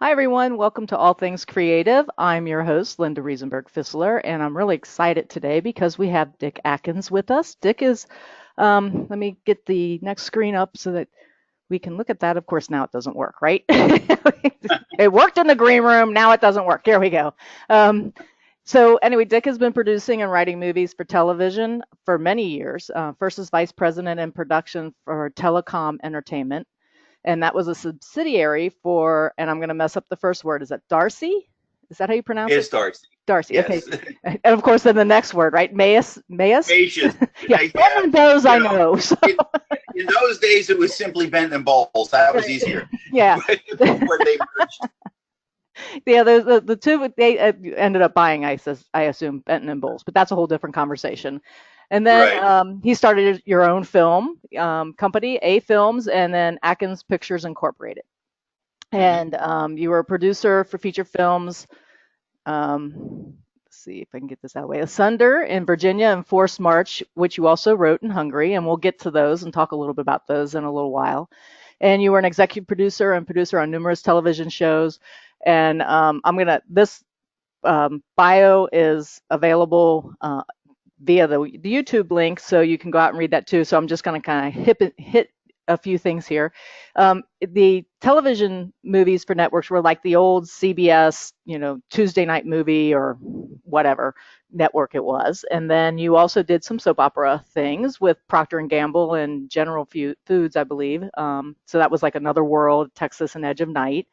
Hi, everyone. Welcome to All Things Creative. I'm your host, Linda Riesenberg-Fissler, and I'm really excited today because we have Dick Atkins with us. Dick is, let me get the next screen up so that we can look at that. Of course, now it doesn't work, right? It worked in the green room. Now it doesn't work. Here we go. So anyway, Dick has been producing and writing movies for television for many years. First as vice president in production for Telecom Entertainment, and that was a subsidiary for, and I'm going to mess up the first word. Is that Darcy? Is that how you pronounce it? Is Darcy. Darcy. Okay. Yes. And of course, then the next word, right? Mayus. Mayus. Patience. Yeah. Yeah. One of those I You know, know. So, in, in those days, it was simply Benton and Bowles. That was right. easier. Yeah. Before they merged. Yeah. The two they ended up buying, I assume, Benton and Bowles, but that's a whole different conversation. And then Right. he started your own film company, A Films, and then Atkins Pictures Incorporated. Hmm. And you were a producer for feature films. Let's see if I can get this out of the way. Asunder in Virginia and Forced March, which you also wrote in Hungary, and we'll get to those and talk a little bit about those in a little while. And you were an executive producer and producer on numerous television shows. And this bio is available via the YouTube link, so you can go out and read that too. So I'm just going to kind of hit a few things here. The television movies for networks were like the old CBS, Tuesday night movie or whatever network it was. And then you also did some soap opera things with Procter and Gamble and General Foods, I believe. So that was like Another World, Texas, and Edge of Night.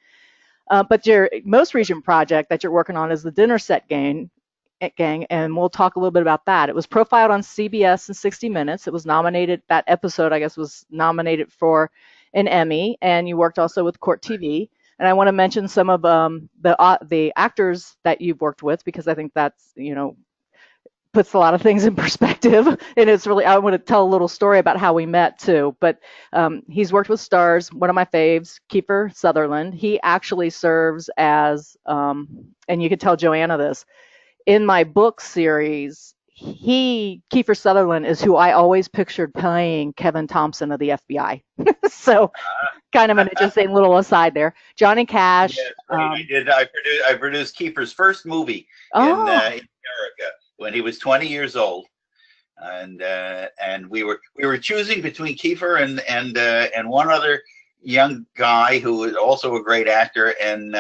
But your most recent project that you're working on is the Dinner Set Gang, and we'll talk a little bit about that. It was profiled on CBS in 60 Minutes. It was nominated, that episode, I guess, was nominated for an Emmy, and you worked also with Court TV. And I want to mention some of the actors that you've worked with because I think that's, puts a lot of things in perspective. And it's really, I want to tell a little story about how we met too. But he's worked with stars, one of my faves, Kiefer Sutherland. He actually serves as, and you could tell Joanna this, in my book series, Kiefer Sutherland is who I always pictured playing Kevin Thompson of the FBI. So kind of an interesting little aside there. Johnny Cash. Yes, right. I did. I produced Kiefer's first movie in Oh, America when he was 20 years old, and we were choosing between Kiefer and one other young guy who was also a great actor, and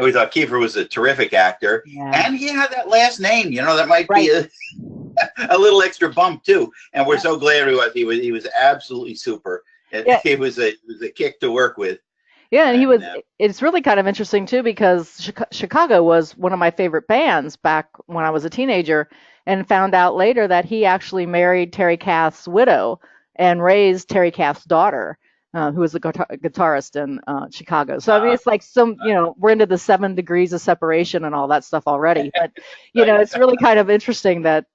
we thought Kiefer was a terrific actor, yeah. and he had that last name. That might be Right. a little extra bump too. And we're so glad he was. He was absolutely super. Yeah. It was a kick to work with, Yeah, and and it's really kind of interesting too because Chicago was one of my favorite bands back when I was a teenager, and found out later that he actually married Terry Kath's widow and raised Terry Kath's daughter, who was a guitarist in Chicago. So I mean, uh, it's like we're into the 7 degrees of separation and all that stuff already. But right. it's really kind of interesting that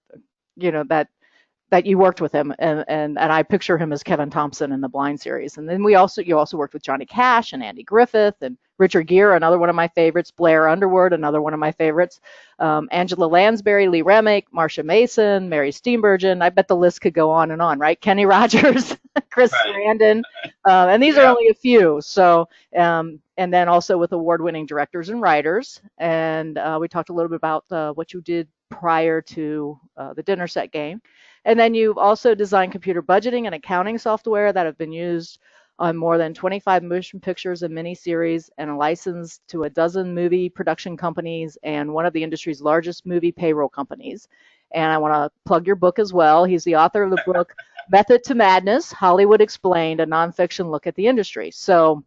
that you worked with him, and I picture him as Kevin Thompson in the Blind series. And then you also worked with Johnny Cash and Andy Griffith and Richard Gere, another one of my favorites, Blair Underwood, another one of my favorites, Angela Lansbury, Lee Remick, Marsha Mason, Mary Steenburgen. I bet the list could go on and on, right? Kenny Rogers, Chris Right. Sarandon, and these are Yeah. only a few. So, and then also with award-winning directors and writers. And we talked a little bit about what you did prior to the Dinner Set Game. And then you've also designed computer budgeting and accounting software that have been used on more than 25 motion pictures and miniseries, and a license to a dozen movie production companies and one of the industry's largest movie payroll companies. And I want to plug your book as well. He's the author of the book Method to Madness, Hollywood Explained, a nonfiction look at the industry. So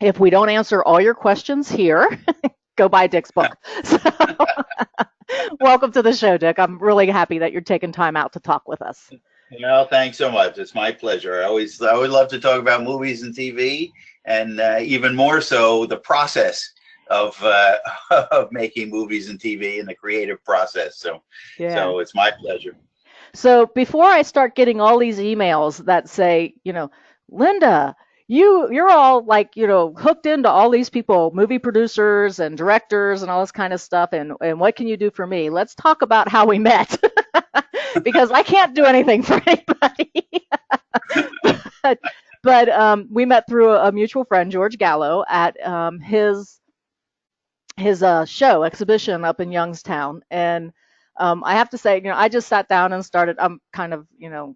if we don't answer all your questions here, go buy Dick's book. So, welcome to the show, Dick. I'm really happy that you're taking time out to talk with us. Well, thanks so much. It's my pleasure. I always love to talk about movies and TV, and even more so the process of of making movies and TV and the creative process. So, Yeah. so it's my pleasure. So before I start getting all these emails that say, Linda, you're all like, hooked into all these people, movie producers and directors and all this kind of stuff, and what can you do for me? Let's talk about how we met. Because I can't do anything for anybody. but we met through a mutual friend, George Gallo, at his his show exhibition up in Youngstown, and I have to say, I just sat down and started. I'm kind of,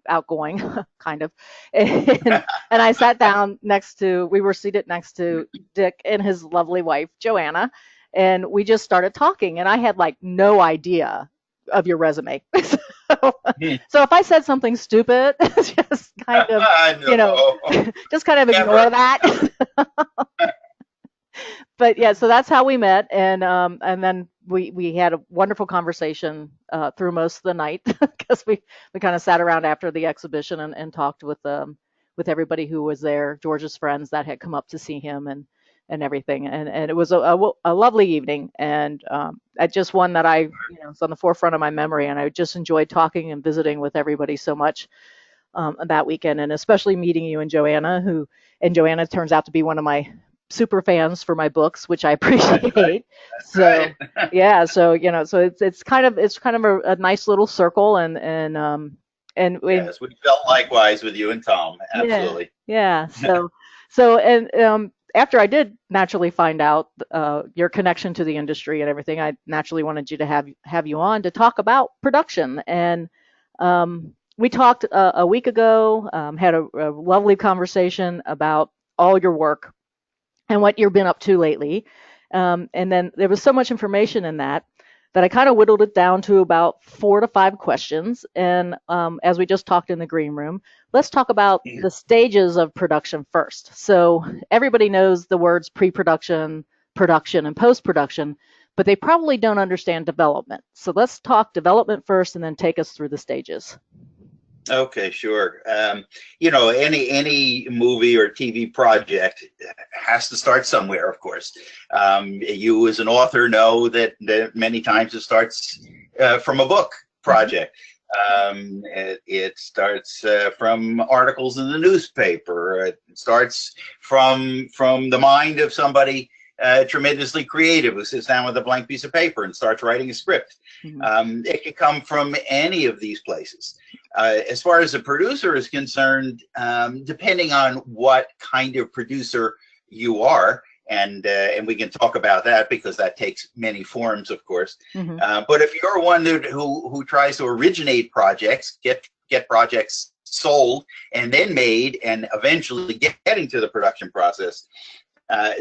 outgoing, kind of, and I sat down next to. We were seated next to Dick and his lovely wife Joanna, and we just started talking. And I had like no idea of your resume. so, so if I said something stupid, just kind of, you know, No, just kind of ignore never. that. But yeah, so that's how we met, and then we had a wonderful conversation through most of the night because we kind of sat around after the exhibition and talked with everybody who was there, George's friends that had come up to see him and everything, and it was a lovely evening, and just one that it's on the forefront of my memory, and I just enjoyed talking and visiting with everybody so much that weekend, and especially meeting you and Joanna turns out to be one of my super fans for my books, which I That's right. appreciate. That's So right. yeah, so so it's kind of a nice little circle, and we Yes, we felt likewise with you and Tom. yeah, Absolutely. yeah. So and after I did naturally find out your connection to the industry and everything, I naturally wanted you to have you on to talk about production. And we talked a week ago, had a lovely conversation about all your work and what you've been up to lately. And then there was so much information in that I kind of whittled it down to about 4 to 5 questions. And as we just talked in the green room, let's talk about the stages of production first. So everybody knows the words pre-production, production, and post-production, but they probably don't understand development. So let's talk development first and then take us through the stages. Okay, sure. Any movie or TV project has to start somewhere, of course. You, as an author, know that many times it starts from a book Mhm. project. It starts from articles in the newspaper. It starts from the mind of somebody tremendously creative who sits down with a blank piece of paper and starts writing a script. Mhm. It can come from any of these places. As far as a producer is concerned, depending on what kind of producer you are, and we can talk about that because that takes many forms, of course. Mhm. But if you're one who tries to originate projects, get projects sold and then made, and eventually getting to the production process,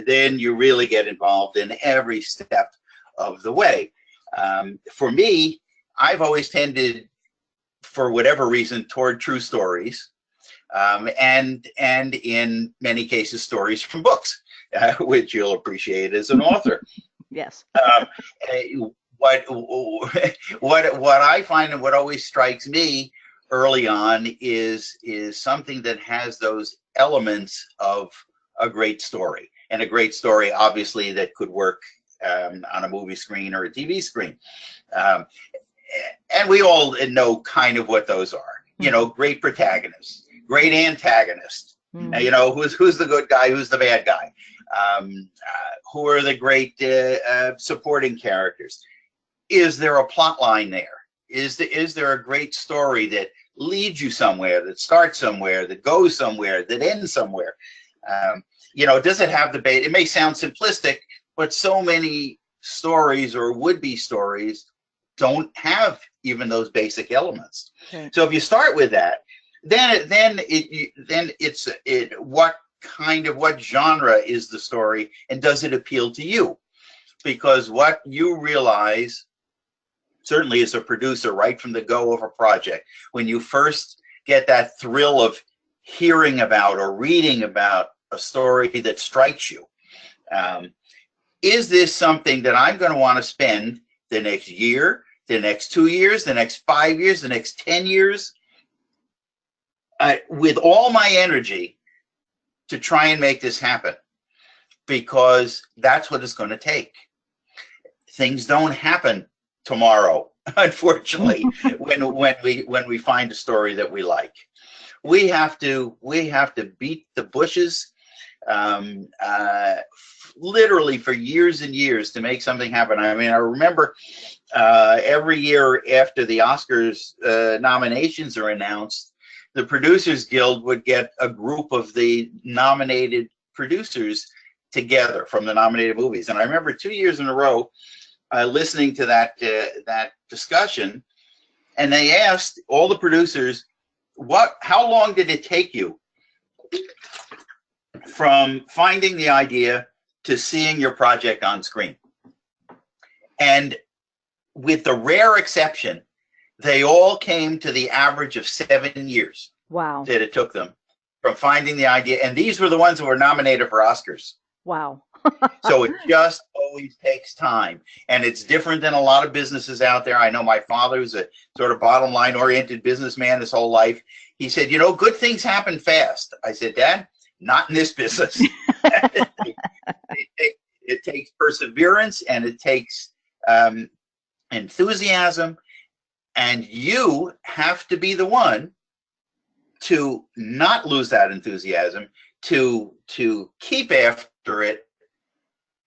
then you really get involved in every step of the way. For me, I've always tended, for whatever reason, toward true stories, and in many cases, stories from books, which you'll appreciate as an author. Yes. Um, eh, what what I find and what always strikes me early on is something that has those elements of a great story, and a great story, obviously, that could work on a movie screen or a TV screen. Um, and we all know kind of what those are. Mhm. Great protagonist, great antagonist. Mhm. Who's the good guy, who's the bad guy. Who are the great supporting characters? Is there a plot line there? Is there a great story that leads you somewhere, that starts somewhere, that goes somewhere, that ends somewhere? Does it have the bait? It may sound simplistic, but so many stories or would-be stories don't have even those basic elements. Right. So if you start with that, then it's what genre is the story, and does it appeal to you? Because what you realize, certainly as a producer, right from the go of a project, when you first get that thrill of hearing about or reading about a story that strikes you, um, is this something that I'm going to want to spend the next year, the next 2 years, the next 5 years, the next 10 years, with all my energy to try and make this happen? Because that's what it's going to take. Things don't happen tomorrow, unfortunately, when we find a story that we like. We have to beat the bushes, literally for years and years, to make something happen. I mean, I remember every year after the Oscars nominations are announced, the Producers Guild would get a group of the nominated producers together from the nominated movies. And I remember 2 years in a row listening to that discussion, and they asked all the producers, how long did it take you from finding the idea to seeing your project on screen? And with the rare exception, they all came to the average of 7 years. Wow. That it took them from finding the idea. And these were the ones who were nominated for Oscars. Wow. So it just always takes time. And it's different than a lot of businesses out there. I know my father, who's a sort of bottom line oriented businessman his whole life. He said, good things happen fast. I said, Dad, not in this business. It takes perseverance, and it takes enthusiasm, and you have to be the one to not lose that enthusiasm, to keep after it,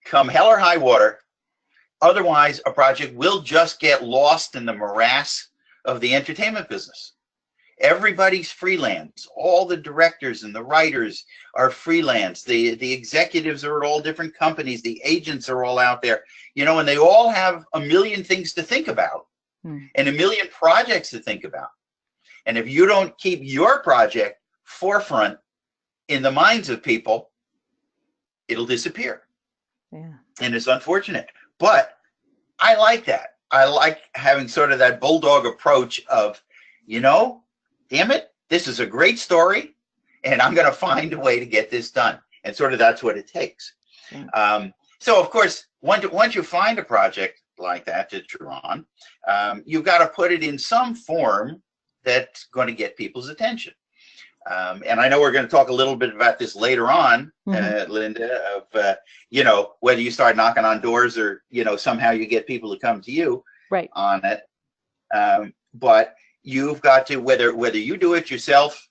come hell or high water. Otherwise, a project will just get lost in the morass of the entertainment business. Everybody's freelance. All the directors and the writers are freelance. The executives are at all different companies. The agents are all out there, and they all have a million things to think about and a million projects to think about. And if you don't keep your project forefront in the minds of people, it'll disappear. Yeah. And it's unfortunate. But I like that. I like having sort of that bulldog approach of, damn it, this is a great story, and I'm going to find a way to get this done. And sort of that's what it takes. Yeah. So, of course, once you find a project like that that you're on, you've got to put it in some form that's going to get people's attention. And I know we're going to talk a little bit about this later on, Linda, of, whether you start knocking on doors or, somehow you get people to come to you on it. But you've got to, whether you do it yourself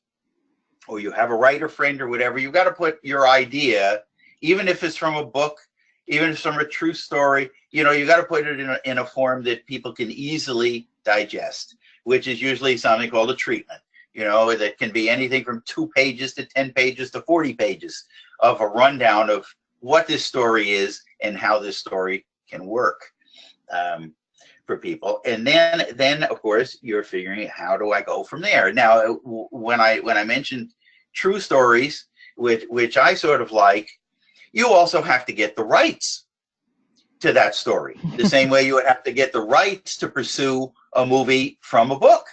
or you have a writer friend or whatever, you've got to put your idea, even if it's from a book, even if it's from a true story, you got to put it in a form that people can easily digest, which is usually something called a treatment. That can be anything from 2 pages to 10 pages to 40 pages of a rundown of what this story is and how this story can work for people. And then of course, you're figuring out, how do I go from there? Now, when I mentioned true stories, which I sort of like, you also have to get the rights to that story. The same way you would have to get the rights to pursue a movie from a book.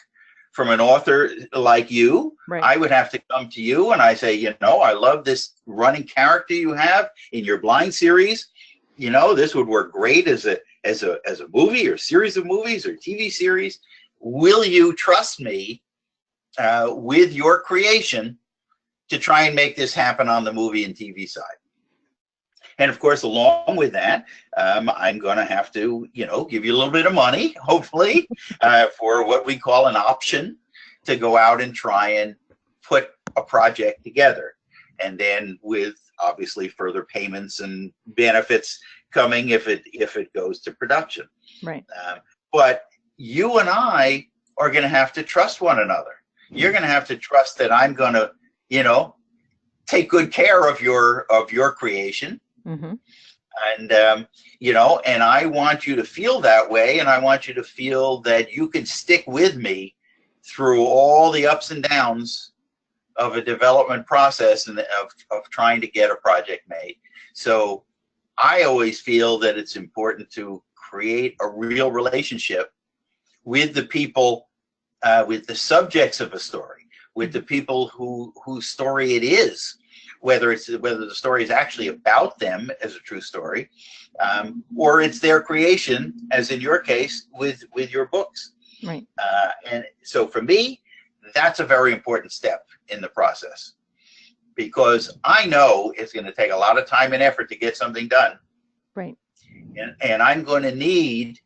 From an author like you, I would have to come to you and I say, I love this running character you have in your Blind series. This would work great as a movie or series of movies or TV series. Will you trust me with your creation to try and make this happen on the movie and TV side? And of course, along with that, I'm going to have to, give you a little bit of money, hopefully, for what we call an option to go out and try and put a project together. And then with obviously further payments and benefits coming if it goes to production. Right. But you and I are going to have to trust one another. You're going to have to trust that I'm going to, take good care of your creation. Mm-hmm. And, and I want you to feel that way. And I want you to feel that you can stick with me through all the ups and downs of a development process and of trying to get a project made. So I always feel that it's important to create a real relationship with the people, with the subjects of a story, with the people whose story it is. Whether the story is actually about them as a true story, or it's their creation, as in your case with your books. Right. And so for me, that's a very important step in the process, because I know it's going to take a lot of time and effort to get something done. Right. And I'm going to need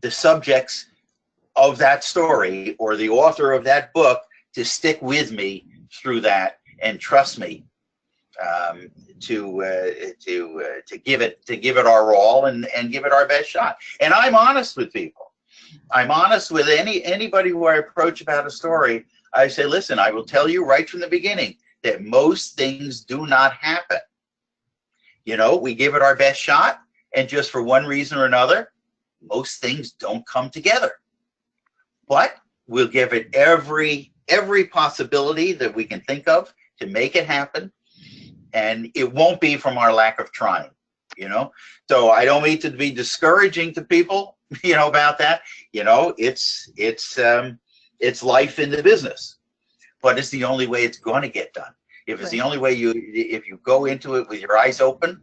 the subjects of that story or the author of that book to stick with me through that. And trust me to give it our all and give it our best shot. And I'm honest with people. I'm honest with anybody who I approach about a story. I say, listen, I will tell you right from the beginning that most things do not happen We give it our best shot, and just for one reason or another, most things don't come together. But we'll give it every possibility that we can think of to make it happen, and it won't be from our lack of trying. So I don't mean to be discouraging to people, about that. It's life in the business, but it's the only way it's going to get done. If it's the only way if you go into it with your eyes open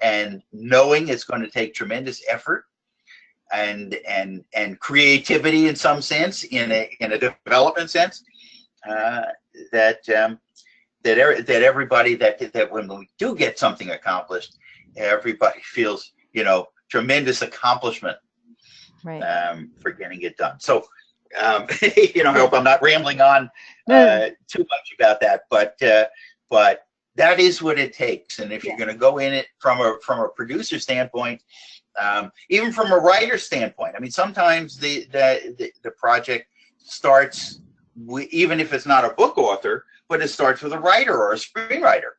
and knowing it's going to take tremendous effort and creativity in some sense, in a development sense, that everybody, that when we do get something accomplished, everybody feels tremendous accomplishment, for getting it done. So I hope I'm not rambling on too much about that, but that is what it takes. And if you're going to go in it from a producer standpoint, even from a writer standpoint, I mean, sometimes the project starts even if it's not a book author, but it starts with a writer or a screenwriter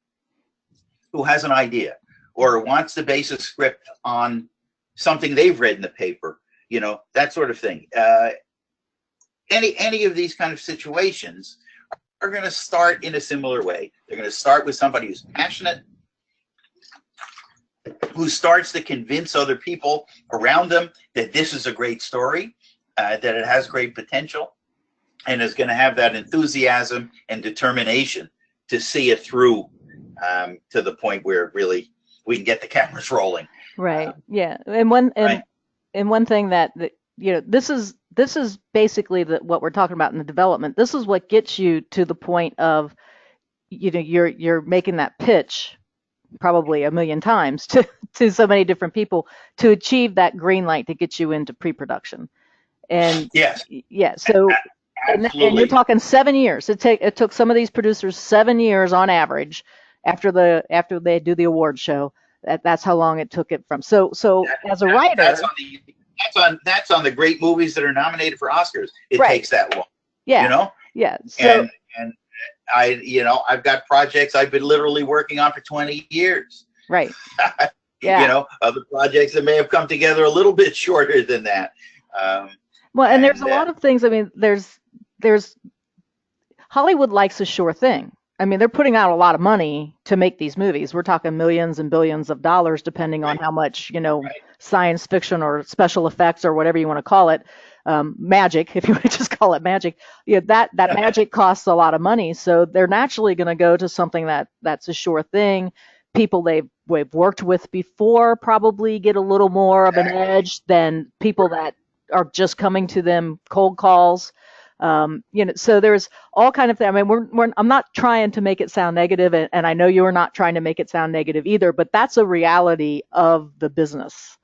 who has an idea or wants to base a script on something they've read in the paper, that sort of thing. Any of these kind of situations are going to start in a similar way. They're going to start with somebody who's passionate, who starts to convince other people around them that this is a great story, that it has great potential, and is going to have that enthusiasm and determination to see it through to the point where really we can get the cameras rolling. Right. Yeah. And one thing that this is basically what we're talking about in the development. This is what gets you to the point of you're making that pitch probably a million times to so many different people to achieve that green light to get you into pre-production. And yes, yeah, so and you're talking 7 years. It took some of these producers 7 years on average after they do the award show. That's how long it took it from. So as a writer, that's on the great movies that are nominated for Oscars. It takes that long. Yeah. Yeah. So and I've got projects I've been literally working on for 20 years. Right. Yeah. Other projects that may have come together a little bit shorter than that. And there's a lot of things. I mean, there's Hollywood likes a sure thing. I mean, they're putting out a lot of money to make these movies. We're talking millions and billions of dollars, depending on how much, science fiction or special effects or whatever you want to call it. Magic, if you want to just call it magic. That magic costs a lot of money. So they're naturally going to go to something that's a sure thing. People they've worked with before probably get a little more of an edge than people that are just coming to them cold calls. So there's all kind of things. I mean, I'm not trying to make it sound negative, and I know you're not trying to make it sound negative either, but that's a reality of the business.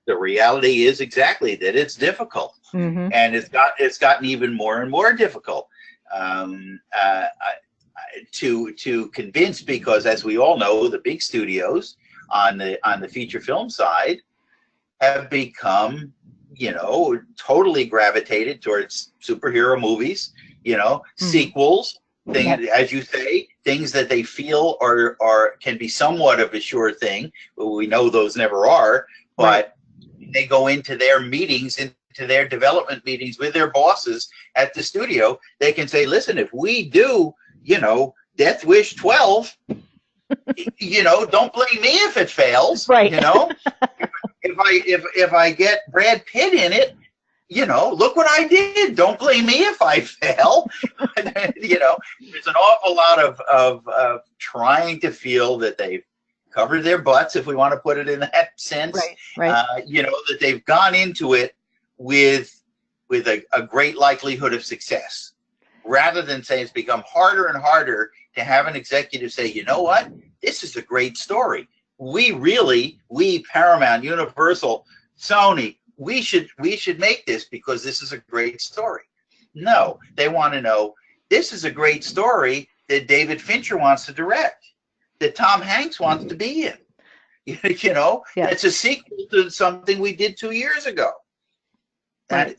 The reality is exactly that it's difficult, and it's gotten even more and more difficult to convince, because as we all know, the big studios on the feature film side have become totally gravitated towards superhero movies, sequels, things, as you say, things that they feel are can be somewhat of a sure thing. Well, we know those never are, but they go into their meetings, into their development meetings with their bosses at the studio. They can say, listen, if we do, Death Wish 12, don't blame me if it fails, right? If I get Brad Pitt in it, look what I did. Don't blame me if I fail. There's an awful lot of trying to feel that they've covered their butts, if we want to put it in that sense. Right. That they've gone into it with a great likelihood of success, rather than say it's become harder and harder to have an executive say, you know what, this is a great story. We Paramount, Universal, Sony, we should make this because this is a great story. No, they want to know, this is a great story that David Fincher wants to direct, that Tom Hanks wants to be in. It's a sequel to something we did 2 years ago.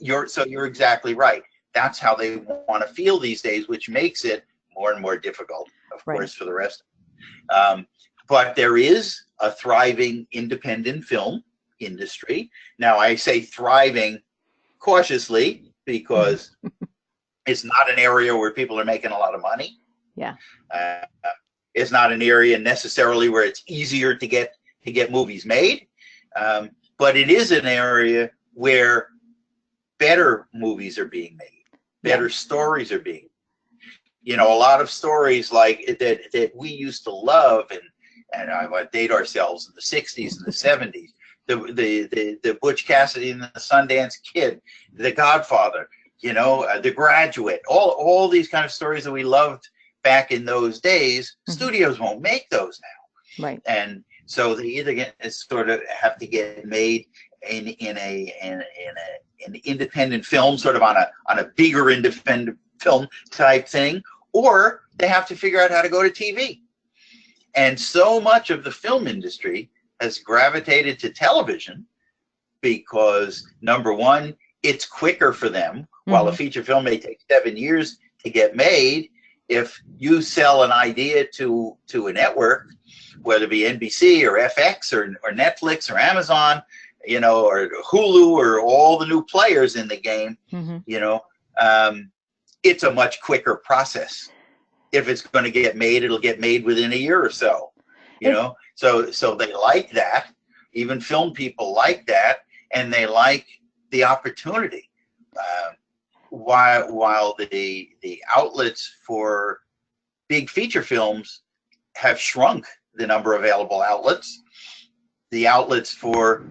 You're exactly right. That's how they want to feel these days, which makes it more and more difficult, of course, for the rest. But there is a thriving independent film industry. Now, I say thriving cautiously because it's not an area where people are making a lot of money. Yeah. Uh, it's not an area necessarily where it's easier to get movies made, but it is an area where better movies are being made, better stories are being. A lot of stories like that we used to love, and I want to date ourselves, in the '60s and the '70s. The Butch Cassidy and the Sundance Kid, The Godfather, The Graduate, all these kind of stories that we loved back in those days. Studios won't make those now, Right. And so they either have to get made in an independent film, sort of on a bigger independent film type thing, or they have to figure out how to go to TV. And so much of the film industry has gravitated to television because, number one, it's quicker for them. While a feature film may take 7 years to get made, if you sell an idea to a network, whether it be NBC or FX or Netflix or Amazon, or Hulu or all the new players in the game, it's a much quicker process. If it's going to get made, it'll get made within a year or so, So they like that. Even film people like that, and they like the opportunity. While the outlets for big feature films have shrunk, the number of available outlets, the outlets for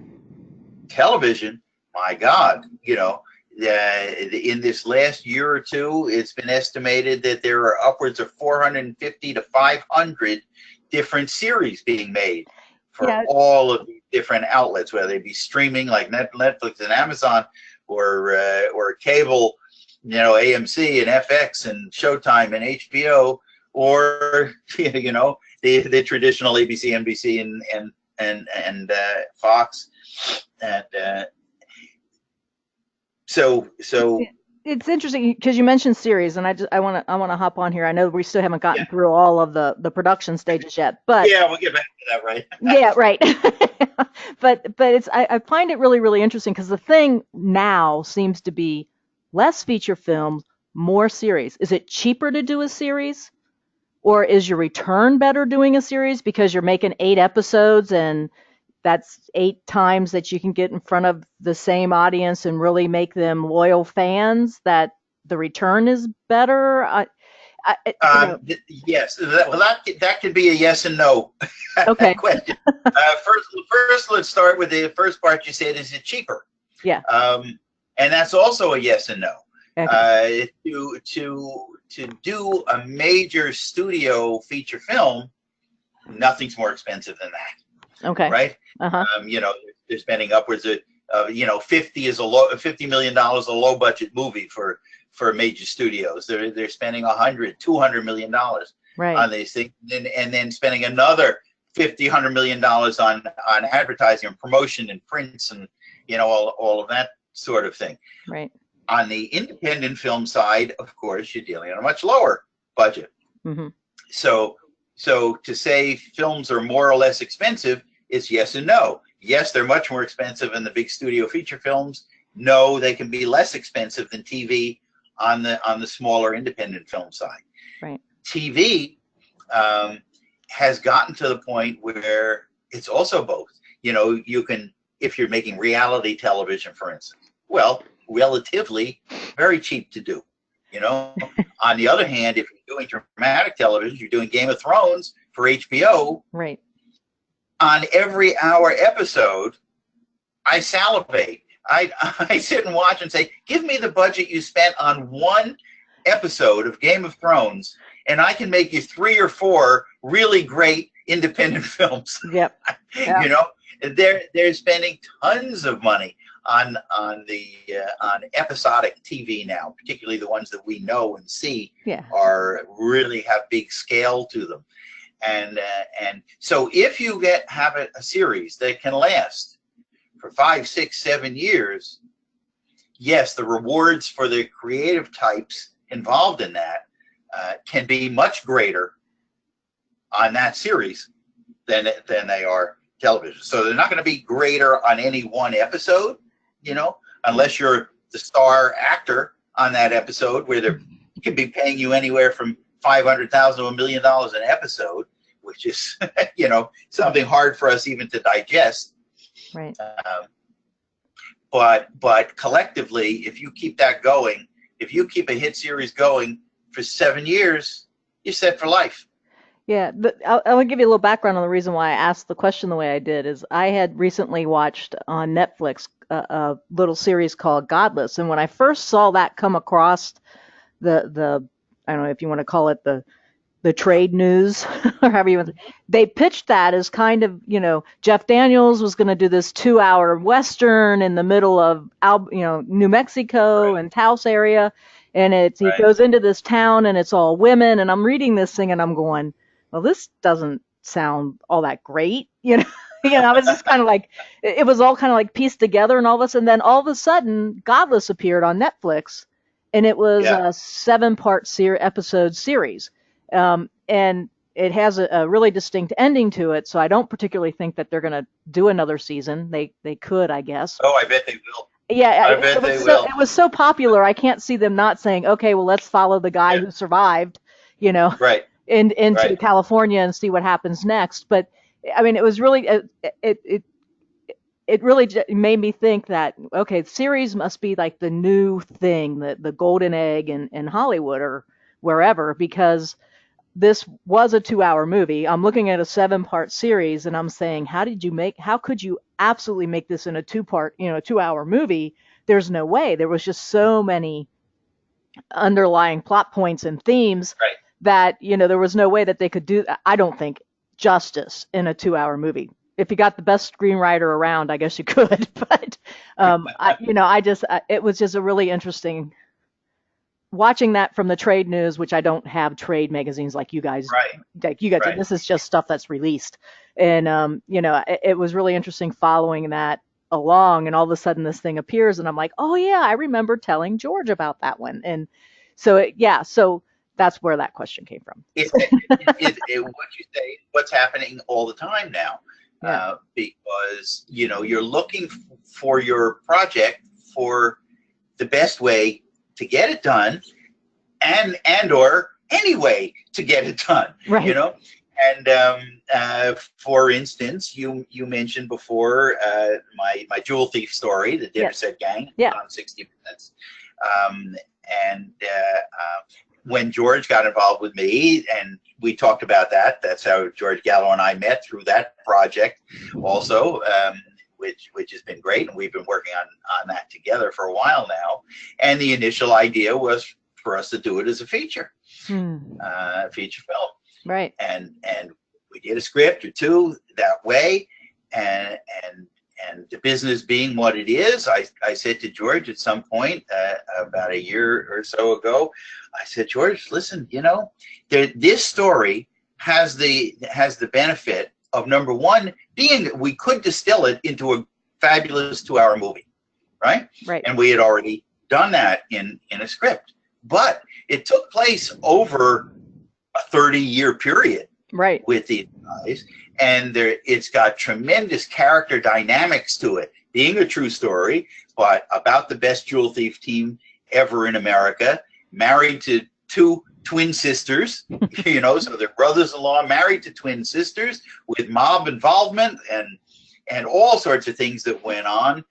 television, my God, in this last year or two, it's been estimated that there are upwards of 450 to 500 different series being made for all of these different outlets, whether they be streaming like Netflix and Amazon, or cable, AMC and FX and Showtime and HBO, or the traditional ABC, NBC, and Fox, and so it's interesting because you mentioned series, and I want to hop on here. I know we still haven't gotten through all of the production stages yet, but we'll get back to that, right? Yeah, right. but I find it really, really interesting because the thing now seems to be less feature films, more series. Is it cheaper to do a series, or is your return better doing a series because you're making 8 episodes and that's 8 times that you can get in front of the same audience and really make them loyal fans, that the return is better? Yes, that could be a yes and no question. First, let's start with the first part you said. Is it cheaper? Yeah. And that's also a yes and no. Okay. To do a major studio feature film, nothing's more expensive than that. Okay. Right. They're spending upwards of $50 million a low budget movie for major studios. They're spending $200 million on these things, and then spending another $100 million on advertising and promotion and prints and all of that sort of thing. Right. On the independent film side, of course, you're dealing on a much lower budget. Mm-hmm. So to say films are more or less expensive is yes and no. Yes, they're much more expensive than the big studio feature films. No, they can be less expensive than TV on the smaller independent film side. Right. TV has gotten to the point where it's also both. You can, if you're making reality television, for instance, well, relatively very cheap to do. On the other hand, if you're doing dramatic television, you're doing Game of Thrones for HBO. Right. On every hour episode, I salivate. I sit and watch and say, give me the budget you spent on one episode of Game of Thrones, and I can make you 3 or 4 really great independent films. Yep. They're spending tons of money on episodic TV now, particularly the ones that we know and see are really have big scale to them. And so if you have a series that can last for 5, 6, 7 years, yes, the rewards for the creative types involved in that can be much greater on that series than they are television. So they're not going to be greater on any one episode, unless you're the star actor on that episode, where they could be paying you anywhere from $500,000 to $1 million an episode, which is something hard for us even to digest. Right. But collectively, if you keep that going, if you keep a hit series going for 7 years, you're set for life. Yeah, I'll give you a little background on the reason why I asked the question the way I did. Is I had recently watched on Netflix a little series called Godless, and when I first saw that come across the I don't know if you want to call it the trade news or however you want, they pitched that as kind of, Jeff Daniels was going to do this 2-hour Western in the middle of, New Mexico Right. and Taos area. And he Right. goes into this town and it's all women. And I'm reading this thing and I'm going, well, this doesn't sound all that great. I was just kind of like, it was all kind of like pieced together and all this. And then all of a sudden, Godless appeared on Netflix, and it was Yeah. a 7-part episode series. And it has a really distinct ending to it, so I don't particularly think that they're going to do another season. They could, I guess. Oh, I bet they will. Yeah, I bet they will. it was so popular. I can't see them not saying, okay, well, let's follow the guy who survived, Right. into Right. California and see what happens next. But I mean, it was really it really made me think that, okay, series must be like the new thing, the golden egg in Hollywood or wherever, because this was a 2-hour movie. I'm looking at a 7-part series and I'm saying, how could you absolutely make this in a 2-hour movie? There's no way. There was just so many underlying plot points and themes Right. that, there was no way that they could do, I don't think, justice in a 2-hour movie. If you got the best screenwriter around, I guess you could, but, it was just a really interesting watching that from the trade news, which I don't have trade magazines like you guys. Right. Like you guys, Right. this is just stuff that's released, and it was really interesting following that along. And all of a sudden, this thing appears, and I'm like, oh yeah, I remember telling George about that one. And so so that's where that question came from. What you say, what's happening all the time now, because you're looking for your project for the best way to get it done, and or any way to get it done. Right. And for instance, you mentioned before my jewel thief story, the Dipset Gang, on 60 Minutes. And when George got involved with me, and we talked about that, that's how George Gallo and I met, through that project also, which has been great, and we've been working on that together for a while now. And the initial idea was for us to do it as a feature film. Right. And we did a script or two that way, and the business being what it is, I said to George at some point about a year or so ago, I said, George, listen, this story has the benefit of, number one, being that we could distill it into a fabulous 2-hour movie, right? Right. And we had already done that in a script, but it took place over a 30-year period, right, with these guys, and it's got tremendous character dynamics to it, being a true story, but about the best jewel thief team ever in America, married to 2 twin sisters, so they're brothers-in-law married to twin sisters, with mob involvement and all sorts of things that went on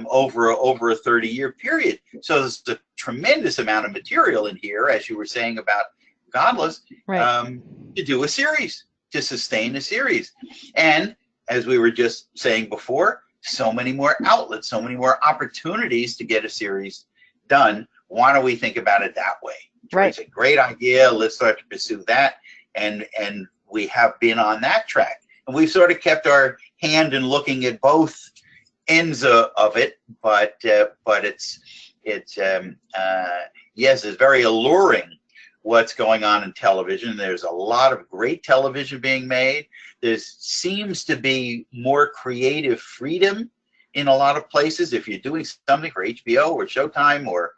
over a 30-year period. So there's a tremendous amount of material in here, as you were saying about Godless, right, to do a series, to sustain a series. And as we were just saying before, so many more outlets, so many more opportunities to get a series done. Why don't we think about it that way? right. It's a great idea. Let's start to pursue that. And we have been on that track. And we've sort of kept our hand in looking at both ends of it, but it's yes, it's very alluring what's going on in television. There's a lot of great television being made. There seems to be more creative freedom in a lot of places. If you're doing something for HBO or Showtime or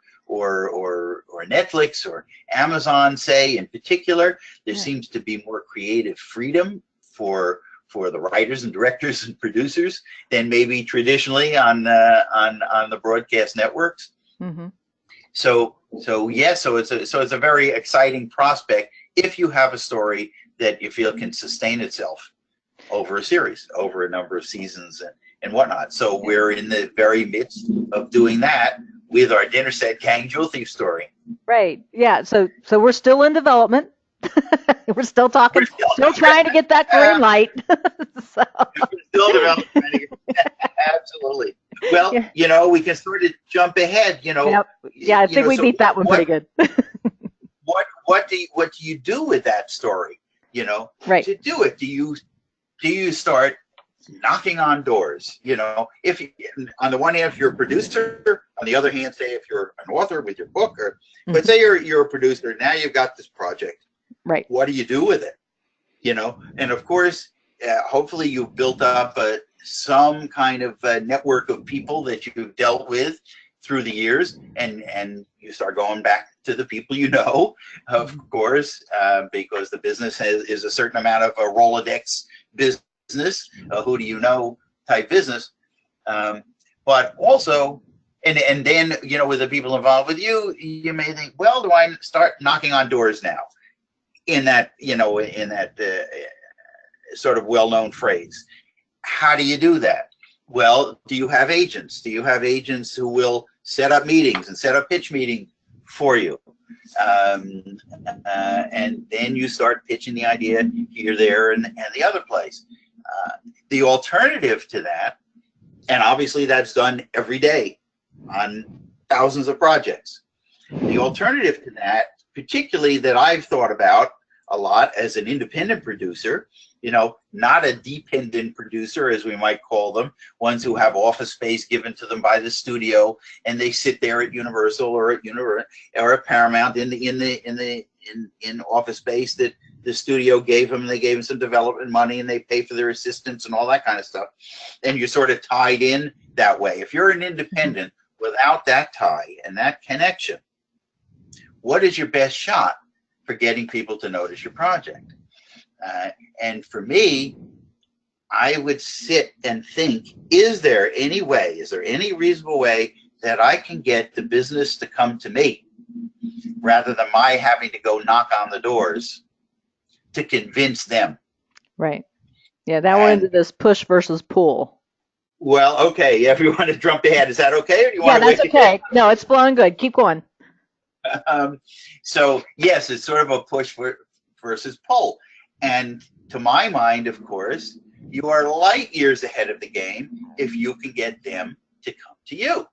Netflix or Amazon, say, in particular, there seems to be more creative freedom for for the writers and directors and producers than maybe traditionally on the broadcast networks. Mm-hmm. So it's a very exciting prospect if you have a story that you feel can sustain itself over a series, over a number of seasons and whatnot. So we're in the very midst of doing that with our dinner set Gang Jewel Thief story. Right. Yeah. So we're still in development. We're still talking, We're still trying to get that green light. So. We're still developing. Absolutely. Well, Yeah. we can sort of jump ahead. Yep. Yeah, I think we so beat that one pretty good. what do you do with that story? Right. To do it, do you start knocking on doors? If you, on the one hand, if you're a producer, on the other hand, say if you're an author with your book, or but say you're a producer, now you've got this project. Right. What do you do with it? And of course, hopefully you've built up some kind of network of people that you've dealt with through the years, and you start going back to the people of course, because the business is a certain amount of a Rolodex business, who do you know type business, but also, and then with the people involved with you, you may think, well, do I start knocking on doors now? In that sort of well-known phrase. How do you do that? Well, do you have agents? Do you have agents who will set up meetings and set up pitch meetings for you? And then you start pitching the idea here, there, and the other place. The alternative to that, and obviously that's done every day on thousands of projects. The alternative to that, particularly that I've thought about a lot as an independent producer, not a dependent producer, as we might call them, ones who have office space given to them by the studio, and they sit there at Universal or at Paramount in office space that the studio gave them, and they gave them some development money, and they pay for their assistants and all that kind of stuff, and you're sort of tied in that way. If you're an independent without that tie and that connection, what is your best shot for getting people to notice your project? And for me, I would sit and think, is there any reasonable way that I can get the business to come to me rather than my having to go knock on the doors to convince them? Right. Yeah, now we're into this push versus pull. Well, okay, if you want to jump ahead, is that okay? Or do you want to that's okay. No, it's flowing good. Keep going. So yes, it's sort of a push versus pull. And to my mind, of course, you are light years ahead of the game if you can get them to come to you,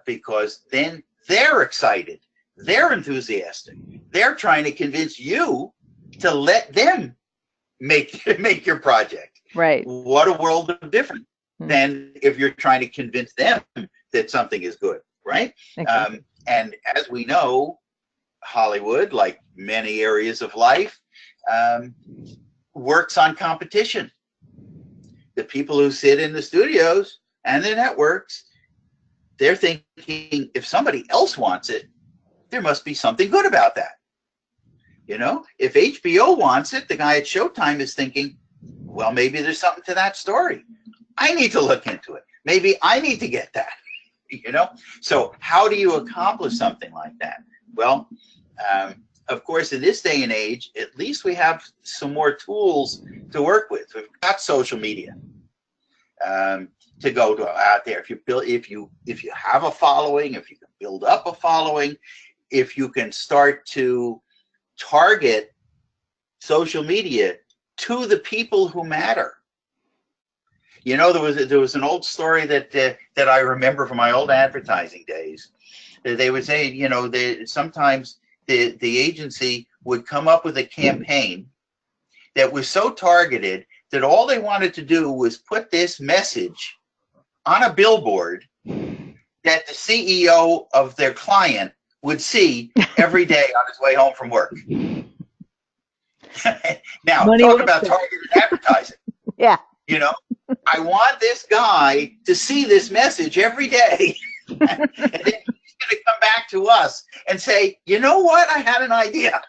because then they're excited, they're enthusiastic, they're trying to convince you to let them make your project. Right. What a world of difference than if you're trying to convince them that something is good, right? Okay. And as we know, Hollywood, like many areas of life, works on competition. The people who sit in the studios and the networks, they're thinking, if somebody else wants it, there must be something good about that. If HBO wants it, the guy at Showtime is thinking, well, maybe there's something to that story. I need to look into it. Maybe I need to get that. So how do you accomplish something like that? Well, of course, in this day and age, at least we have some more tools to work with. We've got social media to go to out there. If you have a following, if you can build up a following, if you can start to target social media to the people who matter. There was an old story that I remember from my old advertising days. They would say, sometimes the agency would come up with a campaign that was so targeted that all they wanted to do was put this message on a billboard that the CEO of their client would see every day on his way home from work. Now, talk about targeted advertising. Yeah. I want this guy to see this message every day. And then he's going to come back to us and say, you know what? I had an idea.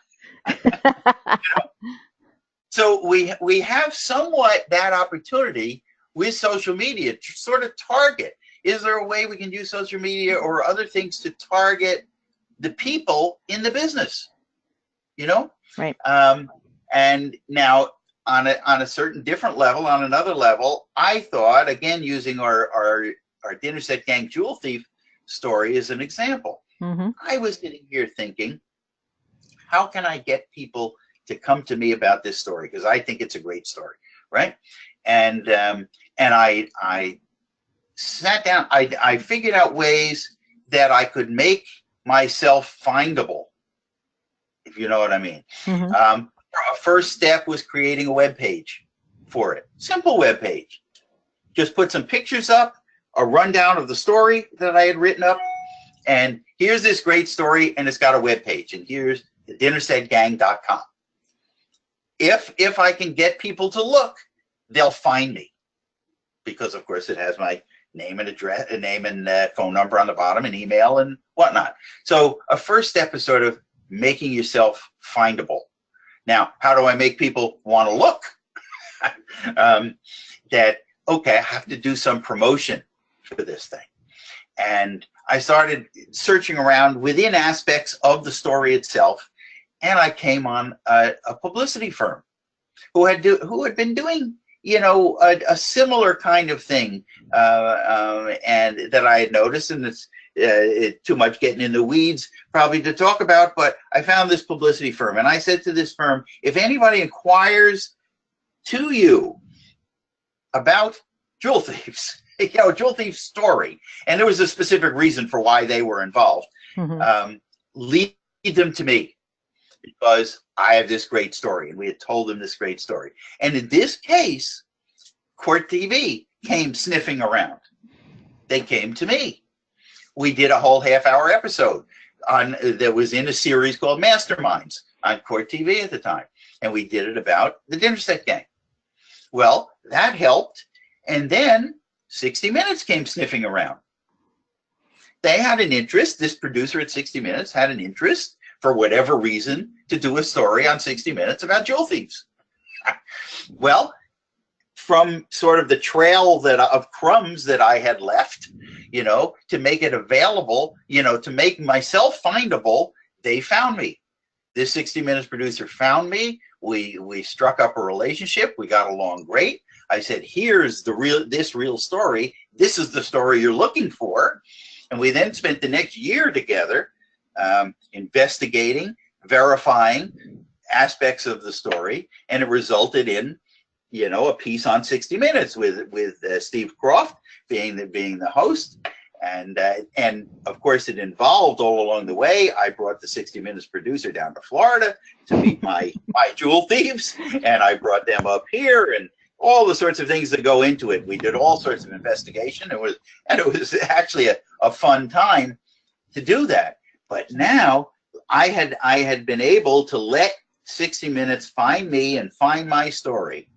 So we have somewhat that opportunity with social media to sort of target. Is there a way we can use social media or other things to target the people in the business? You know, Right. and now on a certain different level, on another level, I thought, again, using our dinner set gang jewel thief story as an example, Mm-hmm. I was sitting here thinking, how can I get people to come to me about this story? Because I think it's a great story, right? And I sat down, I figured out ways that I could make myself findable, if you know what I mean. Mm-hmm. A first step was creating a web page for it. Simple web page. Just put some pictures up, a rundown of the story that I had written up, and here's this great story, and it's got a web page, and here's dinnersetgang.com. If I can get people to look, they'll find me, because of course it has my name and address, a name and phone number on the bottom, and email and whatnot. So a first step is sort of making yourself findable. Now, how do I make people want to look? That, okay, I have to do some promotion for this thing. And I started searching around within aspects of the story itself, and I came on a publicity firm who had been doing, you know, a similar kind of thing, and that I had noticed, and it's too much getting in the weeds probably to talk about, but I found this publicity firm, and I said to this firm, if anybody inquires to you about jewel thieves, you know, jewel thief story, and there was a specific reason for why they were involved, Mm-hmm. lead them to me, because I have this great story, and we had told them this great story. And in this case, Court TV came sniffing around. They came to me. We did a whole half-hour episode that was in a series called Masterminds on Court TV at the time, and we did it about the dinner set gang. Well, that helped, and then 60 Minutes came sniffing around. They had an interest, this producer at 60 Minutes had an interest, for whatever reason, to do a story on 60 Minutes about jewel thieves. Well, from sort of the trail of crumbs that I had left, you know, to make it available, you know, to make myself findable, they found me. This 60 Minutes producer found me. We struck up a relationship. We got along great. I said, here's this real story. This is the story you're looking for. And we then spent the next year together, investigating, verifying aspects of the story, and it resulted in, you know, a piece on 60 Minutes with Steve Croft being the host, and of course it involved, all along the way, I brought the 60 Minutes producer down to Florida to meet my jewel thieves, and I brought them up here, and all the sorts of things that go into it. We did all sorts of investigation. It was actually a fun time to do that. But now I had been able to let 60 Minutes find me and find my story,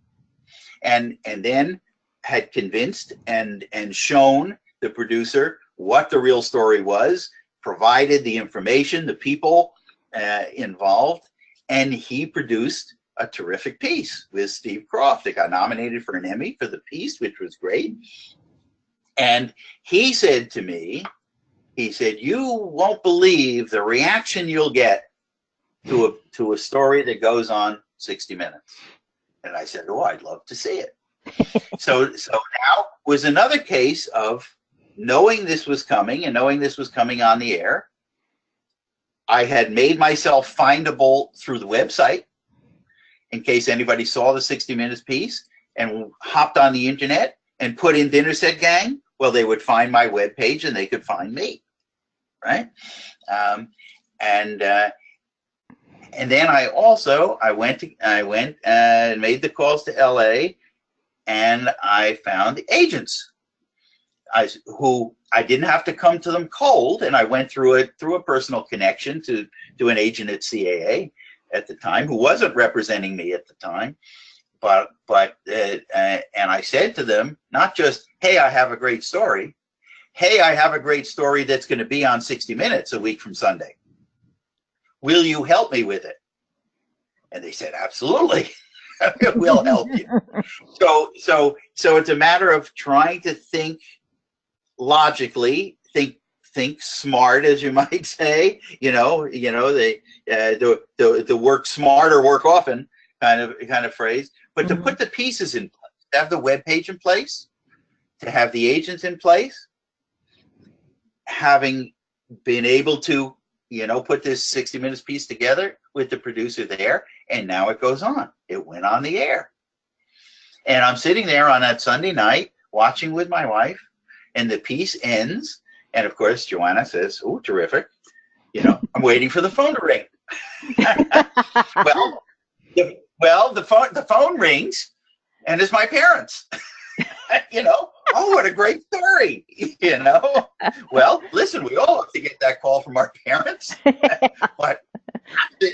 and then had convinced and shown the producer what the real story was, provided the information, the people involved, and he produced a terrific piece with Steve Croft. It got nominated for an Emmy for the piece, which was great. And he said to me, he said, you won't believe the reaction you'll get to a story that goes on 60 Minutes. And I said, oh, I'd love to see it. So now was another case of knowing this was coming and knowing this was coming on the air. I had made myself findable through the website in case anybody saw the 60 Minutes piece and hopped on the internet and put in Dinner Set Gang. Well, they would find my webpage and they could find me, right? And then I went and made the calls to LA, and I found agents who I didn't have to come to them cold, and I went through a personal connection to an agent at CAA at the time who wasn't representing me at the time, but and I said to them, not just, hey, I have a great story, hey, I have a great story that's going to be on 60 Minutes a week from Sunday. Will you help me with it? And they said, absolutely. It will help you. So it's a matter of trying to think logically, think smart, as you might say. The work smart or work often kind of phrase. But to Mhm. put the pieces in place, to have the web page in place, to have the agents in place, having been able to put this 60 minutes piece together with the producer there, and now it goes on. It went on the air. And I'm sitting there on that Sunday night watching with my wife, and the piece ends. And of course, Joanna says, "Oh, terrific." I'm waiting for the phone to ring. well, the phone rings, and it's my parents. Oh, what a great story. Well, listen, we all have to get that call from our parents, but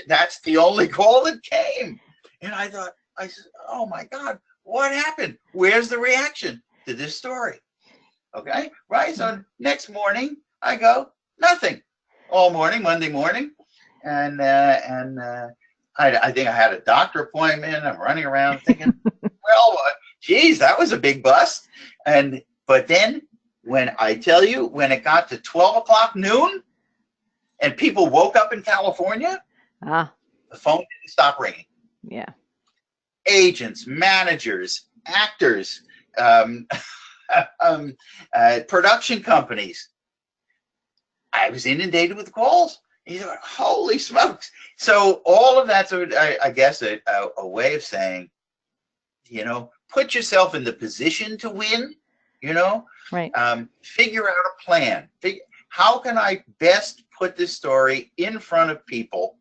that's the only call that came. And I said, oh my God, what happened? Where's the reaction to this story? Okay, right. So next morning I go, nothing. All morning, Monday morning, and I think I had a doctor appointment. I'm running around thinking, well, geez, that was a big bust. But then when I tell you, when it got to 12 o'clock noon, and people woke up in California, Ah, the phone didn't stop ringing. yeah. Agents, managers, actors, um, production companies. I was inundated with calls. You know, holy smokes! So all of that's, I guess, a way of saying, put yourself in the position to win. Right. Figure out a plan. How can I best put this story in front of people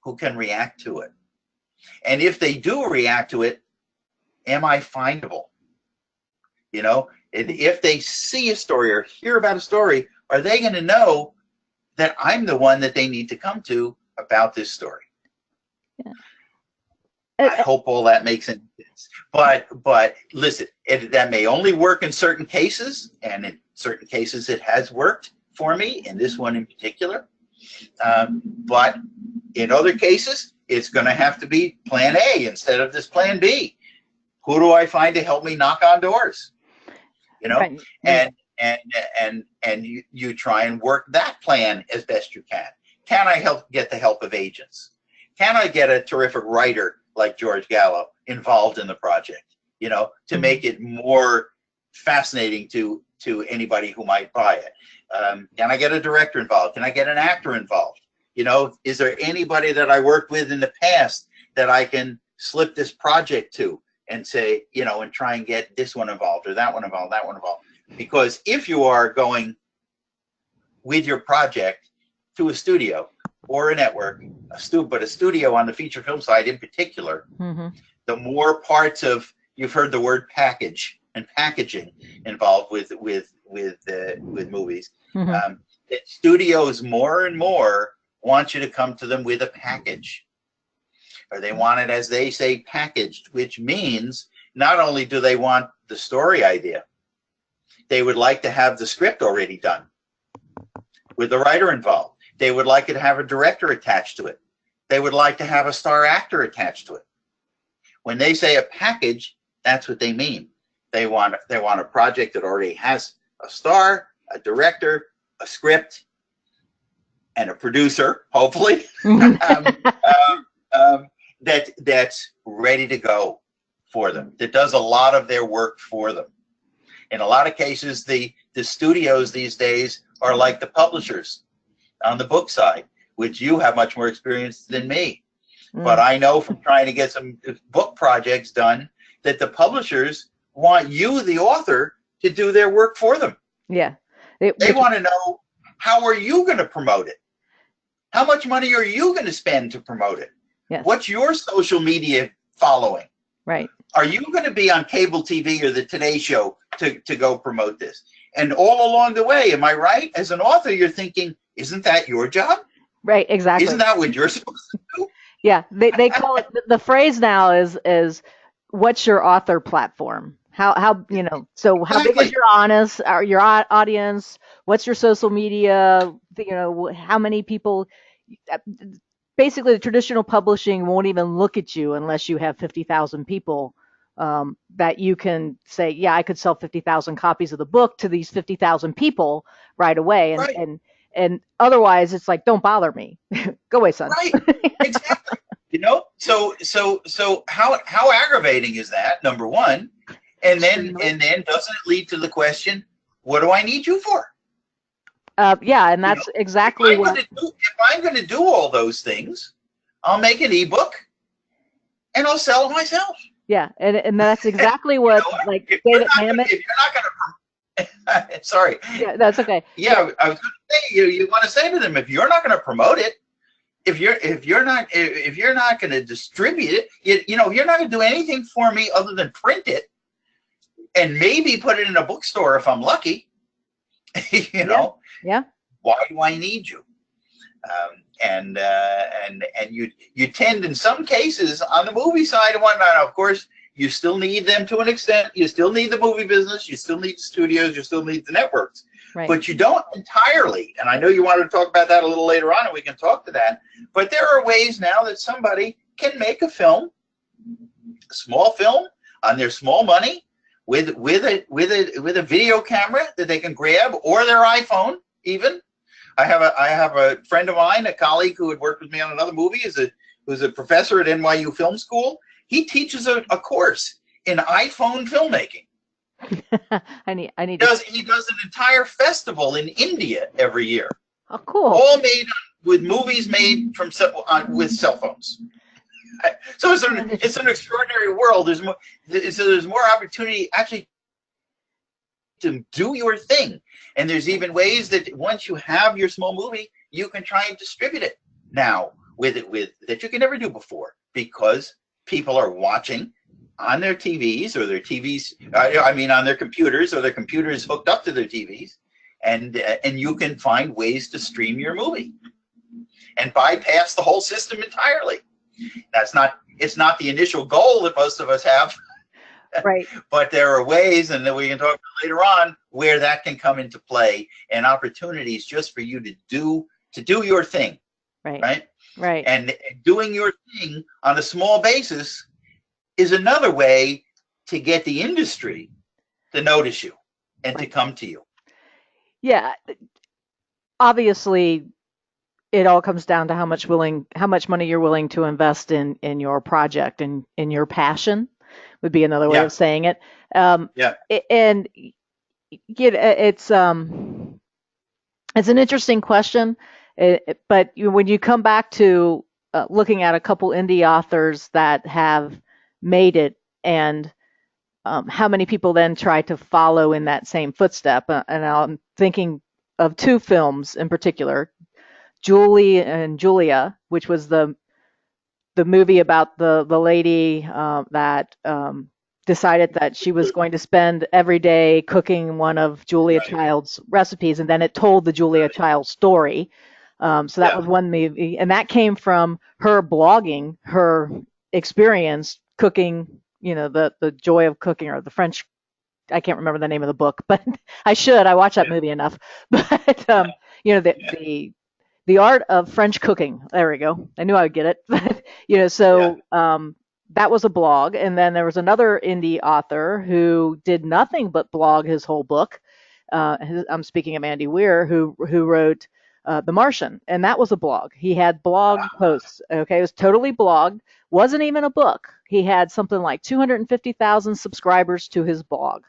who can react to it? And if they do react to it, am I findable? And if they see a story or hear about a story, are they going to know that I'm the one that they need to come to about this story? Yeah. I hope all that makes sense. But listen, that may only work in certain cases, and in certain cases it has worked for me, in this one in particular. But in other cases, it's going to have to be plan A instead of this plan B. Who do I find to help me knock on doors? Right. And you try and work that plan as best you can. Can I get the help of agents? Can I get a terrific writer like George Gallo involved in the project, to make it more fascinating to anybody who might buy it? Can I get a director involved? Can I get an actor involved? Is there anybody that I worked with in the past that I can slip this project to and say, and try and get this one involved or that one involved, that one involved? Because if you are going with your project to a studio or a network, but a studio on the feature film side in particular, Mm-hmm. the more parts of, you've heard the word package and packaging involved with movies. Mm-hmm. That studios more and more want you to come to them with a package, or they want it, as they say, packaged, which means not only do they want the story idea, they would like to have the script already done with the writer involved. They would like to have a director attached to it. They would like to have a star actor attached to it. When they say a package, that's what they mean. They want a project that already has a star, a director, a script, and a producer, hopefully, that's ready to go for them, that does a lot of their work for them. In a lot of cases, the studios these days are like the publishers on the book side, which you have much more experience than me. But I know from trying to get some book projects done that the publishers want you, the author, to do their work for them. Yeah. They want to know, how are you going to promote it? How much money are you going to spend to promote it? Yes. What's your social media following? Right. Are you going to be on cable TV or the Today Show to go promote this? And all along the way, am I right? As an author, you're thinking, isn't that your job? Right. Exactly. Isn't that what you're supposed to do? Yeah. They call it, the phrase now is what's your author platform? So how big is Exactly. your audience? What's your social media? How many people? basically the traditional publishing won't even look at you unless you have 50,000 people that you can say, yeah, I could sell 50,000 copies of the book to these 50,000 people right away. And, Right. and, and otherwise it's like, don't bother me. Go away, son. Right. Exactly. So how aggravating is that? Number one, and then doesn't it lead to the question, what do I need you for? Yeah, and that's exactly what. If I'm going to do all those things, I'll make an ebook and I'll sell it myself. Yeah, and that's exactly what like David Mamet. If you're not going to, sorry. Yeah, that's okay. Yeah, I was going to say you want to say to them, if you're not going to promote it, if you're not going to distribute it, you're not going to do anything for me other than print it and maybe put it in a bookstore if I'm lucky. Yeah. Why do I need you? And you tend, in some cases, on the movie side and whatnot, of course, you still need them to an extent. You still need the movie business. You still need the studios. You still need the networks. Right. But you don't entirely. And I know you wanted to talk about that a little later on, and we can talk to that. But there are ways now that somebody can make a film, a small film, on their small money, with a video camera that they can grab, or their iPhone even. I have a friend of mine, a colleague who had worked with me on another movie, who's a professor at NYU Film School. He teaches a course in iPhone filmmaking. He does an entire festival in India every year. Oh, cool! All made with movies made from with cell phones. So it's an extraordinary world. There's more opportunity actually to do your thing, and there's even ways that once you have your small movie, you can try and distribute it now with that you can never do before, because people are watching on their TVs or their TVs. On their computers, or their computers hooked up to their TVs, and you can find ways to stream your movie and bypass the whole system entirely. It's not the initial goal that most of us have, right? But there are ways, and that we can talk about later on, where that can come into play, and opportunities just for you to do your thing, right? And doing your thing on a small basis is another way to get the industry to notice you and to come to you. Yeah, obviously, it all comes down to how much money you're willing to invest in your project and in your passion, would be another way of saying it. And it's an interesting question, but when you come back to looking at a couple indie authors that have made it, and how many people then try to follow in that same footstep, and I'm thinking of two films in particular. Julie and Julia, which was the movie about the lady that decided that she was going to spend every day cooking one of Julia Child's recipes, and then it told the Julia Child story. So that was one movie, and that came from her blogging her experience cooking, the joy of cooking, or the French. I can't remember the name of the book, but I should. I watch that movie enough. But the art of French cooking. There we go. I knew I would get it. But, that was a blog. And then there was another indie author who did nothing but blog his whole book. I'm speaking of Andy Weir, who wrote The Martian. And that was a blog. He had blog posts. Okay. It was totally blogged. Wasn't even a book. He had something like 250,000 subscribers to his blog.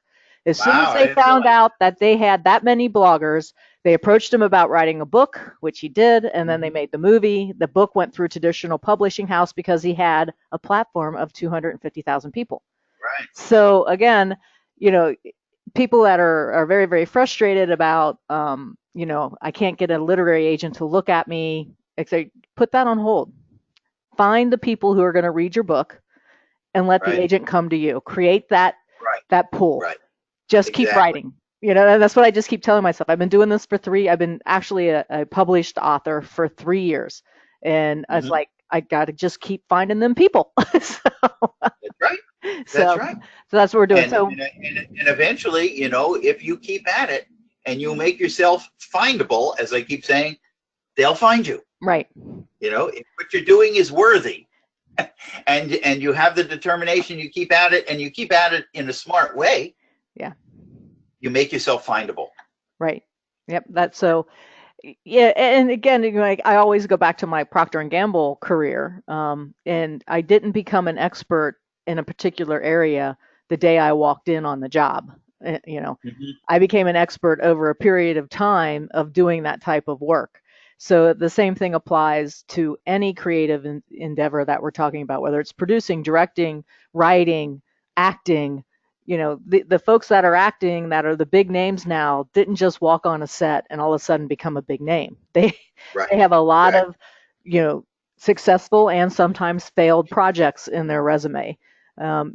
As soon as they found out that they had that many bloggers, they approached him about writing a book, which he did, and then they made the movie. The book went through a traditional publishing house because he had a platform of 250,000 people. Right. So again, people that are very, very frustrated about, I can't get a literary agent to look at me, put that on hold. Find the people who are going to read your book and let the agent come to you. Create that pool. Right. Just keep writing. And that's what I just keep telling myself. I've been doing this I've been actually a published author for 3 years. And I was like, I got to just keep finding them people. That's right. That's right. So that's what we're doing. And eventually, if you keep at it and you make yourself findable, as I keep saying, they'll find you. Right. You know, if what you're doing is worthy, and you have the determination, you keep at it, and you keep at it in a smart way, Yeah. you make yourself findable. Right. Yep. That's so. Yeah, and again, like I always go back to my Procter and Gamble career, and I didn't become an expert in a particular area the day I walked in on the job. You know, Mm-hmm. I became an expert over a period of time of doing that type of work. So the same thing applies to any creative endeavor that we're talking about, whether it's producing, directing, writing, acting. You know, the folks that are acting that are the big names now didn't just walk on a set and all of a sudden become a big name. They Right. have a lot Right. of, you know, successful and sometimes failed projects in their resume.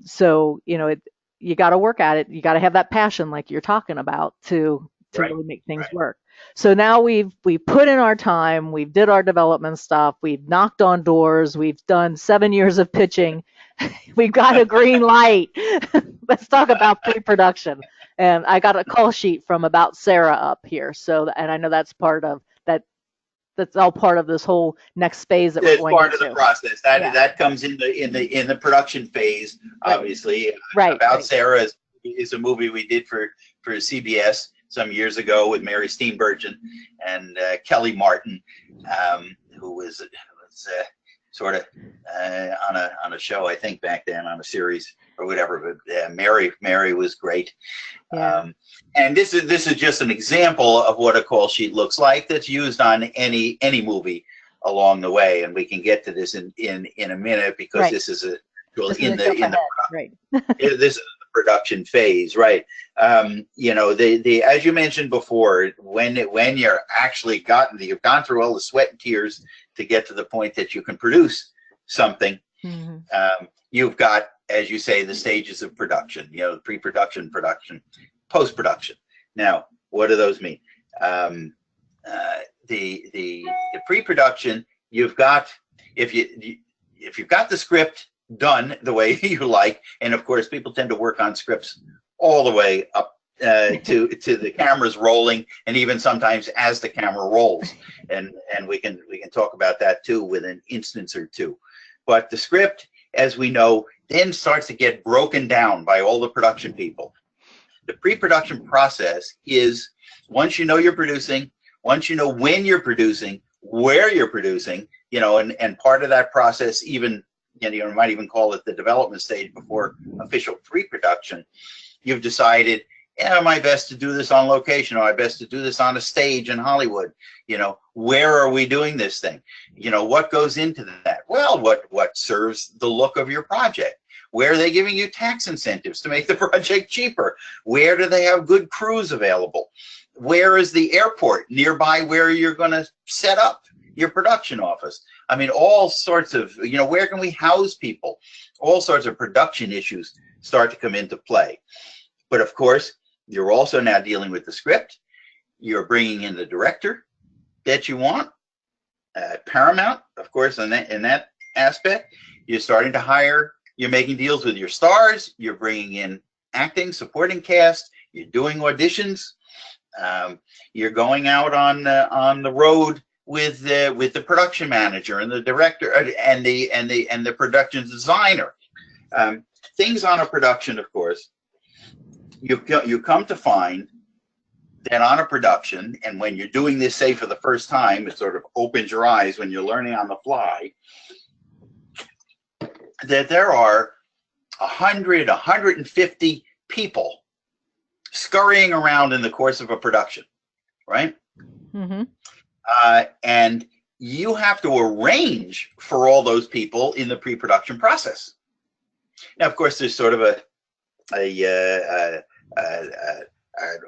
So, you know, you got to work at it. You got to have that passion, like you're talking about, to Right. really make things Right. work. So now we put in our time. We've did our development stuff. We've knocked on doors. We've done 7 years of pitching. We've got a green light. Let's talk about pre-production. And I got a call sheet from About Sarah up here. So, and I know that's part of that. That's all part of this whole next phase that we're It's going part of the into. process. Yeah. That comes in the production phase. Right. Obviously, Right. About Right. Sarah is a movie we did for CBS some years ago with Mary Steenburgen and Kelly Martin, who was sort of on a show, I think back then, on a series or whatever. But Mary was great. Yeah. And this is just an example of what a call sheet looks like that's used on any movie along the way, and we can get to this in a minute, because Right. this is This is a jump ahead. Right. this is the production phase, right? You know, the as you mentioned before, when you're actually you've gone through all the sweat and tears to get to the point that you can produce something. Mm-hmm. You've got, as you say, the stages of production. You know, pre-production, production, post-production. Now, what do those mean? The pre-production, you've got, if you've got the script done the way you like, and of course people tend to work on scripts all the way up to the cameras rolling, and even sometimes as the camera rolls, and we can talk about that too with an instance or two. But the script, as we know, then starts to get broken down by all the production people. The pre-production process is, once you know you're producing, once you know when you're producing, where you're producing, you know, and part of that process, even, you know, you might even call it the development stage before official pre-production. You've decided, yeah, am I best to do this on location? Or am I best to do this on a stage in Hollywood? You know, where are we doing this thing? You know, what goes into that? Well, what serves the look of your project? Where are they giving you tax incentives to make the project cheaper? Where do they have good crews available? Where is the airport nearby where you're going to set up your production office? I mean, all sorts of, you know, where can we house people? All sorts of production issues start to come into play. But of course, you're also now dealing with the script. You're bringing in the director that you want. Paramount, of course, in that aspect, you're starting to hire. You're making deals with your stars. You're bringing in acting, supporting cast. You're doing auditions. You're going out on the road with the production manager and the director and the production designer. Things on a production, of course, you come to find that on a production, and when you're doing this, say, for the first time, it sort of opens your eyes when you're learning on the fly, that there are 100, 150 people scurrying around in the course of a production, right? Mm-hmm. And you have to arrange for all those people in the pre-production process. Now, of course, there's sort of a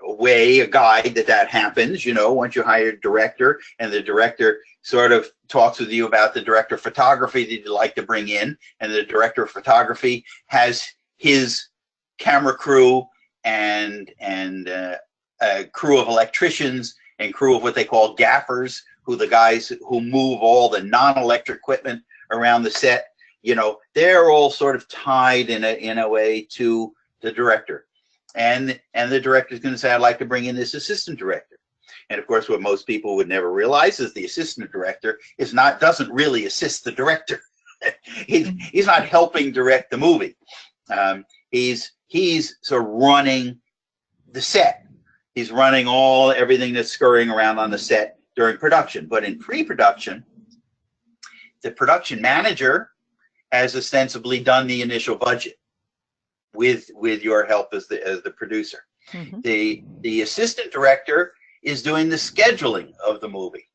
way, a guide that happens, you know, once you hire a director, and the director sort of talks with you about the director of photography that you'd like to bring in, and the director of photography has his camera crew and a crew of electricians and crew of what they call gaffers, who the guys who move all the non-electric equipment around the set. You know, they're all sort of tied in a way to the director. And the director is going to say, I'd like to bring in this assistant director. And of course, what most people would never realize is the assistant director doesn't really assist the director. He's not helping direct the movie. He's sort of running the set. He's running everything that's scurrying around on the set during production. But in pre-production, the production manager has ostensibly done the initial budget with your help as the producer. Mm-hmm. The assistant director is doing the scheduling of the movie.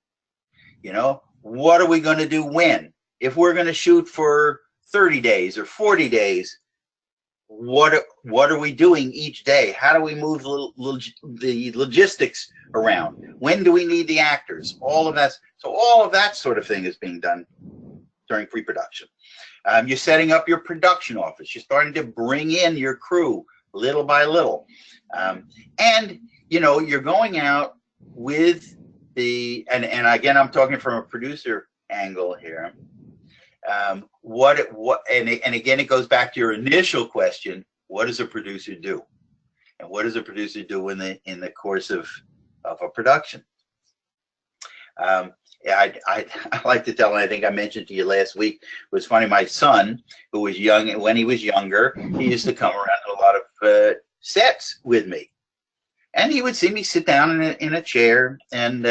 You know, what are we going to do when? If we're going to shoot for 30 days or 40 days, what are we doing each day? How do we move the logistics around? When do we need the actors? All of that. So all of that sort of thing is being done during pre-production. You're setting up your production office. You're starting to bring in your crew little by little. And, you know, you're going out with and again, I'm talking from a producer angle here. And again, it goes back to your initial question: what does a producer do, and what does a producer do in the course of a production? I like to tell, and I think I mentioned to you last week, it was funny. My son, who was young, when he was younger, he used to come around to a lot of sets with me, and he would see me sit down in a chair, and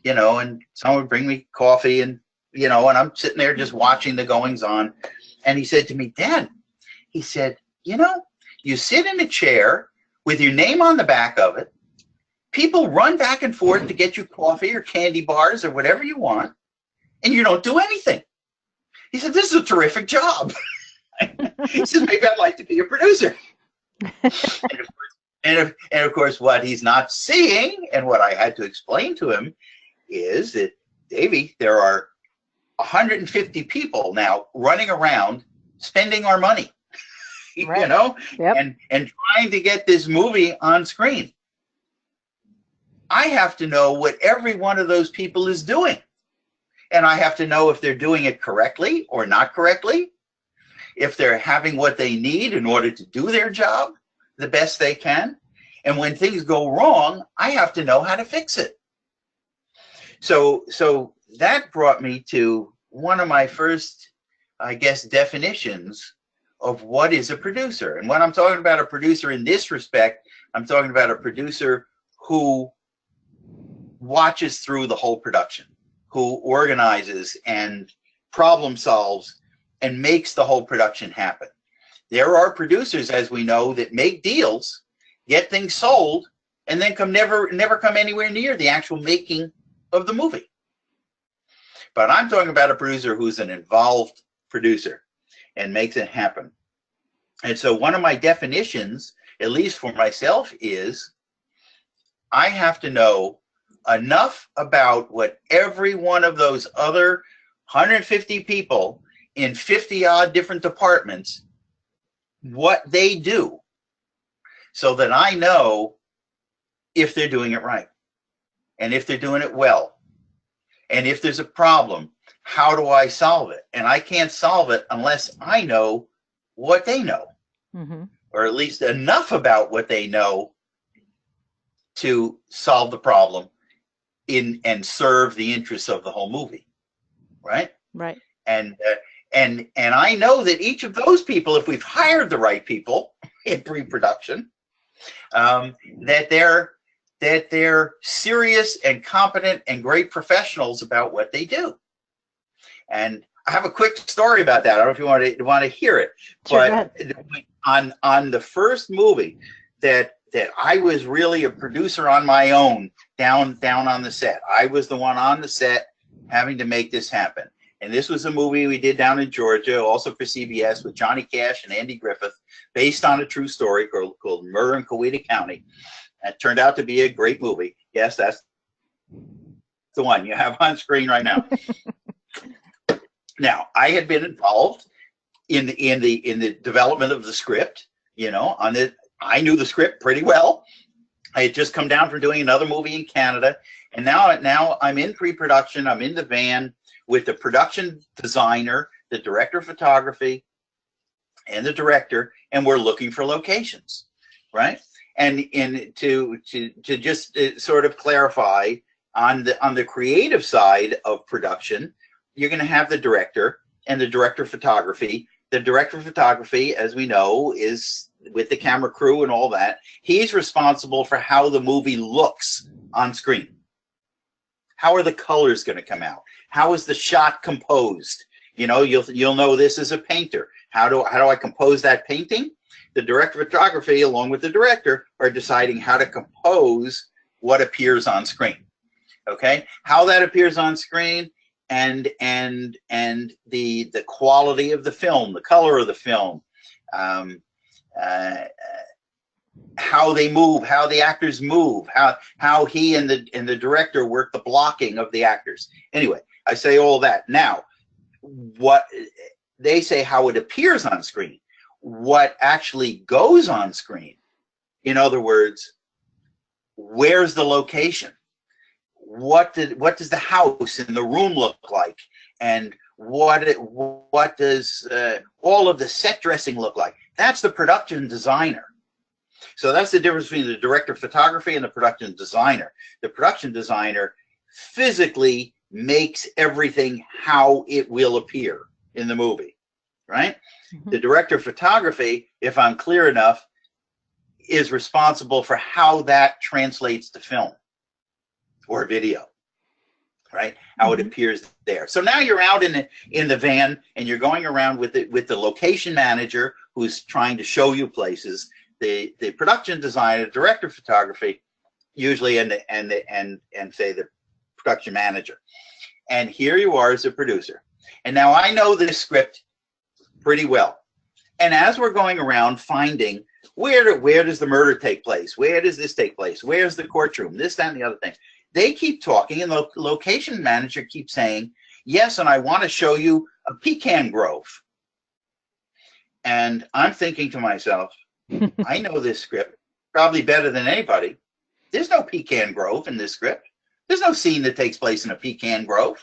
you know, and someone would bring me coffee, and you know, and I'm sitting there just watching the goings on. And he said to me, "Dad," he said, "you know, you sit in a chair with your name on the back of it. People run back and forth to get you coffee or candy bars or whatever you want, and you don't do anything." He said, "This is a terrific job." He says, "Maybe I'd like to be a producer." And of course, what he's not seeing, and what I had to explain to him, is that, Davey, there are 150 people now running around spending our money, right. You know, yep. and trying to get this movie on screen. I have to know what every one of those people is doing. And I have to know if they're doing it correctly or not correctly, if they're having what they need in order to do their job the best they can. And when things go wrong, I have to know how to fix it. So that brought me to one of my first, I guess, definitions of what is a producer. And when I'm talking about a producer in this respect, I'm talking about a producer who watches through the whole production, who organizes and problem solves and makes the whole production happen. There are producers, as we know, that make deals, get things sold, and then never come anywhere near the actual making of the movie. But I'm talking about a producer who's an involved producer and makes it happen. And so one of my definitions, at least for myself, is I have to know enough about what every one of those other 150 people in 50-odd different departments, what they do, so that I know if they're doing it right, and if they're doing it well, and if there's a problem, how do I solve it? And I can't solve it unless I know what they know, mm-hmm. or at least enough about what they know to solve the problem and serve the interests of the whole movie, right? Right. And I know that each of those people, if we've hired the right people in pre-production, that they're serious and competent and great professionals about what they do. And I have a quick story about that. I don't know if you want to hear it, sure, but on the first movie that I was really a producer on my own down on the set. I was the one on the set having to make this happen. And this was a movie we did down in Georgia, also for CBS, with Johnny Cash and Andy Griffith, based on a true story called Murder in Coweta County. It turned out to be a great movie. Yes, that's the one you have on screen right now. Now, I had been involved in the development of the script. You know, I knew the script pretty well. I had just come down from doing another movie in Canada, and now I'm in pre-production. I'm in the van with the production designer, the director of photography, and the director, and we're looking for locations, right? And to just sort of clarify, on the creative side of production, you're going to have the director and the director of photography. The director of photography, as we know, is with the camera crew and all that. He's responsible for how the movie looks on screen. How are the colors going to come out? How is the shot composed? You know, you'll know this as a painter. How do I compose that painting? The director of photography, along with the director, are deciding how to compose what appears on screen. Okay, how that appears on screen, and the quality of the film, the color of the film, how they move, how the actors move, how he and the director work the blocking of the actors. Anyway, I say all that. Now, what they say, how it appears on screen, what actually goes on screen. In other words, where's the location? What does the house and the room look like? And what does all of the set dressing look like? That's the production designer. So that's the difference between the director of photography and the production designer. The production designer physically makes everything how it will appear in the movie, right? Mm-hmm. The director of photography, if I'm clear enough, is responsible for how that translates to film or video, right? How mm-hmm. it appears there. So now you're out in the van and you're going around with the location manager who's trying to show you places. The production designer, director of photography, usually, and say the production manager. And here you are as a producer. And now I know this script pretty well. And as we're going around finding where does the murder take place? Where does this take place? Where's the courtroom? This, that, and the other thing. They keep talking, and the location manager keeps saying, yes, and I want to show you a pecan grove. And I'm thinking to myself, I know this script probably better than anybody. There's no pecan grove in this script. There's no scene that takes place in a pecan grove.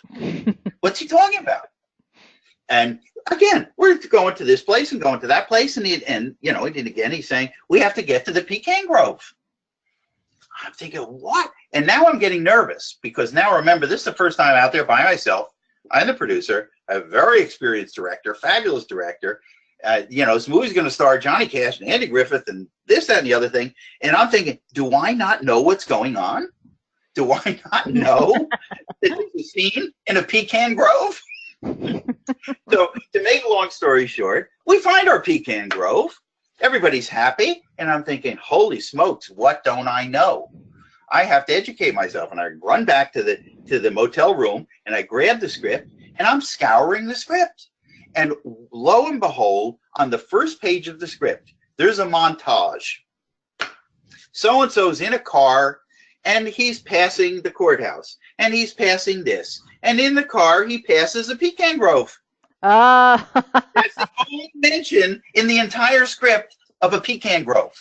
What's he talking about? And again, we're going to this place and going to that place, and you know, again, he's saying we have to get to the pecan grove. I'm thinking, what? And now I'm getting nervous because now remember, this is the first time out there by myself. I'm the producer, a very experienced director, fabulous director. You know, this movie's going to star Johnny Cash and Andy Griffith and this, that, and the other thing. And I'm thinking, do I not know what's going on? Do I not know that this is a scene in a pecan grove? So to make a long story short, we find our pecan grove. Everybody's happy. And I'm thinking, holy smokes, what don't I know? I have to educate myself. And I run back to the motel room and I grab the script and I'm scouring the script. And lo and behold, on the first page of the script, there's a montage. So-and-so's in a car, and he's passing the courthouse, and he's passing this. And in the car, he passes a pecan grove. That's the only mention in the entire script of a pecan grove.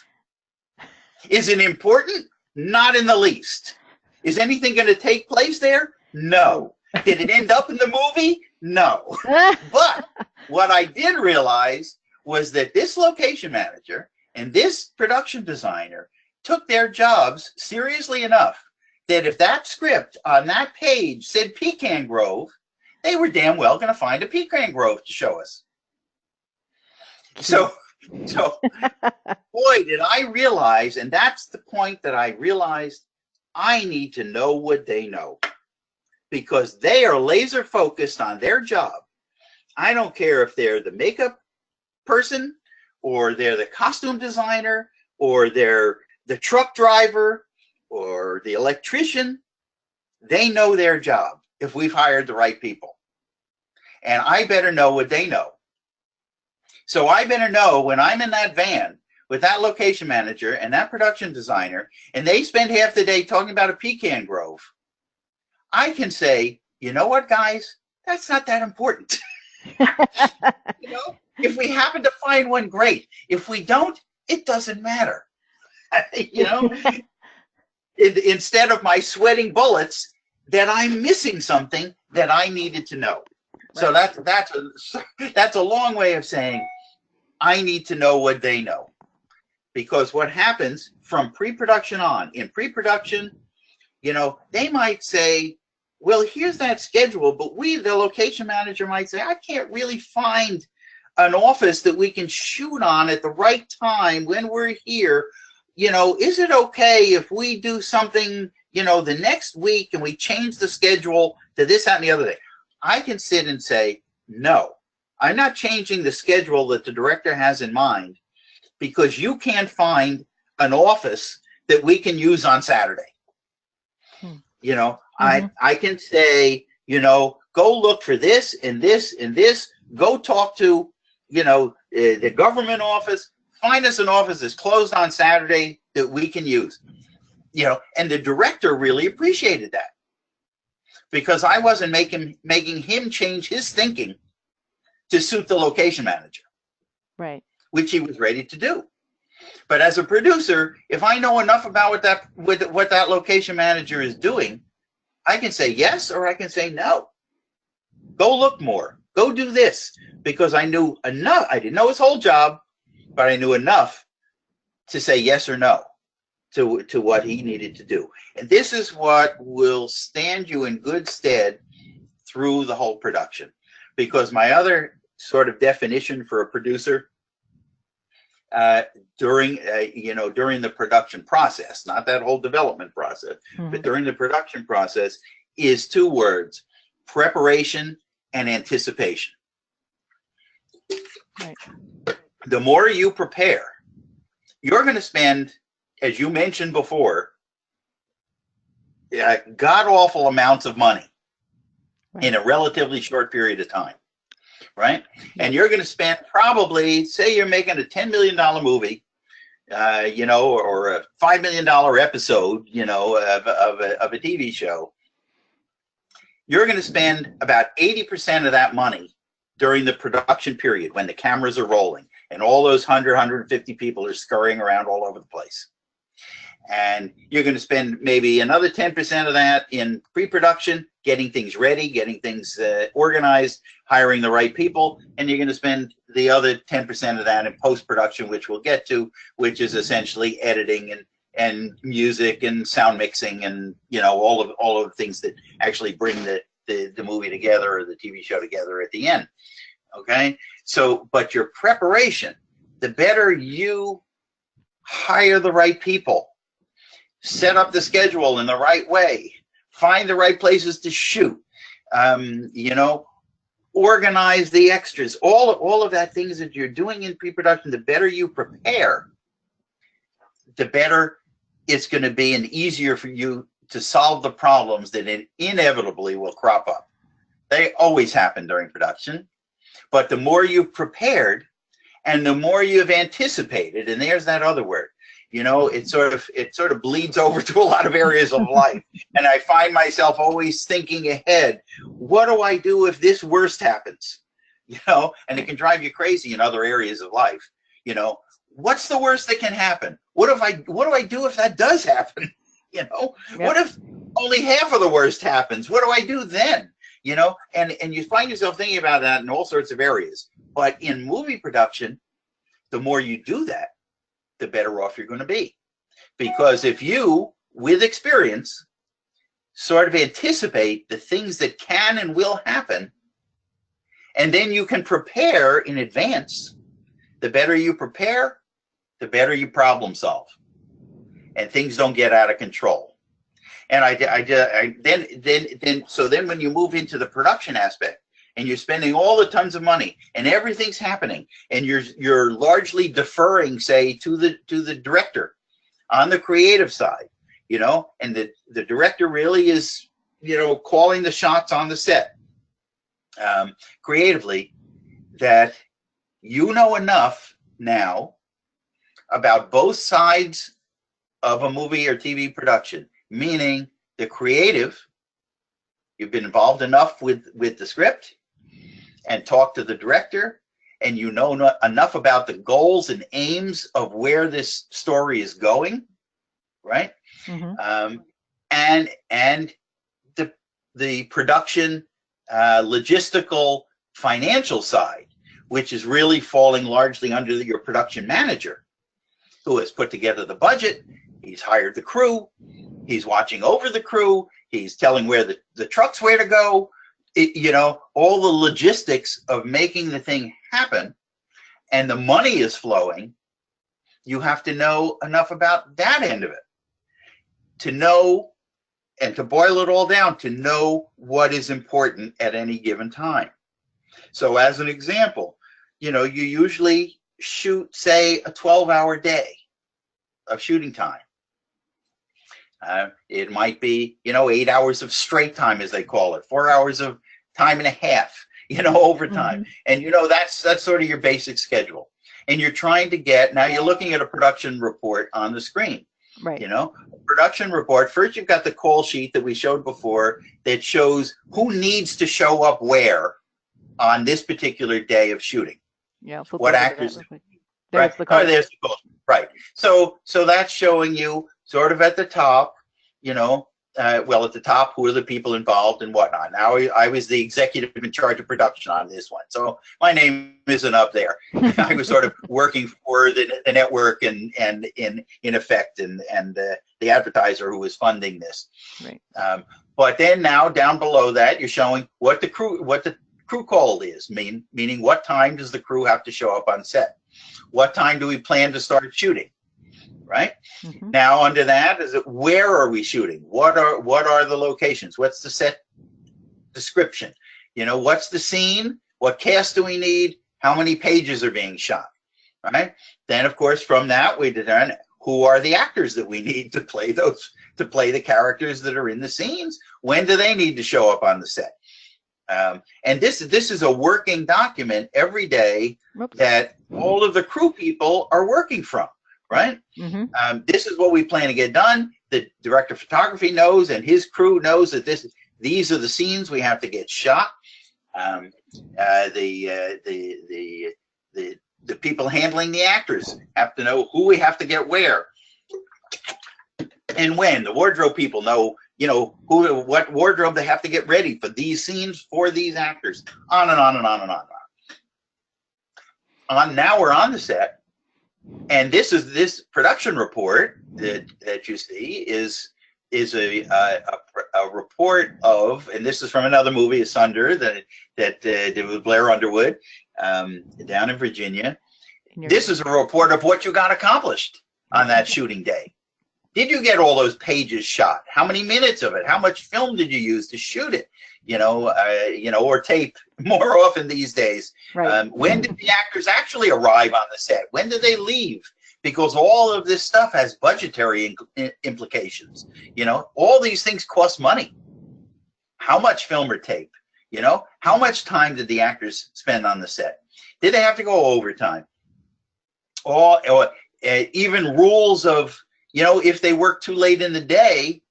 Is it important? Not in the least. Is anything going to take place there? No. Did it end up in the movie? No. But what I did realize was that this location manager and this production designer took their jobs seriously enough that if that script on that page said Pecan Grove, they were damn well going to find a Pecan Grove to show us. So boy, did I realize, and that's the point that I realized, I need to know what they know. Because they are laser focused on their job. I don't care if they're the makeup person or they're the costume designer or they're the truck driver or the electrician. They know their job if we've hired the right people. And I better know what they know. So I better know when I'm in that van with that location manager and that production designer and they spend half the day talking about a pecan grove, I can say, you know what, guys, that's not that important. You know, if we happen to find one, great. If we don't, it doesn't matter. You know, instead of my sweating bullets, that I'm missing something that I needed to know. Right. So that's a long way of saying I need to know what they know, Because what happens from pre-production on, in pre-production, you know, they might say, well, here's that schedule, but the location manager might say, I can't really find an office that we can shoot on at the right time when we're here. You know, is it okay if we do something, you know, the next week and we change the schedule to this, that, and the other thing? I can sit and say, no, I'm not changing the schedule that the director has in mind because you can't find an office that we can use on Saturday. You know, I can say, you know, go look for this and this and this. Go talk to, you know, the government office. Find us an office that's closed on Saturday that we can use. You know, and the director really appreciated that because I wasn't making him change his thinking to suit the location manager, right? Which he was ready to do. But as a producer, if I know enough about what that location manager is doing, I can say yes or I can say no. Go look more. Go do this, because I knew enough. I didn't know his whole job, but I knew enough to say yes or no to what he needed to do. And this is what will stand you in good stead through the whole production. Because my other sort of definition for a producer during the production process, not that whole development process, but during the production process, is two words: preparation and anticipation. Right. The more you prepare, you're going to spend, as you mentioned before, god-awful amounts of money in a relatively short period of time. Right? And you're going to spend probably, say you're making a $10 million movie, you know, or a $5 million episode, you know, of a TV show. You're going to spend about 80% of that money during the production period when the cameras are rolling and all those 150 people are scurrying around all over the place. And you're going to spend maybe another 10% of that in pre-production, getting things ready, getting things organized, hiring the right people. And you're going to spend the other 10% of that in post-production, which we'll get to, which is essentially editing and music and sound mixing and, you know, all of the things that actually bring the movie together or the TV show together at the end. Okay. So, but your preparation, the better you hire the right people, set up the schedule in the right way, find the right places to shoot, you know, organize the extras, all of that things that you're doing in pre-production. The better you prepare, the better it's going to be and easier for you to solve the problems that inevitably will crop up. They always happen during production, but the more you've prepared and the more you've anticipated, and there's that other word, you know, it sort of bleeds over to a lot of areas of life. And I find myself always thinking ahead. What do I do if this worst happens? You know, and it can drive you crazy in other areas of life. You know, what's the worst that can happen? What do I do if that does happen? You know, what if only half of the worst happens? What do I do then? You know, and you find yourself thinking about that in all sorts of areas. But in movie production, the more you do that, the better off you're going to be. Because if you, with experience, sort of anticipate the things that can and will happen, and then you can prepare in advance, the better you prepare, the better you problem solve. And things don't get out of control. And then when you move into the production aspect, and you're spending all the tons of money and everything's happening and you're largely deferring, say, to the director on the creative side, you know, and the director really is, you know, calling the shots on the set creatively, that you know enough now about both sides of a movie or TV production, meaning the creative, you've been involved enough with the script and talk to the director, and you know enough about the goals and aims of where this story is going, right? And the production, logistical, financial side, which is really falling largely under your production manager. who has put together the budget. He's hired the crew. He's watching over the crew. He's telling where the trucks where to go. All the logistics of making the thing happen, and the money is flowing. You have to know enough about that end of it to know, and to boil it all down, to know what is important at any given time. So as an example, you usually shoot, say, a 12-hour day of shooting time. It might be, 8 hours of straight time, as they call it, 4 hours of time and a half, overtime. Mm-hmm. And, that's sort of your basic schedule. And you're trying to get, now you're looking at a production report on the screen. Right. Production report. First, you've got the call sheet that we showed before that shows who needs to show up where on this particular day of shooting. Yeah. What actors? There's the call. There's the call. Right. So that's showing you sort of at the top, at the top, who are the people involved and whatnot. Now, I was the executive in charge of production on this one, so my name isn't up there. I was sort of working for the network and in effect, and the advertiser who was funding this. Right. But then now down below that, you're showing what the crew call is, meaning what time does the crew have to show up on set? What time do we plan to start shooting? Right. Mm-hmm. Now under that is where are we shooting? What are the locations? What's the set description? What's the scene? What cast do we need? How many pages are being shot? Right. Then of course from that we determine who are the actors that we need to play the characters that are in the scenes. When do they need to show up on the set? And this is a working document every day that all of the crew people are working from. Right. Mm-hmm. This is what we plan to get done. The director of photography knows, and his crew knows that these are the scenes we have to get shot. The people handling the actors have to know who we have to get where, and when. The wardrobe people know, what wardrobe they have to get ready for these scenes for these actors. On and on and on and on and on. Now we're on the set. And this production report that you see is a report of, and this is from another movie, Asunder, that did with Blair Underwood down in Virginia. This is a report of what you got accomplished on that shooting day. Did you get all those pages shot? How many minutes of it? How much film did you use to shoot it? Or tape more often these days. Right. When did the actors actually arrive on the set? When did they leave? Because all of this stuff has budgetary implications. All these things cost money. How much film or tape? How much time did the actors spend on the set? Did they have to go overtime? Or even rules of, if they work too late in the day,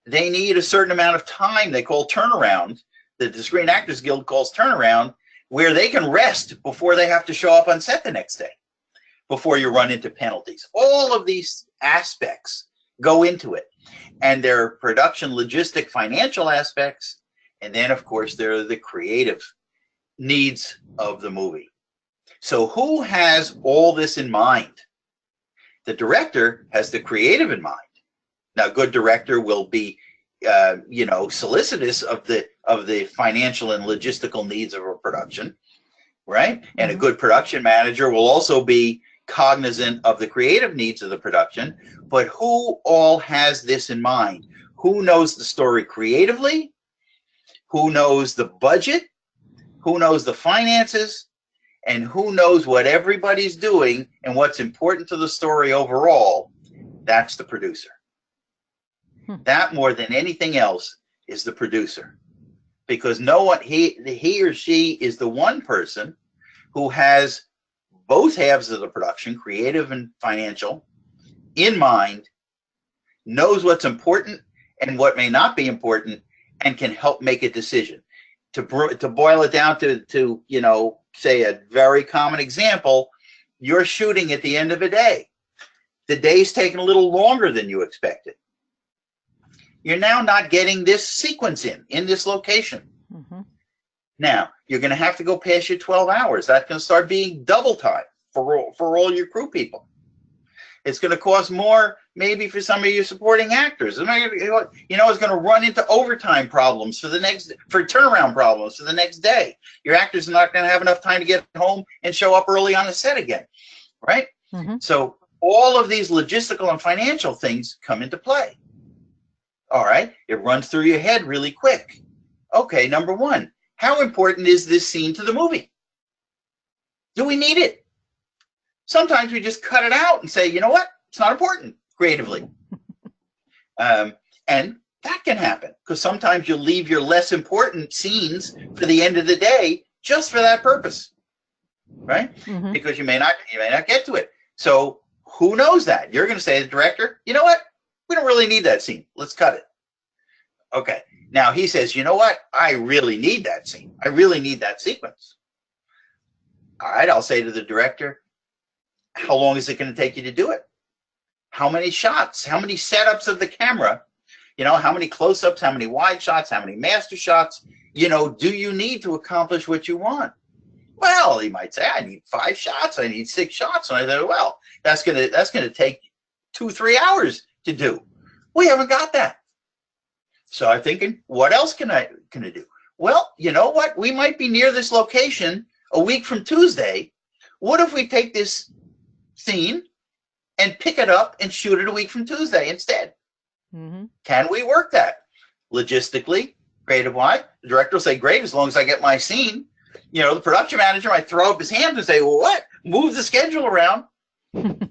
they need a certain amount of time they call turnaround, that the Screen Actors Guild calls turnaround, where they can rest before they have to show up on set the next day, before you run into penalties. All of these aspects go into it. And there are production, logistic, financial aspects. And then, of course, there are the creative needs of the movie. So who has all this in mind? The director has the creative in mind. Now, a good director will be, solicitous of the financial and logistical needs of a production, right? And a good production manager will also be cognizant of the creative needs of the production. But who all has this in mind? Who knows the story creatively? Who knows the budget? Who knows the finances? And who knows what everybody's doing and what's important to the story overall? That's the producer. That, more than anything else, is the producer, because he or she is the one person who has both halves of the production, creative and financial, in mind, knows what's important and what may not be important, and can help make a decision. To boil it down to say a very common example, you're shooting at the end of a day. The day's taken a little longer than you expected. You're now not getting this sequence in this location. Now, you're going to have to go past your 12 hours. That's going to start being double time for all your crew people. It's going to cost more maybe for some of your supporting actors. It's going to run into overtime problems for turnaround problems for the next day. Your actors are not going to have enough time to get home and show up early on the set again, right? Mm-hmm. So all of these logistical and financial things come into play. All right, it runs through your head really quick. Okay, number one, how important is this scene to the movie? Do we need it? Sometimes we just cut it out and say, you know what? It's not important creatively. And that can happen because sometimes you'll leave your less important scenes for the end of the day just for that purpose, right? Mm-hmm. Because you may not get to it. So who knows that? You're going to say to the director, you know what? We don't really need that scene. Let's cut it. Okay. Now he says, you know what? I really need that scene. I really need that sequence. All right. I'll say to the director, how long is it going to take you to do it? How many shots? How many setups of the camera? How many close-ups? How many wide shots? How many master shots? Do you need to accomplish what you want? Well, he might say, I need 5 shots. I need 6 shots. And I say, well, that's gonna take 2-3 hours to do. We haven't got that. So I'm thinking, what else can I do? Well, you know what? We might be near this location a week from Tuesday. What if we take this scene and pick it up and shoot it a week from Tuesday instead? Mm-hmm. Can we work that logistically, creative-wise? The director will say, great, as long as I get my scene. The production manager might throw up his hands and say, well, what? Move the schedule around.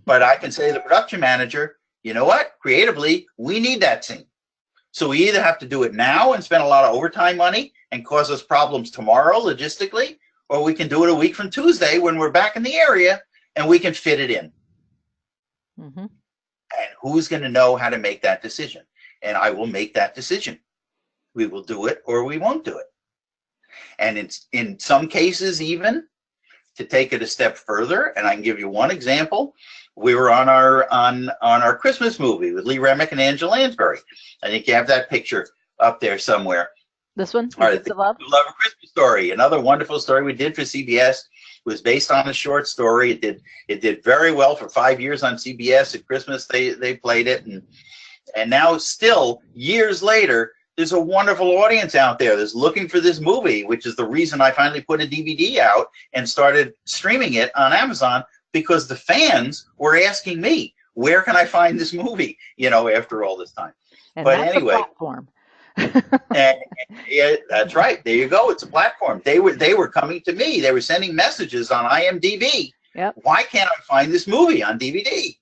But I can say to the production manager, you know what? Creatively, we need that scene. So we either have to do it now and spend a lot of overtime money and cause us problems tomorrow logistically, or we can do it a week from Tuesday when we're back in the area and we can fit it in. Mm-hmm. And who's going to know how to make that decision? And I will make that decision. We will do it or we won't do it. And it's in some cases, even to take it a step further, and I can give you one example. We were on our Christmas movie with Lee Remick and Angela Lansbury. I think you have that picture up there somewhere. This one, All right, Love? Love a Christmas Story, another wonderful story we did for CBS. It was based on a short story. It did very well for 5 years on CBS. At Christmas, they played it, and now still years later, there's a wonderful audience out there that's looking for this movie, which is the reason I finally put a DVD out and started streaming it on Amazon, because the fans were asking me, where can I find this movie? After all this time. And but that's anyway. a platform. And yeah, that's right. There you go. It's a platform. They were coming to me. They were sending messages on IMDb. Yep. Why can't I find this movie on DVD?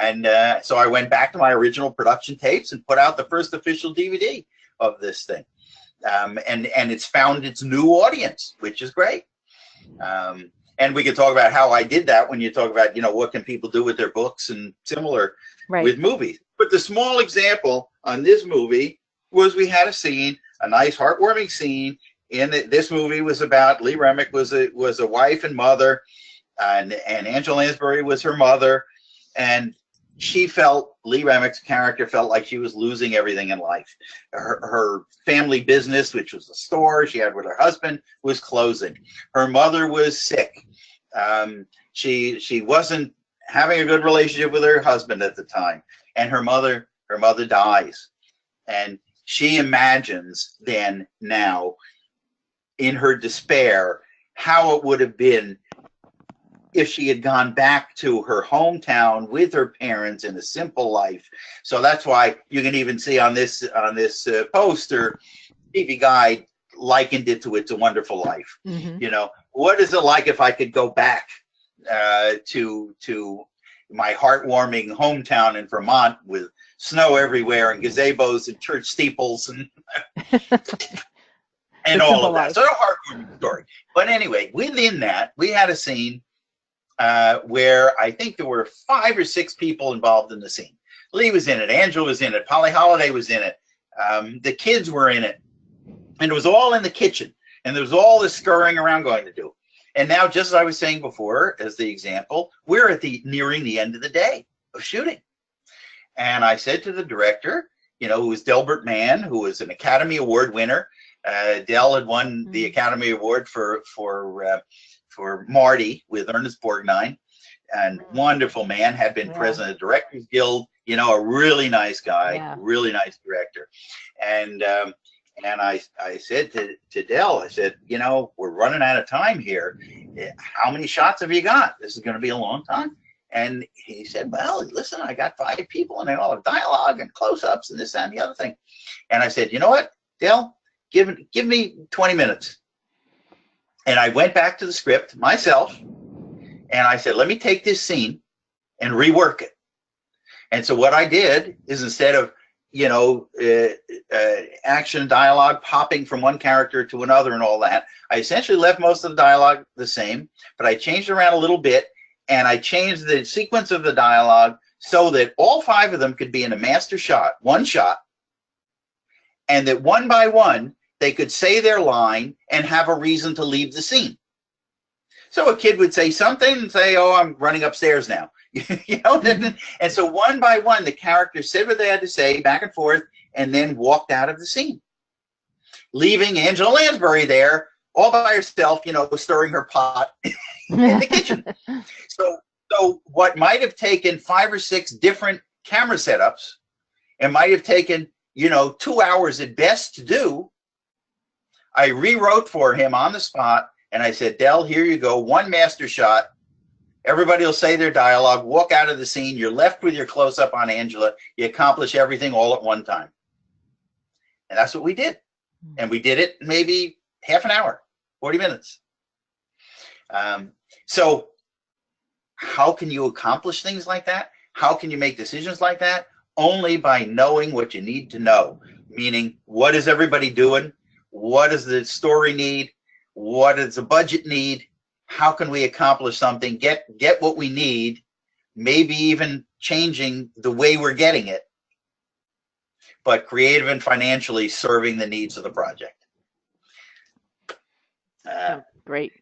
And so I went back to my original production tapes and put out the first official DVD of this thing. And it's found its new audience, which is great. And we could talk about how I did that when you talk about, what can people do with their books and similar with movies. But the small example on this movie was we had a scene, a nice heartwarming scene. In this movie was about Lee Remick was a wife and mother, and Angela Lansbury was her mother, and Lee Remick's character felt like she was losing everything in life. Her family business, which was a store she had with her husband, was closing. Her mother was sick. She wasn't having a good relationship with her husband at the time, and her mother dies, and she imagines then now in her despair how it would have been if she had gone back to her hometown with her parents in a simple life. So that's why you can even see on this poster, TV Guide likened it to It's a Wonderful Life. Mm-hmm. What is it like if I could go back to my heartwarming hometown in Vermont with snow everywhere and gazebos and church steeples and and all of that. So a heartwarming story. But anyway, within that, we had a scene where I think there were 5 or 6 people involved in the scene. Lee was in it. Angela was in it. Polly Holiday was in it. The kids were in it. And it was all in the kitchen. And there was all this scurrying around going to do. And now, just as I was saying before, as the example, we're nearing the end of the day of shooting. And I said to the director, who was Delbert Mann, who was an Academy Award winner. Del had won the Academy Award for Marty with Ernest Borgnine. and wonderful man, had been Yeah. president of the Directors Guild, you know, a really nice guy, Yeah. really nice director. And I said to Dell, I said, you know, we're running out of time here. How many shots have you got? This is going to be a long time. And he said, well, listen, I got 5 people and they all have dialogue and close-ups and this, that, and the other thing. And I said, you know what, Dell, give me 20 minutes. And I went back to the script myself and I said, let me take this scene and rework it. And so what I did is, instead of, you know, action dialogue popping from one character to another and all that, I essentially left most of the dialogue the same, but I changed around a little bit, and I changed the sequence of the dialogue so that all 5 of them could be in a master shot, one shot, and that one by one, they could say their line and have a reason to leave the scene. So a kid would say something and say, oh, I'm running upstairs now. You know, and so one by one, the characters said what they had to say back and forth, and then walked out of the scene, leaving Angela Lansbury there all by herself, you know, stirring her pot in the kitchen. So what might have taken 5 or 6 different camera setups, and might have taken, you know, 2 hours at best to do, I rewrote for him on the spot, and I said, Dell, here you go, one master shot. Everybody will say their dialogue, walk out of the scene. You're left with your close-up on Angela. You accomplish everything all at one time. And that's what we did. And we did it maybe half an hour, 40 minutes. So how can you accomplish things like that? How can you make decisions like that? Only by knowing what you need to know. Meaning, what is everybody doing? What does the story need? What does the budget need? How can we accomplish something, get what we need, maybe even changing the way we're getting it, but creative and financially serving the needs of the project. Great.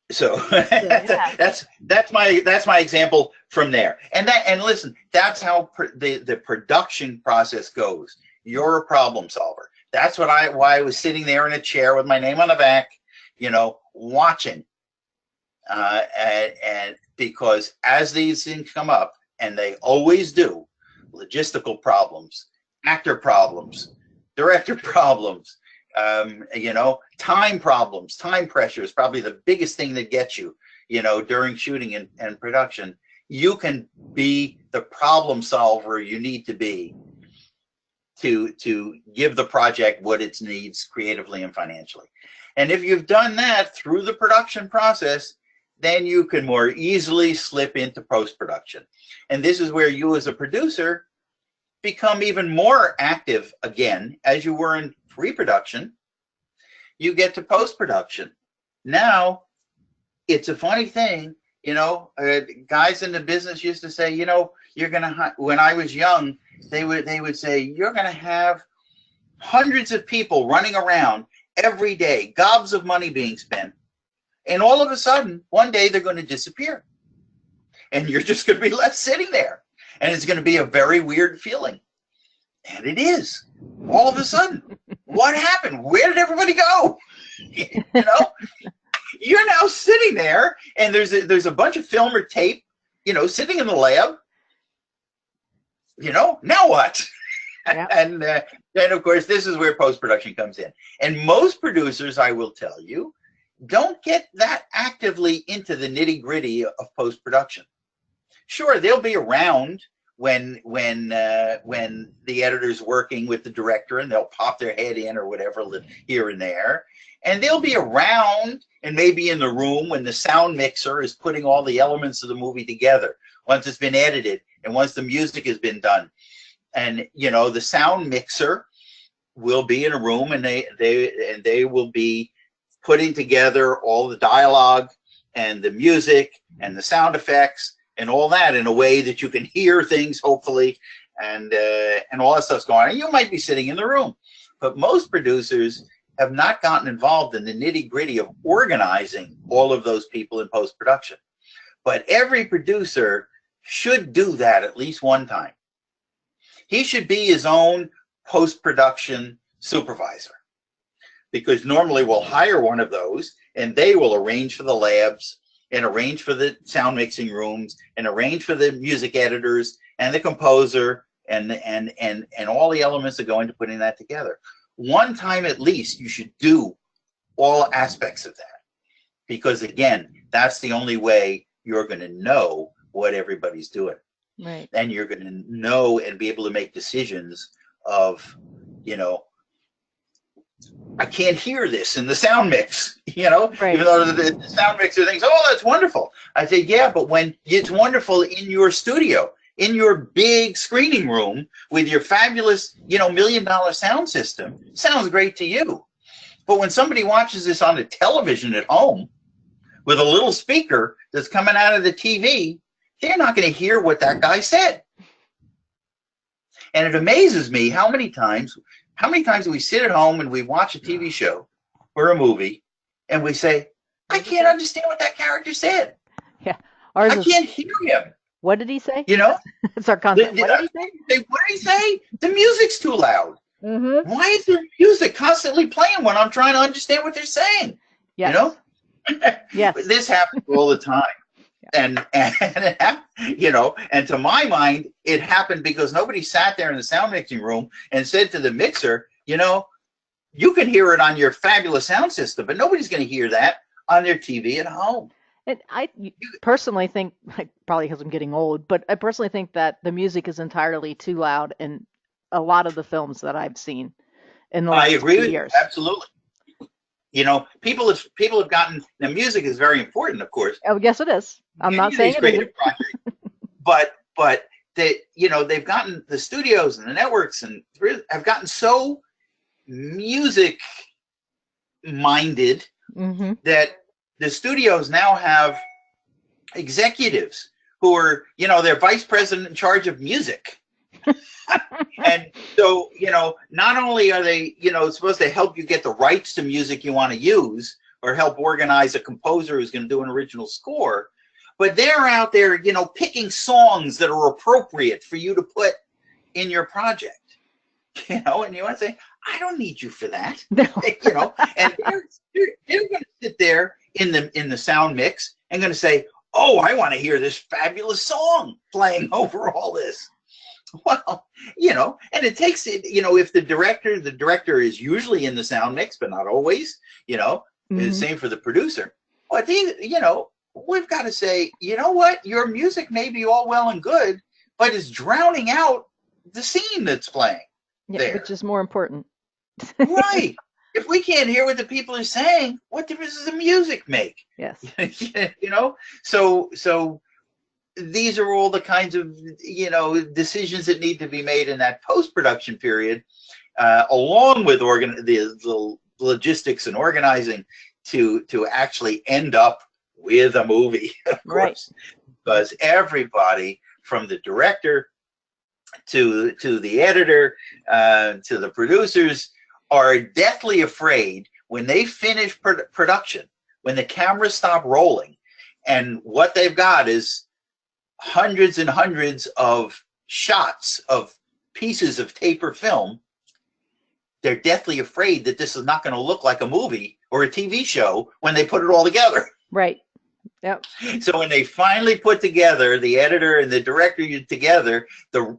So yeah. that's my example from there. And listen, that's how the production process goes. You're a problem solver. That's why I was sitting there in a chair with my name on the back, you know, watching. And because as these things come up, and they always do, logistical problems, actor problems, director problems, you know, time problems, time pressure is probably the biggest thing that gets you, you know, during shooting and production. You can be the problem solver you need to be to give the project what it needs creatively and financially. And if you've done that through the production process, then you can more easily slip into post-production. And this is where you as a producer become even more active again, as you were in pre-production. You get to post-production. Now, it's a funny thing, you know, guys in the business used to say, you know, you're gonna, when I was young, they would say, you're gonna have hundreds of people running around every day, gobs of money being spent. And all of a sudden, one day they're going to disappear. And you're just going to be left sitting there. And it's going to be a very weird feeling. And it is. All of a sudden, what happened? Where did everybody go? You know, you're now sitting there, and there's a bunch of film or tape, you know, sitting in the lab. You know, now what? Yeah. And then, of course, this is where post-production comes in. And most producers, I will tell you, don't get that actively into the nitty-gritty of post-production. Sure, they'll be around when the editor's working with the director, and they'll pop their head in or whatever here and there. And they'll be around and maybe in the room when the sound mixer is putting all the elements of the movie together, once it's been edited and once the music has been done. And, you know, the sound mixer will be in a room, and they will be putting together all the dialogue and the music and the sound effects and all that in a way that you can hear things, hopefully, and all that stuff's going on. And you might be sitting in the room, but most producers have not gotten involved in the nitty-gritty of organizing all of those people in post-production. But every producer should do that at least one time. He should be his own post-production supervisor, because normally we'll hire one of those and they will arrange for the labs and arrange for the sound mixing rooms and arrange for the music editors and the composer and all the elements that go into putting that together. One time at least you should do all aspects of that, because again, that's the only way you're going to know what everybody's doing. Right. And you're going to know and be able to make decisions of, you know, I can't hear this in the sound mix, you know, Right. even though the sound mixer thinks, oh, that's wonderful. I say, yeah, but when it's wonderful in your studio, in your big screening room with your fabulous, you know, $1 million sound system, sounds great to you. But when somebody watches this on a television at home with a little speaker that's coming out of the TV, they're not going to hear what that guy said. And it amazes me how many times do we sit at home and we watch a TV show or a movie and we say, I can't understand what that character said. Yeah. I can't hear him. What did he say? You know? It's our concept. What did he say? What did he say? The music's too loud. Mm-hmm. Why is there music constantly playing when I'm trying to understand what they're saying? Yes. You know? Yes. This happens all the time. And you know, and to my mind, it happened because nobody sat there in the sound mixing room and said to the mixer, you know, you can hear it on your fabulous sound system, but nobody's going to hear that on their TV at home. And I personally think, probably because I'm getting old, but I personally think that the music is entirely too loud in a lot of the films that I've seen in the last I agree few with years. you, absolutely. You know, people have gotten, the music is very important, of course. Oh, yes, it is. I'm not saying it isn't. But they, you know, they've gotten, the studios and the networks and have gotten so music minded Mm-hmm. that the studios now have executives who are, you know, they're vice president in charge of music. And so, you know, not only are they, you know, supposed to help you get the rights to music you want to use or help organize a composer who's going to do an original score, but they're out there, you know, picking songs that are appropriate for you to put in your project. You know, and you want to say, I don't need you for that. No. You know, and they're going to sit there in the sound mix and going to say, oh, I want to hear this fabulous song playing over all this. Well, you know, and it takes it, you know, if the director is usually in the sound mix, but not always, you know, Mm-hmm. same for the producer. But you know, we've got to say, you know what, your music may be all well and good, but it's drowning out the scene that's playing. Yeah, there. which is more important. Right. If we can't hear what the people are saying, what difference does the music make? Yes. You know, so these are all the kinds of, you know, decisions that need to be made in that post-production period, along with the logistics and organizing to actually end up with a movie, of course. Because everybody from the director to the editor to the producers are deathly afraid when they finish production, when the cameras stop rolling, and what they've got is hundreds and hundreds of shots of pieces of tape or film. They're deathly afraid that this is not going to look like a movie or a TV show when they put it all together. Right. Yep. So when they finally put together, the editor and the director together,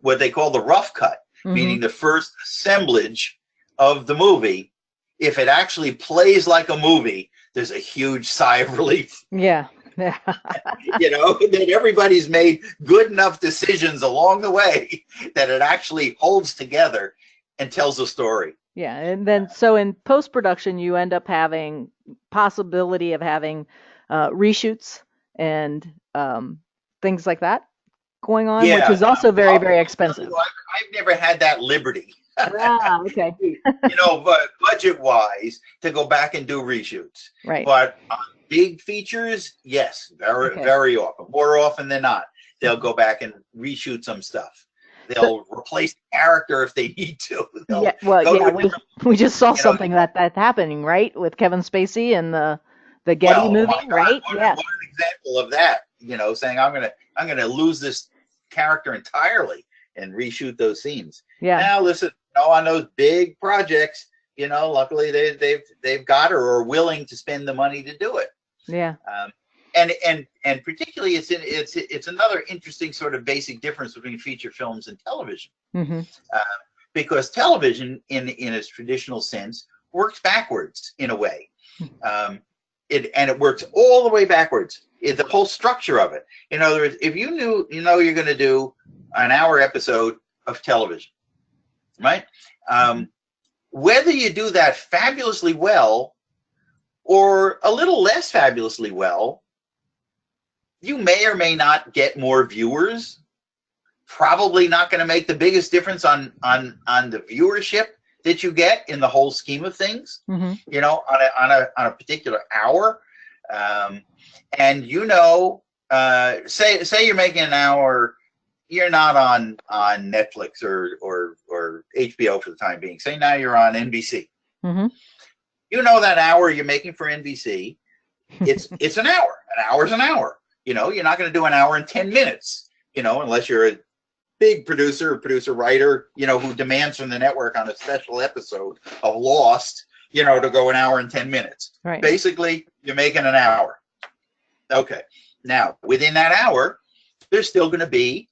what they call the rough cut, Mm-hmm. meaning the first assemblage of the movie, if it actually plays like a movie, there's a huge sigh of relief. Yeah. You know, that everybody's made good enough decisions along the way that it actually holds together and tells a story. Yeah, and then so in post-production, you end up having possibility of having reshoots and things like that going on, Yeah, which is also very, very expensive. I've never had that liberty. Ah, okay. You know, but budget-wise, to go back and do reshoots. Right. But on big features, yes, very often, more often than not, they'll go back and reshoot some stuff. They'll replace the character if they need to. Yeah, well, yeah, we just saw something that happening, right, with Kevin Spacey and the Getty movie, right? What Yeah. an example of that, you know, saying I'm gonna lose this character entirely and reshoot those scenes. Yeah. Now listen, you know, on those big projects, you know, luckily they've got or are willing to spend the money to do it. Yeah. and particularly it's another interesting sort of basic difference between feature films and television. Mm-hmm. Uh, because television, in its traditional sense, works backwards in a way. It works all the way backwards. The whole structure of it. In other words, if you're going to do an hour episode of television, right? Whether you do that fabulously well or a little less fabulously well, you may or may not get more viewers. Probably not going to make the biggest difference on the viewership that you get in the whole scheme of things. Mm-hmm. On a particular hour, and say you're making an hour, you're not on Netflix or HBO for the time being. Say now you're on NBC. Mm-hmm. That hour you're making for NBC, it's an hour. An hour's an hour. You're not going to do an hour in 10 minutes. Unless you're a big producer writer, who demands from the network on a special episode of Lost, to go an hour and 10 minutes. Right. Basically, you're making an hour. Okay. Now, within that hour, there's still going to be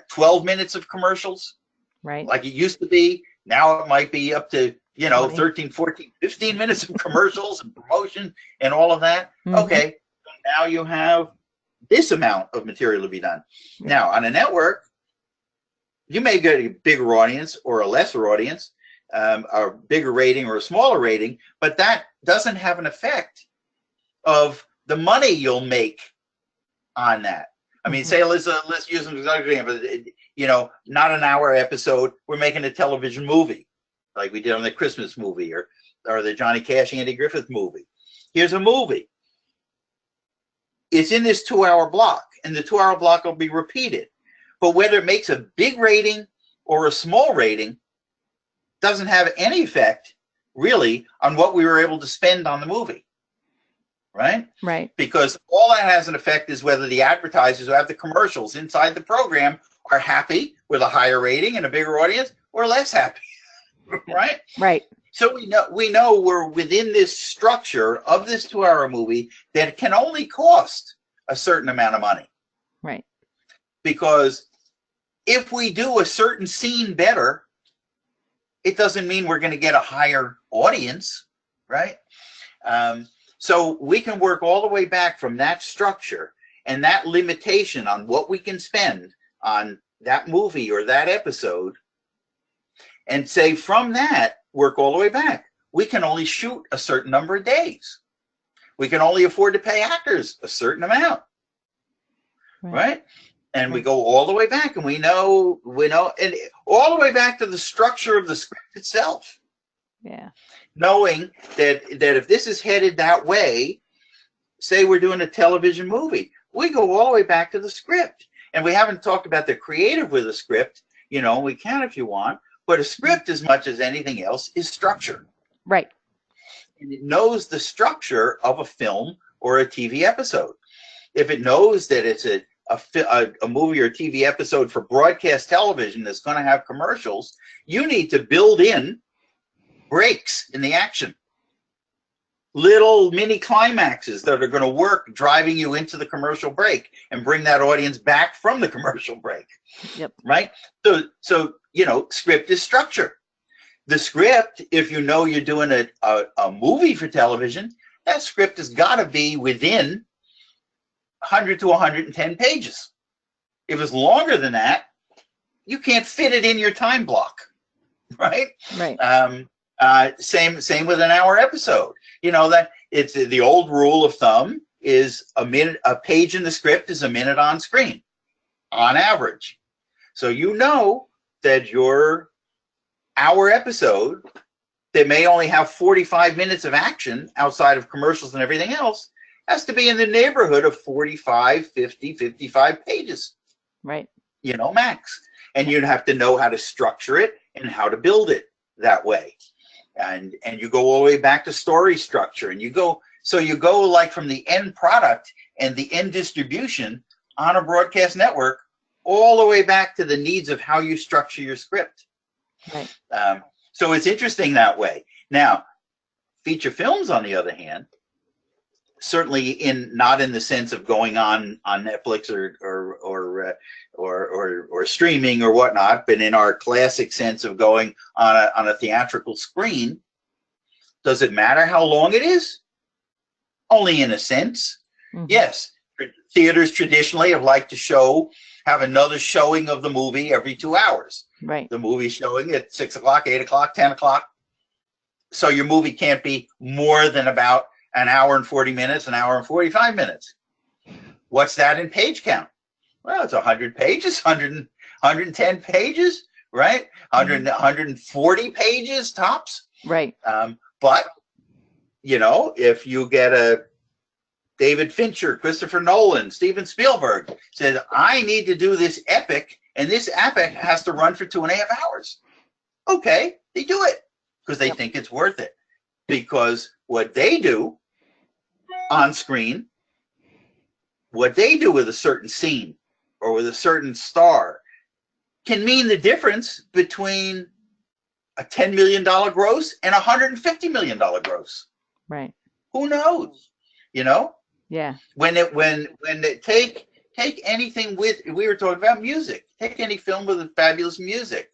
12 minutes of commercials. Right. Like it used to be. Now it might be up to, 20. 13, 14, 15 minutes of commercials and promotion and all of that. Mm-hmm. Okay. So now you have this amount of material to be done. Now, on a network, you may get a bigger audience or a lesser audience, a bigger rating or a smaller rating, but that doesn't have an effect of the money you'll make on that. I mean, say let's use an example. Not an hour episode. We're making a television movie, like we did on the Christmas movie or the Johnny Cash, Andy Griffith movie. Here's a movie. It's in this 2-hour block, and the 2-hour block will be repeated. But whether it makes a big rating or a small rating doesn't have any effect, really, on what we were able to spend on the movie. Right? Right. Because all that has an effect is whether the advertisers who have the commercials inside the program are happy with a higher rating and a bigger audience or less happy. Right? Right. So we know we're within this structure of this 2-hour movie that can only cost a certain amount of money. Right. Because if we do a certain scene better, it doesn't mean we're going to get a higher audience, right? So we can work all the way back from that structure and that limitation on what we can spend on that movie or that episode, and say from that, work all the way back. We can only shoot a certain number of days. We can only afford to pay actors a certain amount, right? And we go all the way back, and we know, and all the way back to the structure of the script itself. Yeah. Knowing that if this is headed that way, say we're doing a television movie, we go all the way back to the script. And we haven't talked about the creative with a script. We can if you want. But a script, as much as anything else, is structure. Right. And it knows the structure of a film or a TV episode. If it knows that it's a movie or TV episode for broadcast television that's going to have commercials, you need to build in breaks in the action. Little mini climaxes that are going to work driving you into the commercial break and bring that audience back from the commercial break. Yep. Right? So script is structure. The script, if you're doing a movie for television, that script has got to be within 100 to 110 pages. If it's longer than that, you can't fit it in your time block, right? Right. Same with an hour episode. That it's the old rule of thumb is a page in the script is a minute on screen, on average. So that your hour episode that may only have 45 minutes of action outside of commercials and everything else has to be in the neighborhood of 45, 50, 55 pages. Right. Max. And you'd have to know how to structure it and how to build it that way. And you go all the way back to story structure, and you go like from the end product and the end distribution on a broadcast network all the way back to the needs of how you structure your script. Right. So it's interesting that way. Now, feature films, on the other hand, certainly not in the sense of going on Netflix or streaming or whatnot, but in our classic sense of going on a theatrical screen. Does it matter how long it is? Only in a sense. Mm-hmm. Yes, theaters traditionally have liked to have another showing of the movie every 2 hours. Right. The movie showing at 6 o'clock, 8 o'clock, 10 o'clock. So your movie can't be more than about an hour and 40 minutes, an hour and 45 minutes. What's that in page count? Well, it's 100 pages, 110 pages, right? 100, 140 pages tops. Right. But, if you get a David Fincher, Christopher Nolan, Steven Spielberg says, I need to do this epic, and this epic has to run for 2.5 hours. Okay, they do it because they think it's worth it. Because what they do on screen, what they do with a certain scene or with a certain star can mean the difference between a $10 million gross and a $150 million gross. Right. Who knows? Yeah. When they take anything we were talking about music. Take any film with fabulous music.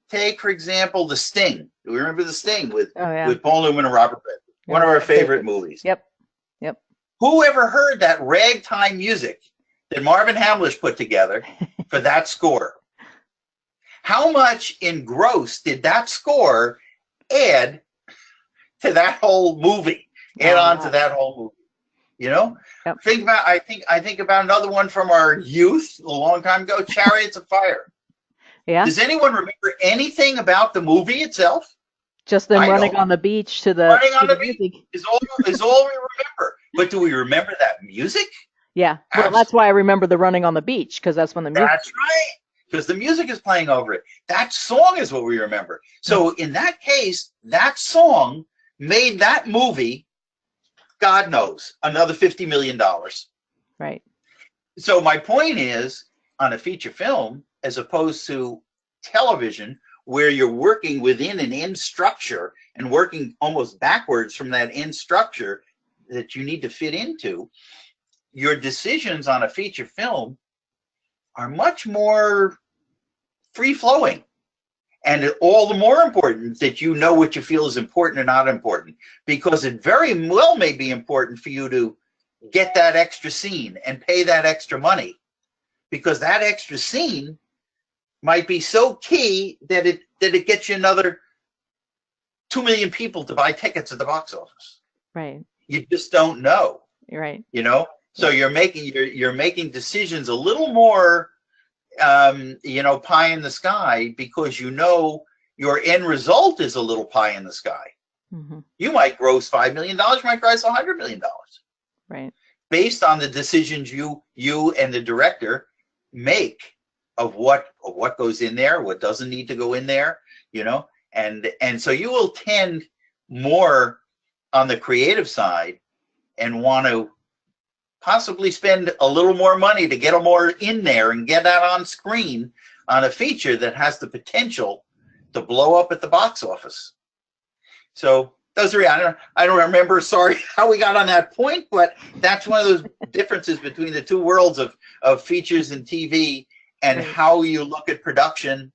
Take, for example, The Sting. Do we remember The Sting with Paul Newman and Robert Redford? One of our favorite movies. Yep. Who ever heard that ragtime music that Marvin Hamlish put together for that score? How much in gross did that score add to that whole movie? Add on to that whole movie. Yep. I think about another one from our youth a long time ago, Chariots of Fire. Yeah. Does anyone remember anything about the movie itself? Just them running on the beach to the music is all we remember. But do we remember that music? Yeah. Well, that's why I remember the running on the beach, because that's when the music. That's right. Because the music is playing over it. That song is what we remember. So in that case, that song made that movie, God knows, another $50 million. Right. So my point is, on a feature film, as opposed to television, where you're working within an end structure and working almost backwards from that end structure that you need to fit into, your decisions on a feature film are much more free-flowing. And all the more important that you know what you feel is important and not important, because it very well may be important for you to get that extra scene and pay that extra money, because that extra scene might be so key that it gets you another 2 million people to buy tickets at the box office. Right. You just don't know. Right. So you're making decisions a little more pie in the sky, because your end result is a little pie in the sky. Mm-hmm. You might gross $5 million, you might gross $100 million. Right. Based on the decisions you and the director make of what goes in there, what doesn't need to go in there, and so you will tend more on the creative side and want to possibly spend a little more money to get more in there and get that on screen on a feature that has the potential to blow up at the box office. So those are, I don't remember, sorry, how we got on that point, but that's one of those differences between the two worlds of features and TV, and how you look at production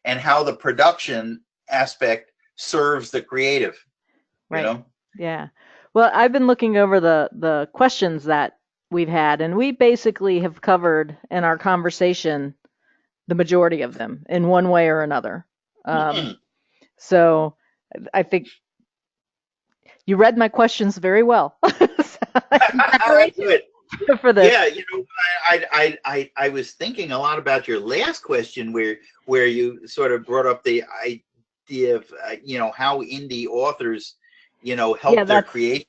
and how the production aspect serves the creative. Right. Yeah. Well, I've been looking over the questions that we've had, and we basically have covered in our conversation the majority of them in one way or another. So I think you read my questions very well. For this. Yeah, I was thinking a lot about your last question, where you sort of brought up the idea of how indie authors help their creation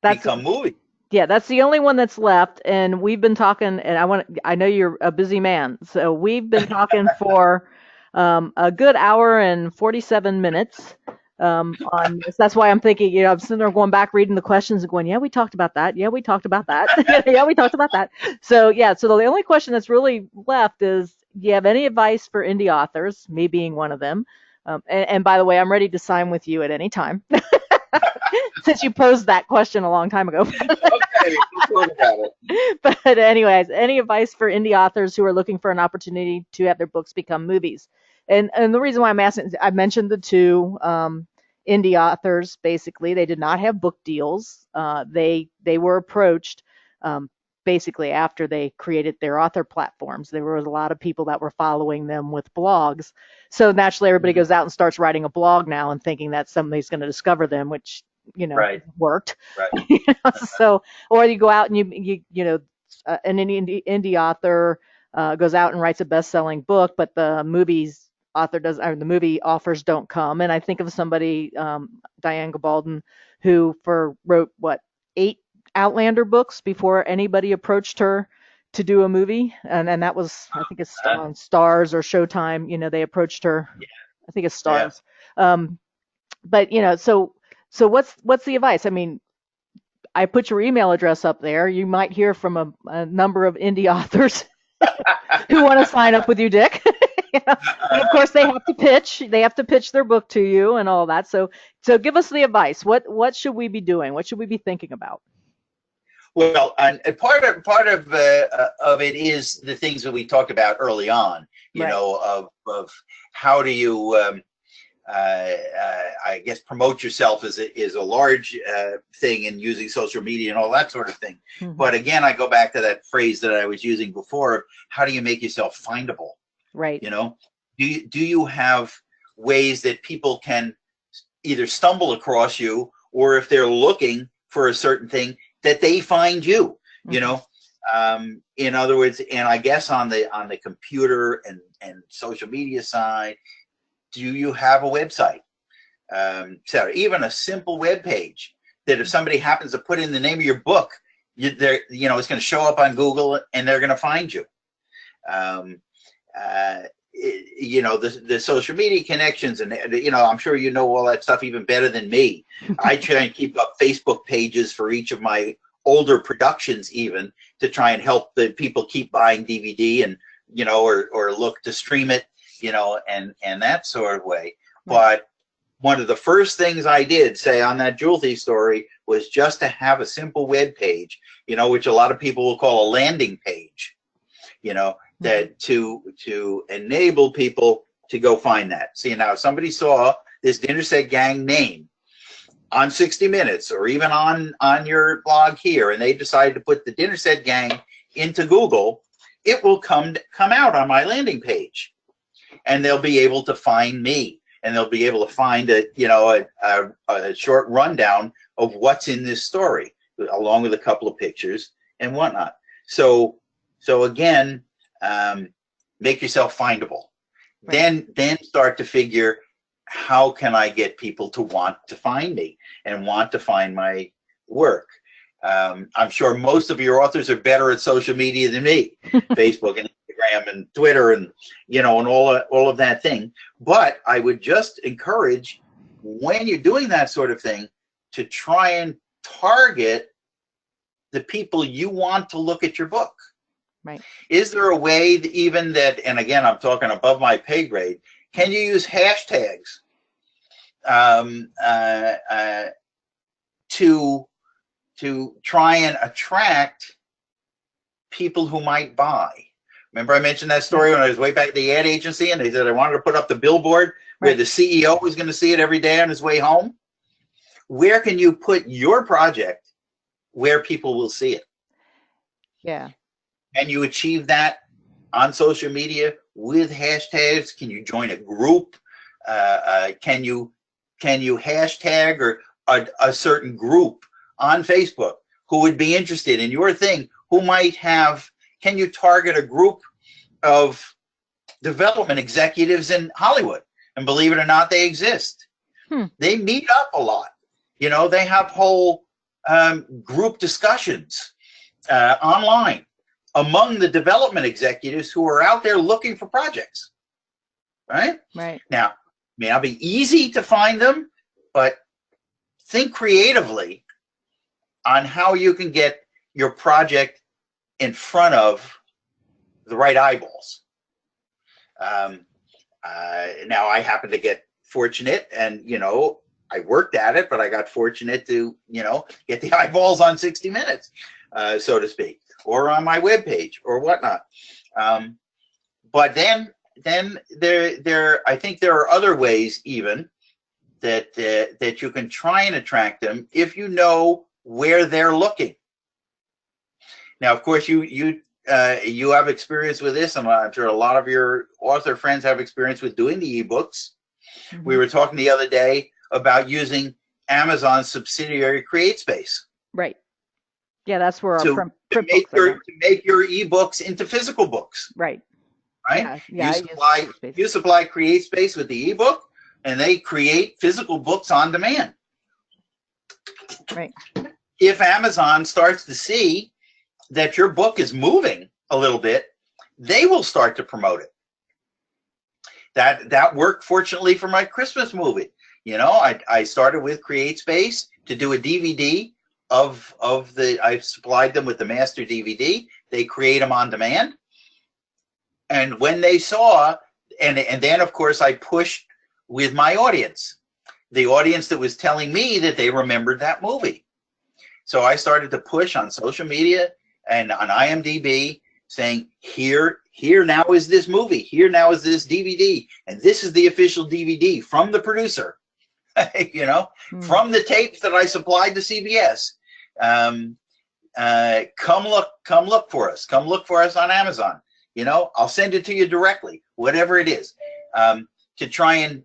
become movies. Yeah, that's the only one that's left, and we've been talking. And I know you're a busy man, so we've been talking for a good hour and 47 minutes. On this. That's why I'm thinking, I'm sitting there going back, reading the questions and going, yeah, we talked about that. Yeah, we talked about that. Yeah, we talked about that. So the only question that's really left is, do you have any advice for indie authors, me being one of them? And by the way, I'm ready to sign with you at any time. Since you posed that question a long time ago. Okay, we'll talk about it. But anyways, any advice for indie authors who are looking for an opportunity to have their books become movies? And the reason why I'm asking, I mentioned the two indie authors. Basically, they did not have book deals. They were approached um, basically after they created their author platforms. There were a lot of people that were following them with blogs. So naturally, everybody Mhm. goes out and starts writing a blog now and thinking that somebody's going to discover them, which Right, worked. right. So, or you go out and an indie author goes out and writes a best-selling book, but the movies author does, or the movie offers don't come. And I think of somebody, Diane Gabaldon, who wrote what, 8 Outlander books before anybody approached her to do a movie, and that was, I think it's Uh, on Stars or Showtime. They approached her. I think it's yeah. Stars. Um, but so what's the advice? I mean, I put your email address up there. You might hear from a number of indie authors who want to sign up with you, Dick. And of course, they have to pitch. They have to pitch their book to you and all that. So give us the advice. What should we be doing? What should we be thinking about? Well, and part of it is the things that we talked about early on. Right. Of how do you I guess promote yourself is a large thing in using social media and all that sort of thing. Hmm. But again, I go back to that phrase that I was using before. How do you make yourself findable? Right. You know, do you have ways that people can either stumble across you, or if they're looking for a certain thing, that they find you? You Hmm. know, in other words, and I guess on the computer and social media side, do you have a website? So even a simple web page that if somebody happens to put in the name of your book, it's going to show up on Google and they're going to find you. Um, the social media connections, and I'm sure you know all that stuff even better than me. I try and keep up Facebook pages for each of my older productions, even to try and help the people keep buying DVD and or look to stream it, and that sort of way. Right. But one of the first things I did, say, on that Jewel Thief story, was just to have a simple web page, which a lot of people will call a landing page, Hmm. that to enable people to go find that. See, now if somebody saw this Dinner Set Gang name on 60 Minutes or even on your blog here, and they decided to put the Dinner Set Gang into Google, it will come out on my landing page, and they'll be able to find me, and they'll be able to find a short rundown of what's in this story, along with a couple of pictures and whatnot. So again, make yourself findable. Right. Then start to figure, how can I get people to want to find me and want to find my work? I'm sure most of your authors are better at social media than me, Facebook and Instagram and Twitter and and all of that thing. But I would just encourage, when you're doing that sort of thing, to try and target the people you want to look at your book. Right. Is there a way that, even that, and again, I'm talking above my pay grade, can you use hashtags um, uh, uh, to try and attract people who might buy? Remember I mentioned that Yeah. story when I was way back at the ad agency, and they said I wanted to put up the billboard where Right. the CEO was going to see it every day on his way home. Where can you put your project where people will see it? Yeah. Can you achieve that on social media with hashtags? Can you join a group? Can you hashtag or a certain group on Facebook who would be interested in your thing? Who might have? Can you target a group of development executives in Hollywood? And believe it or not, they exist. Hmm. They meet up a lot. They have whole group discussions online among the development executives who are out there looking for projects. Right? Right. Now, it may not be easy to find them, but think creatively on how you can get your project in front of the right eyeballs. Now, I happen to get fortunate, and I worked at it, but I got fortunate to, get the eyeballs on 60 Minutes, so to speak, or on my webpage or whatnot. But then I think there are other ways even that you can try and attract them if you know where they're looking. Now, of course, you have experience with this, and I'm sure a lot of your author friends have experience with doing the ebooks. Mm-hmm. We were talking the other day about using Amazon's subsidiary CreateSpace. Right. Yeah, that's where our to make your ebooks into physical books. Right. Right. Yeah, you supply CreateSpace with the ebook, and they create physical books on demand. Right. If Amazon starts to see that your book is moving a little bit, they will start to promote it. That worked fortunately for my Christmas movie. I started with CreateSpace to do a DVD I supplied them with the master DVD. They create them on demand. And when they saw, and then of course I pushed with my audience, the audience that was telling me that they remembered that movie. So I started to push on social media and on IMDb saying, here now is this movie, here now is this DVD, and this is the official DVD from the producer, from the tapes that I supplied to CBS. Come look for us. Come look for us on Amazon. I'll send it to you directly, whatever it is, to try and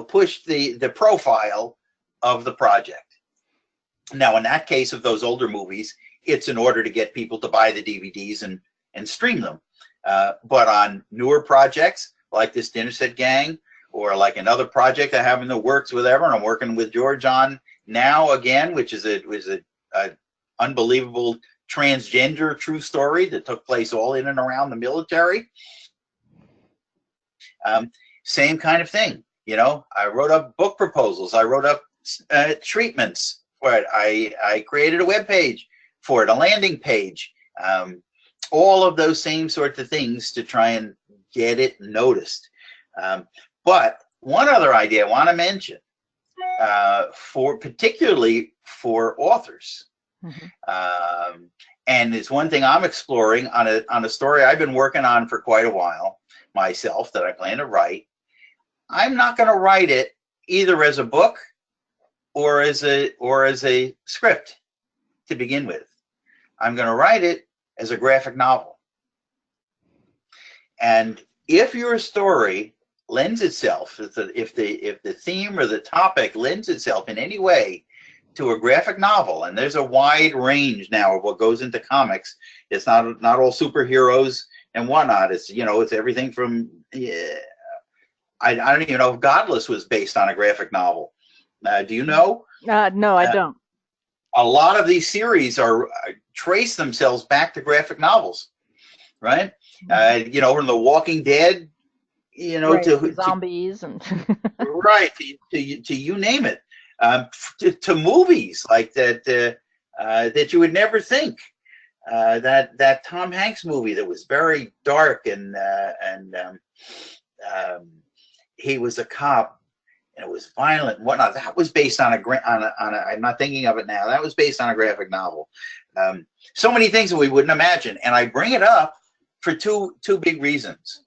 push the profile of the project. Now, in that case of those older movies, it's in order to get people to buy the DVDs and stream them. But on newer projects like this Dinner Set Gang, or like another project I have in the works with and I'm working with George on now again, which is a unbelievable transgender true story that took place all in and around the military. Same kind of thing. I wrote up book proposals. I wrote up treatments for it. I created a web page for it, a landing page. All of those same sorts of things to try and get it noticed. But one other idea I want to mention, particularly for authors, and it's one thing I'm exploring on a story I've been working on for quite a while myself that I plan to write. I'm not going to write it either as a book or as a script to begin with. I'm going to write it as a graphic novel. And if your story lends itself, if the theme or the topic lends itself in any way to a graphic novel, and there's a wide range now of what goes into comics. It's not all superheroes and whatnot. It's it's everything from I don't even know if Godless was based on a graphic novel. Do you know? No, I don't. A lot of these series trace themselves back to graphic novels, right? From The Walking Dead, right, to zombies and right to you name it, to movies like that that you would never think. That Tom Hanks movie that was very dark and he was a cop and it was violent and whatnot. That was based on I'm not thinking of it now. That was based on a graphic novel. So many things that we wouldn't imagine, and I bring it up for two big reasons.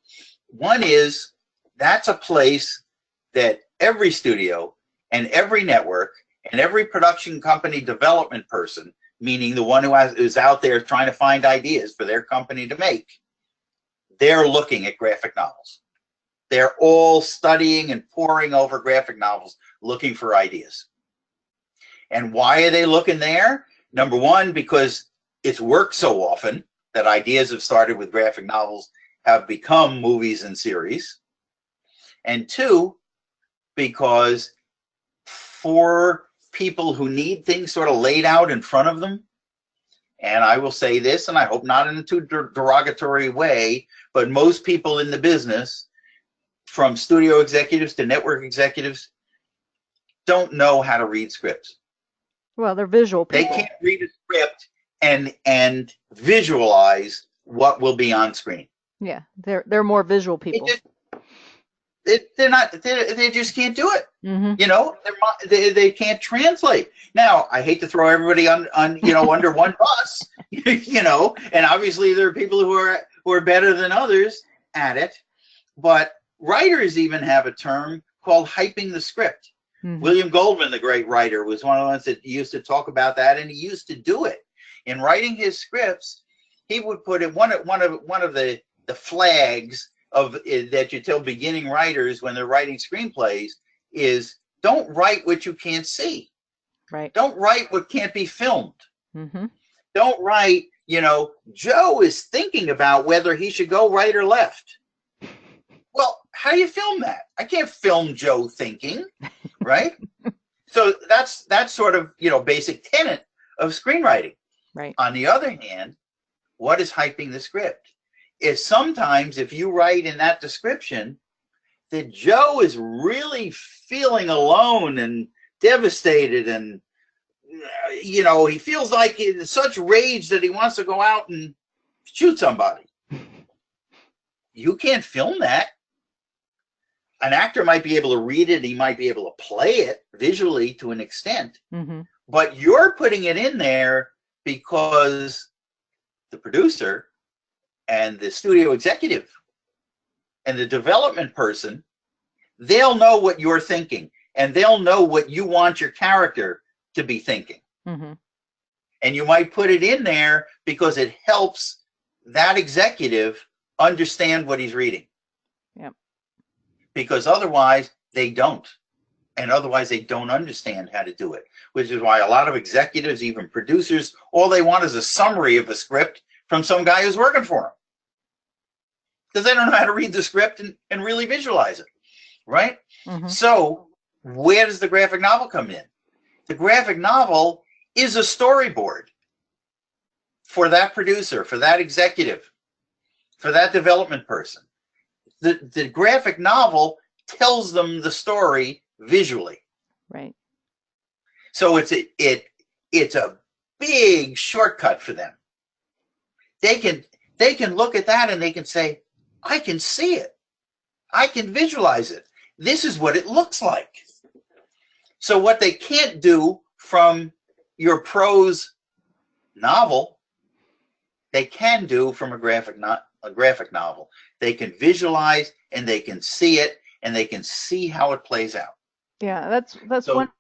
One is that's a place that every studio and every network and every production company development person, meaning the one who's out there trying to find ideas for their company to make, they're looking at graphic novels. They're all studying and poring over graphic novels, looking for ideas. And why are they looking there? Number one, because it's worked so often that ideas have started with graphic novels have become movies and series. And two, because for people who need things sort of laid out in front of them, and I will say this, and I hope not in a too derogatory way, but most people in the business, from studio executives to network executives, don't know how to read scripts. Well, they're visual people. They can't read a script and visualize what will be on screen. Yeah, they're more visual people. They just can't do it. Mm-hmm. You know, they can't translate. Now, I hate to throw everybody on under one bus, you know, and obviously there are people who are better than others at it, but writers even have a term called hyping the script. Mm-hmm. William Goldman, the great writer, was one of the ones that used to talk about that, and he used to do it. In writing his scripts, he would put in one of the flags of that you tell beginning writers when they're writing screenplays is don't write what you can't see. Right. Don't write what can't be filmed. Mm-hmm. Don't write, you know, Joe is thinking about whether he should go right or left. Well, how do you film that? I can't film Joe thinking, right? So that's sort of, you know, basic tenet of screenwriting. Right. On the other hand, what is hyping the script? Is sometimes if you write in that description that Joe is really feeling alone and devastated, and you know, he feels like in such rage that he wants to go out and shoot somebody. You can't film that. An actor might be able to read it, he might be able to play it visually to an extent, Mm-hmm. but you're putting it in there because the producer and the studio executive and the development person, they'll know what you're thinking, and they'll know what you want your character to be thinking. Mm-hmm. And you might put it in there because it helps that executive understand what he's reading. Yep. Because otherwise they don't. And otherwise they don't understand how to do it, which is why a lot of executives, even producers, all they want is a summary of a script from some guy who's working for them. Because they don't know how to read the script and really visualize it, right? Mm-hmm. So where does the graphic novel come in? The graphic novel is a storyboard for that producer, for that executive, for that development person. The graphic novel tells them the story visually. Right. So it's a big shortcut for them. They can look at that and they can say, I can see it. I can visualize it. This is what it looks like. So what they can't do from your prose novel, they can do from a graphic novel. They can visualize and they can see it and they can see how it plays out. Yeah, that's So, one.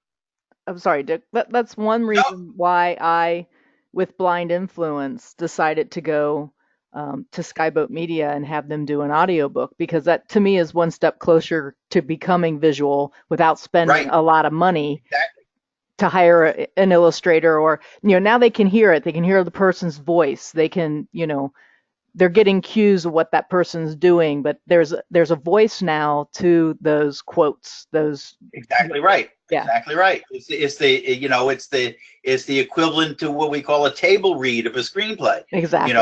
I'm sorry, Dick. That's one no, reason why I, with Blind Influence, decided to go to Skyboat Media and have them do an audiobook, because that to me is one step closer to becoming visual without spending right, a lot of money exactly. to hire an illustrator, or now they can hear it. They can hear the person's voice. They can, they're getting cues of what that person's doing, but there's a voice now to those quotes, those. Exactly right. Yeah. Exactly right. It's the equivalent to what we call a table read of a screenplay. Exactly.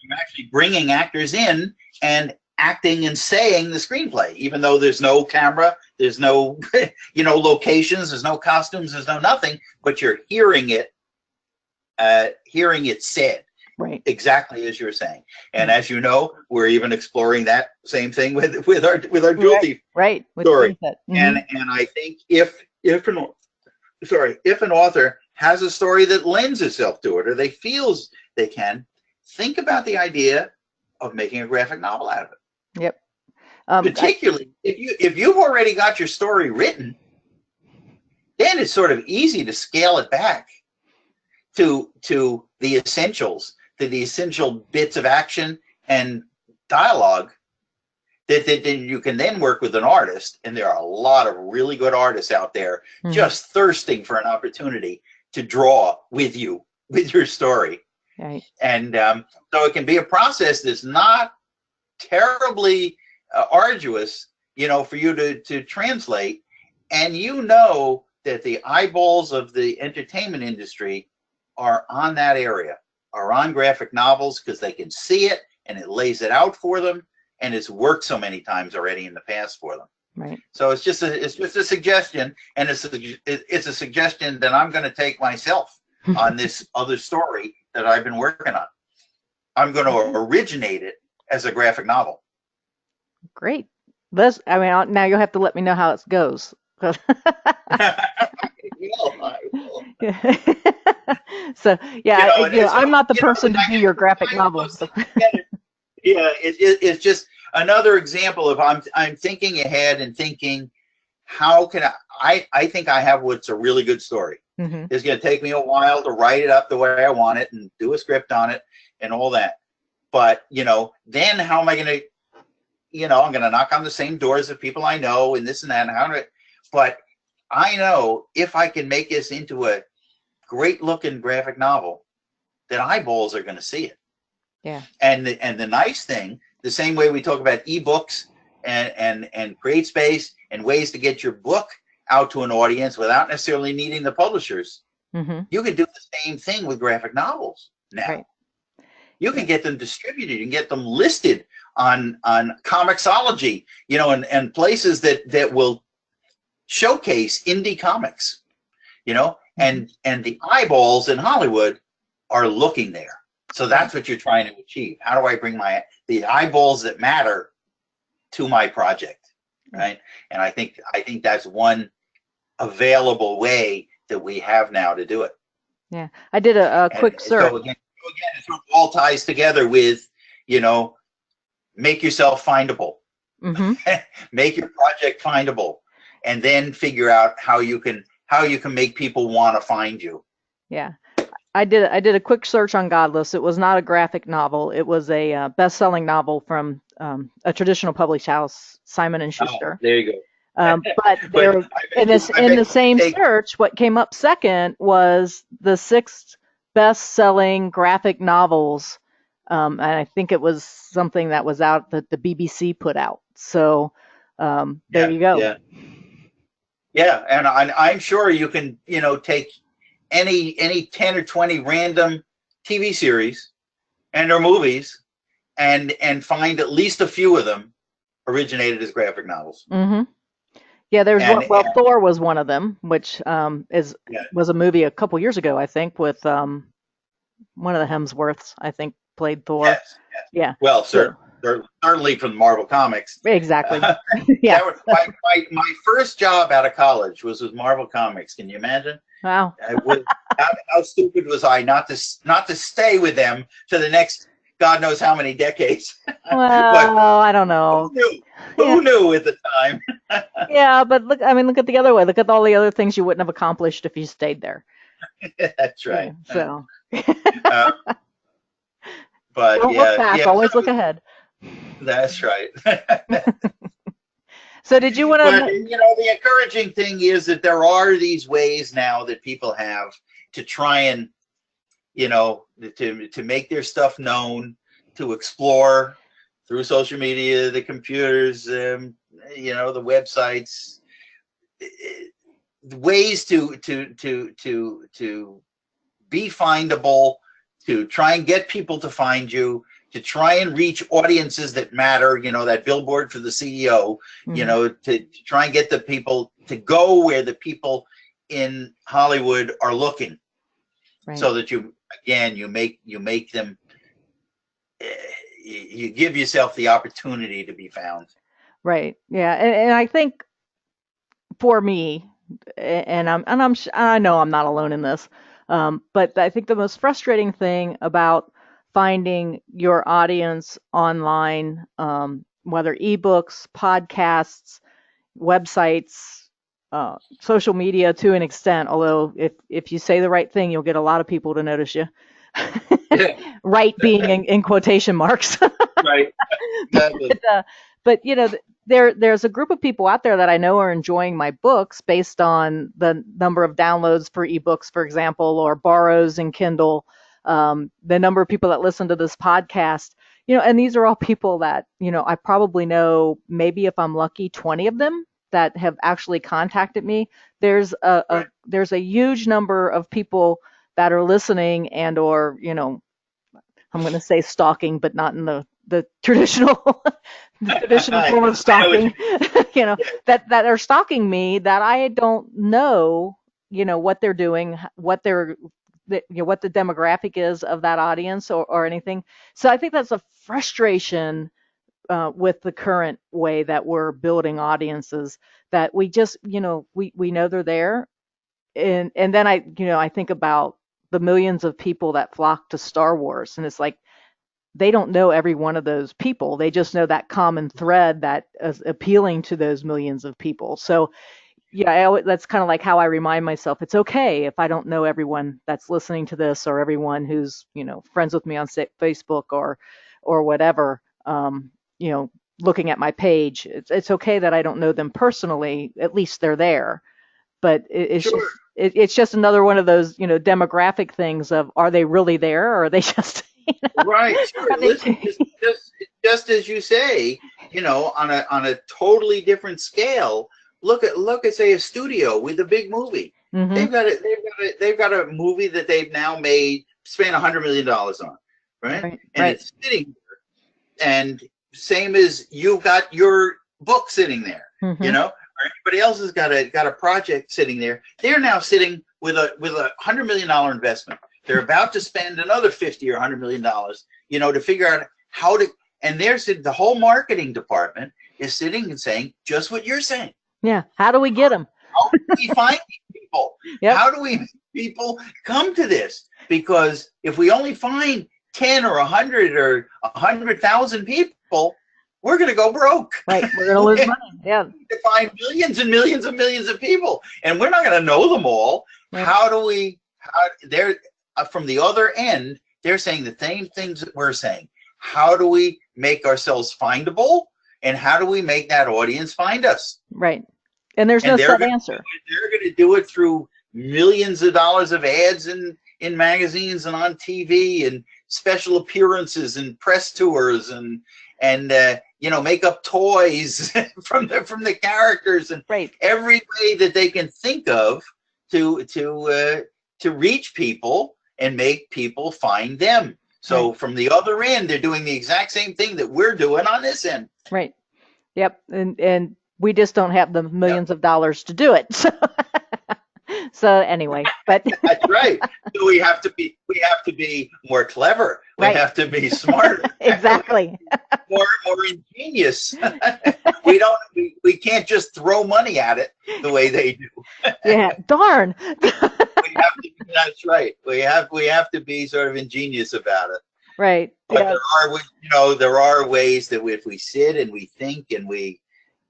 You're actually bringing actors in and acting and saying the screenplay, even though there's no camera, there's no locations, there's no costumes, there's no nothing, but you're hearing it said. Right. Exactly as you're saying. And as you know, we're even exploring that same thing with our Jewel Thief story. Mm-hmm. And I think if an author has a story that lends itself to it, or they feels they can, think about the idea of making a graphic novel out of it. Yep. Particularly if you've already got your story written, then it's sort of easy to scale it back to the essentials, to the essential bits of action and dialogue that you can then work with an artist. And there are a lot of really good artists out there just thirsting for an opportunity to draw with you, with your story. Right. And so it can be a process that's not terribly arduous, for you to translate. And that the eyeballs of the entertainment industry are on that area, are on graphic novels, because they can see it and it lays it out for them, and it's worked so many times already in the past for them. Right. So it's just a suggestion, and it's a suggestion that I'm going to take myself on this other story that I've been working on. I'm going to originate it as a graphic novel. Great. This, I mean, now you'll have to let me know how it goes. 'Cause- I will. So yeah, And so I'm not the if person to I do can your graphic combine novel. those So, things together, yeah, it's just another example of I'm thinking ahead and thinking how can I think I have what's a really good story. hmm It's going to take me a while to write it up the way I want it and do a script on it and all that. But then how am I going to I'm going to knock on the same doors of people I know and this and that. And but I know if I can make this into a great looking graphic novel, that eyeballs are going to see it. yeah. And the nice thing, the same way we talk about ebooks and create space and ways to get your book out to an audience without necessarily needing the publishers, hmm you can do the same thing with graphic novels now. Right. You Yeah. can get them distributed, you can get them listed on Comixology, and places that will showcase indie comics, hmm and the eyeballs in Hollywood are looking there. So Right. that's what you're trying to achieve. How do I bring the eyeballs that matter to my project, Yeah. right? And I think that's one available way that we have now to do it. Yeah. I did a And quick search. so again, it sort of all ties together with, you know, make yourself findable, hmm make your project findable, and then figure out how you can make people want to find you. Yeah. I did a quick search on Godless. It was not a graphic novel. It was a best-selling novel from a traditional published house, Simon and Oh, Schuster. there you go. But But there, in this I in bet the you same take search, what came up second was the sixth best-selling graphic novels, and I think it was something that was out that the BBC put out. So there yeah, you go. yeah, yeah, and I'm sure you can take any 10 or 20 random TV series and or movies and find at least a few of them originated as graphic novels. hmm Yeah, there's one. And Well, Thor was one of them, which is yeah, was a movie a couple years ago, I think, with one of the Hemsworths, I think, played Thor. yes, yes. Yeah. Well, So certainly from Marvel Comics. exactly. Uh, Yeah. that was my first job out of college was with Marvel Comics. Can you imagine? Wow. I was, how stupid was I not to stay with them to the next God knows how many decades? But Well, I don't who know. knew? Yeah. Who knew at the time? Yeah, but look, I mean, look at the other way. Look at all the other things you wouldn't have accomplished if you stayed there. That's Yeah. right. So Uh, but don't look yeah, back, yeah. always look So ahead. that's right. So did you want But to? the encouraging thing is that there are these ways now that people have to try and to make their stuff known, to explore through social media, the computers, the websites, ways to be findable, to try and get people to find you, to try and reach audiences that matter, that billboard for the CEO, Mhm, to try and get the people to go where the people in Hollywood are looking, right. so that you make them, you give yourself the opportunity to be found. Right. Yeah. And I think for me, I know I'm not alone in this, but I think the most frustrating thing about finding your audience online, whether ebooks, podcasts, websites, social media to an extent, although if you say the right thing, you'll get a lot of people to notice you. Yeah, Right being in quotation marks. right. Exactly. But there's a group of people out there that I know are enjoying my books based on the number of downloads for ebooks, for example, or borrows in Kindle, the number of people that listen to this podcast. And these are all people that I probably know, maybe if I'm lucky, 20 of them that have actually contacted me. Right. There's a huge number of people that are listening and or I'm going to say stalking, but not in the traditional the traditional I form of know what you stalking, mean. Yeah. that are stalking me that I don't know, what they're doing, what the demographic is of that audience or anything. So I think that's a frustration with the current way that we're building audiences, that we just, we know they're there. And then I think about the millions of people that flock to Star Wars, and it's like they don't know every one of those people. They just know that common thread that is appealing to those millions of people. So yeah, that's kind of like how I remind myself it's okay if I don't know everyone that's listening to this, or everyone who's friends with me on Facebook or whatever. You know, looking at my page, it's okay that I don't know them personally. At least they're there. But Sure. it's just another one of those demographic things of, are they really there, or are they just Right, sure. are they? Listen, just as you say, on a totally different scale. Look at say a studio with a big movie. Hmm. They've got a movie that they've now made, spent $100 million on, right? Right, And right. it's sitting there, and same as you've got your book sitting there, Hmm. or anybody else has got a project sitting there. They're now sitting with a $100 million investment. They're about to spend another 50 or $100 million, to figure out how to. And there's the whole marketing department is sitting and saying just what you're saying. Yeah. How do we get them? How do we find these people? Yep. How do we make people come to this? Because if we only find 10 or 100 or 100,000 people, we're going to go broke. Right. We're gonna lose money. Yeah. To find millions and millions and millions of people, and we're not going to know them all. Yep. How do we? How they're from the other end? They're saying the same things that we're saying. How do we make ourselves findable, and how do we make that audience find us? Right. And there's no And set answer. they're going to do it through millions of dollars of ads in magazines and on TV and special appearances and press tours and make up toys from the characters and Right. every way that they can think of to reach people and make people find them. So Right. from the other end, they're doing the exact same thing that we're doing on this end. Right. Yep. And we just don't have the Yep. millions of dollars to do it. So anyway, but That's right. So we have to be more clever. We right. have to be smarter. Exactly. More ingenious. We can't just throw money at it the way they do. Yeah. Darn. That's right. We have to be sort of ingenious about it. Right. But Yeah. there are ways that if we sit and we think and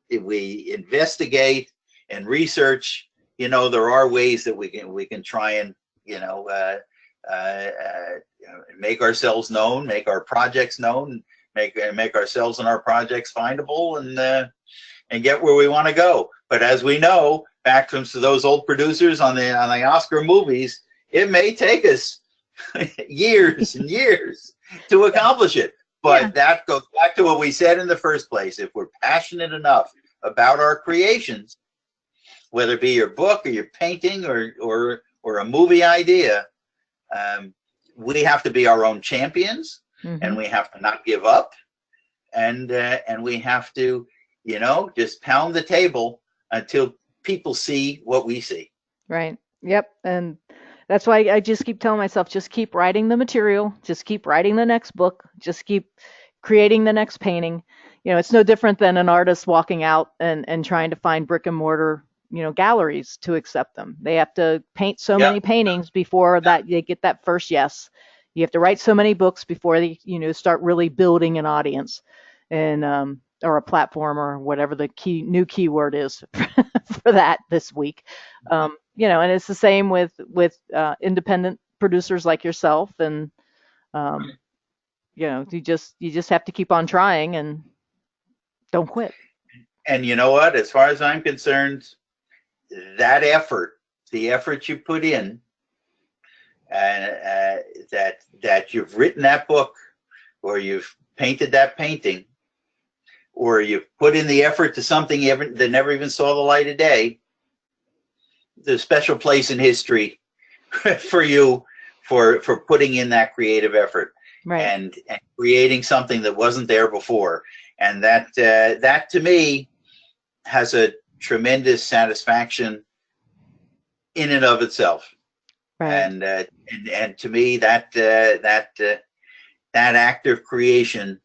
if we investigate and research, there are ways that we can try and make ourselves known, make our projects known, make ourselves and our projects findable, and get where we want to go. But as we know, back to those old producers on the Oscar movies, it may take us years and years to accomplish it. But Yeah. that goes back to what we said in the first place. If we're passionate enough about our creations, whether it be your book or your painting or a movie idea, we have to be our own champions, and Hmm. we have to not give up, and we have to, just pound the table until people see what we see. Right. Yep. And that's why I just keep telling myself, just keep writing the material, just keep writing the next book, just keep creating the next painting. It's no different than an artist walking out and trying to find brick and mortar, galleries to accept them. They have to paint so Yep. many paintings before that they get that first yes. You have to write so many books before they, start really building an audience and or a platform or whatever the new keyword is for that this week. And it's the same with independent producers like yourself, and um, you just have to keep on trying and don't quit. And you know what? As far as I'm concerned, that effort, the effort you put in, that you've written that book, or you've painted that painting, or you've put in the effort to something that never even saw the light of day, there's a special place in history for you for putting in that creative effort Right. and creating something that wasn't there before. And that to me has a tremendous satisfaction in and of itself. Right. And to me that act of creation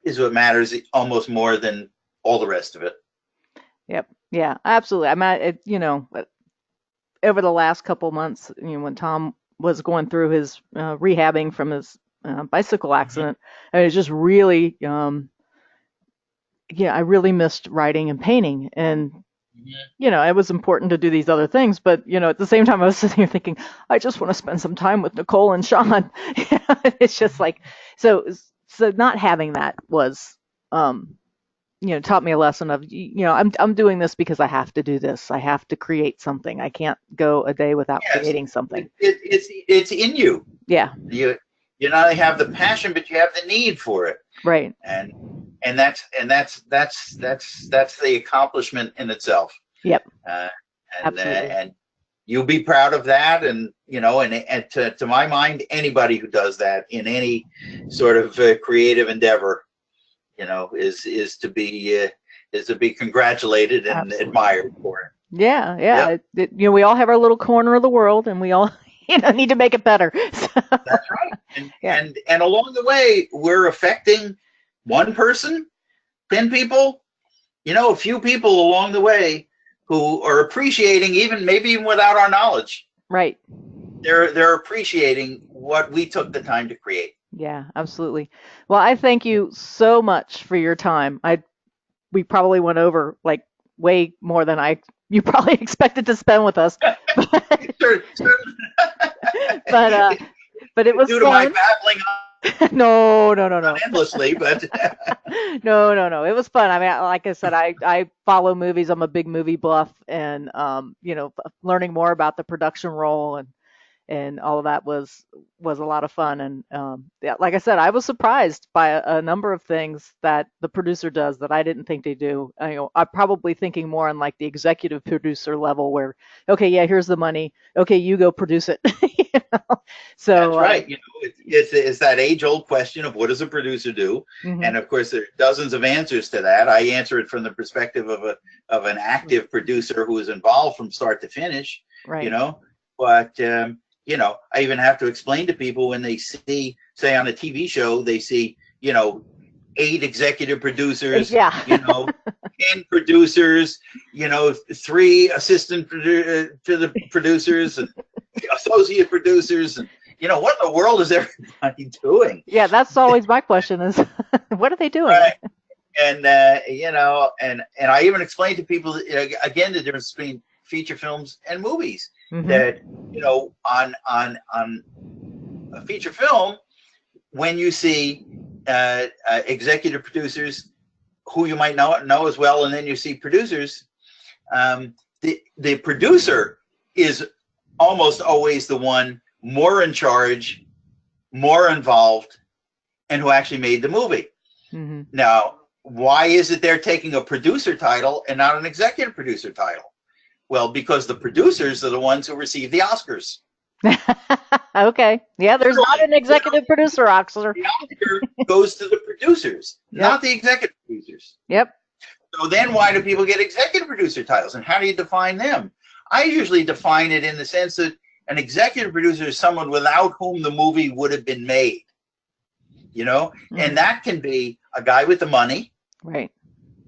is what matters almost more than all the rest of it. Yep. Yeah, absolutely. I mean, over the last couple months, when Tom was going through his rehabbing from his bicycle Mhm. accident, I mean, it's just really, yeah, I really missed writing and painting. And, Mhm. it was important to do these other things, but, at the same time, I was sitting here thinking, I just want to spend some time with Nicole and Sean. It's just like, so, so not having that was, um, taught me a lesson of, I'm doing this because I have to do this. I have to create something. I can't go a day without Yes, creating something. it's in you. Yeah, You not only have the passion, but you have the need for it, right. and that's the accomplishment in itself. Yep, Uh, absolutely. and you'll be proud of that, and and to my mind, anybody who does that in any sort of creative endeavor, is to be congratulated and Absolutely. admired for it. Yeah, Yep, yeah. We all have our little corner of the world, and we all, need to make it better. So, that's right. And yeah, along the way, we're affecting one person, 10 people, a few people along the way who are appreciating, even maybe even without our knowledge, right. they're appreciating what we took the time to create. Yeah, absolutely. Well, I thank you so much for your time. We probably went over like way more than you probably expected to spend with us, but Sure, sure. but uh, but it was Due to my fun. babbling No, no, no, on no. endlessly, but No, no, no. It was fun. I mean, like I said, I follow movies. I'm a big movie buff, and learning more about the production role and all of that was a lot of fun. And yeah, like I said, I was surprised by a number of things that the producer does that I didn't think they do. I'm probably thinking more on like the executive producer level, where okay, yeah, here's the money. Okay, you go produce it. you know? So that's right. It's that age-old question of what does a producer do, mhm, and of course there are dozens of answers to that. I answer it from the perspective of an active producer who is involved from start to finish. You right. know, but I even have to explain to people when they see, say, on a TV show, they see 8 executive producers, Yeah. 10 producers, 3 assistant to the producers and associate producers, and what in the world is everybody doing? Yeah, that's always my question is what are they doing? Right. And and I even explain to people again the difference between feature films and movies. Mhm. That on a feature film, when you see executive producers who you might know as well, and then you see producers, the producer is almost always the one more in charge, more involved, and who actually made the movie. Mhm. Now, why is it they're taking a producer title and not an executive producer title? Well, because the producers are the ones who receive the Oscars. Okay. Yeah, there's not Literally, an executive producer, Oxler. the Oscar goes to the producers, Yep. not the executive producers. Yep. So then why do people get executive producer titles, and how do you define them? I usually define it in the sense that an executive producer is someone without whom the movie would have been made, and Mhm. that can be a guy with the money. Right.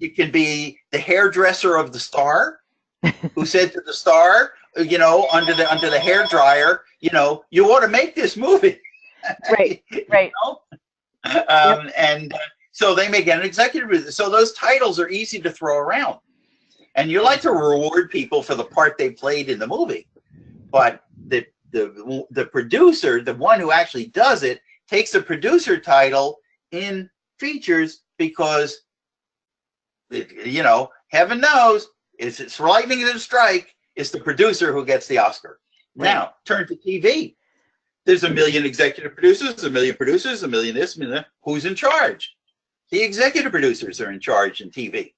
It can be the hairdresser of the star who said to the star, under the hair dryer, you ought to make this movie. Right. Right. Yep. And so they may get an executive producer. So those titles are easy to throw around, and you like to reward people for the part they played in the movie, but the producer, the one who actually does it, takes the producer title in features because heaven knows it's lightning to strike. It's the producer who gets the Oscar. Right. Now turn to TV. There's a million executive producers, a million producers, a million this, a million that. Who's in charge? The executive producers are in charge in TV,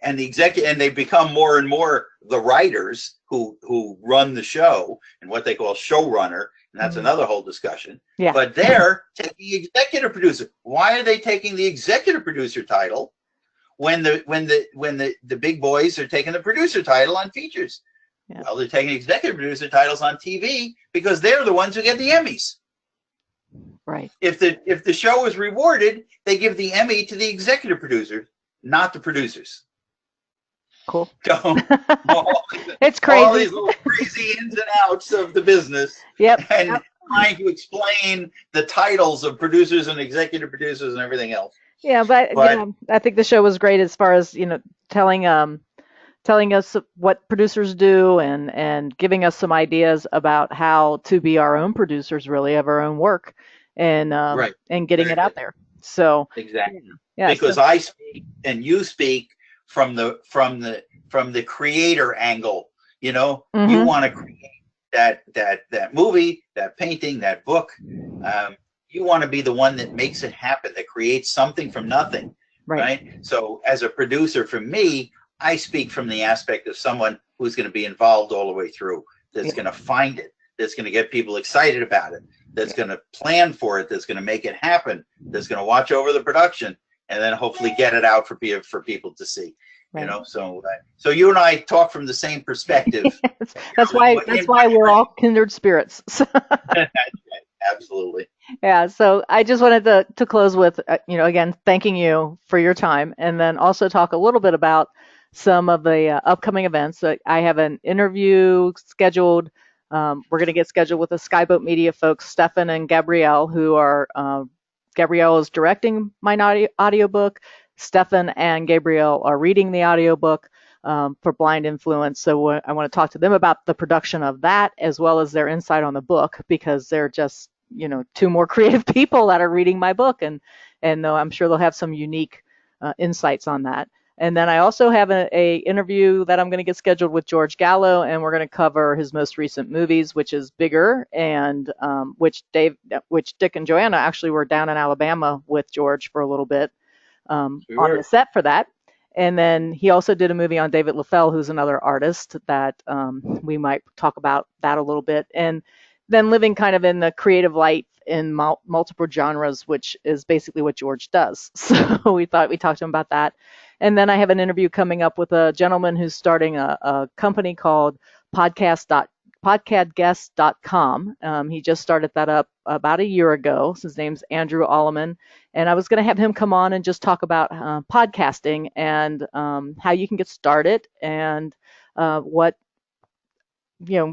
and they become more and more the writers who run the show and what they call showrunner, and that's Mhm. another whole discussion. Yeah. But they're taking executive producer. Why are they taking the executive producer title when the big boys are taking the producer title on features? Yeah. Well, they're taking executive producer titles on TV because they're the ones who get the Emmys. Right. If the show is rewarded, they give the Emmy to the executive producers, not the producers. Cool. So It's all crazy. these little crazy ins and outs of the business, Yep. and trying to explain the titles of producers and executive producers and everything else. Yeah, but But I think the show was great as far as, telling telling us what producers do and giving us some ideas about how to be our own producers really of our own work right, and getting it exactly, out there. So, exactly. yeah, Because so I speak and you speak from the creator angle. You mhm, want to create that movie, that painting, that book. Um, you want to be the one that makes it happen, that creates something from nothing, right. right? So as a producer, for me, I speak from the aspect of someone who's going to be involved all the way through, that's Yeah, going to find it, that's going to get people excited about it, that's yeah, going to plan for it, that's going to make it happen, that's going to watch over the production, and then hopefully get it out for people to see. right. So you and I talk from the same perspective. That's In, why in, we're all kindred spirits. absolutely. Yeah, so I just wanted to close with, again, thanking you for your time, and then also talk a little bit about some of the upcoming events. I have an interview scheduled. We're going to get scheduled with the Skyboat Media folks, Stefan and Gabrielle, who are, Gabrielle is directing my audiobook. Stefan and Gabrielle are reading the audiobook for Blind Influence. So I want to talk to them about the production of that, as well as their insight on the book, because they're just two more creative people that are reading my book, and I'm sure they'll have some unique insights on that. And then I also have a interview that I'm going to get scheduled with George Gallo, and we're going to cover his most recent movies, which is Bigger, and which Dick and Joanna actually were down in Alabama with George for a little bit We on the were. set for that. And then he also did a movie on David LaFell, who's another artist that we might talk about that a little bit. And then living kind of in the creative light in multiple genres, which is basically what George does. So we thought we'd talk to him about that. And then I have an interview coming up with a gentleman who's starting a company called podcastguest.com. He just started that up about a year ago. His name's Andrew Alleman. And I was going to have him come on and just talk about podcasting and how you can get started and what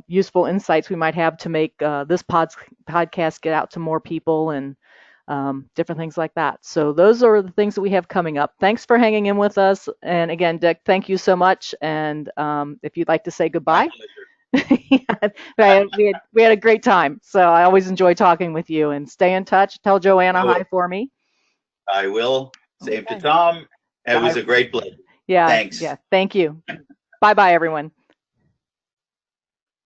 useful insights we might have to make this podcast get out to more people and different things like that. So those are the things that we have coming up. Thanks for hanging in with us. And again, Dick, thank you so much. And if you'd like to say My goodbye. pleasure. Yeah, we had a great time. So I always enjoy talking with you, and stay in touch. Tell Joanna Oh, hi for me. I will. Same to Okay. Tom. It Bye. was a great pleasure. Yeah, Thanks. yeah. Thank you. Bye bye, everyone.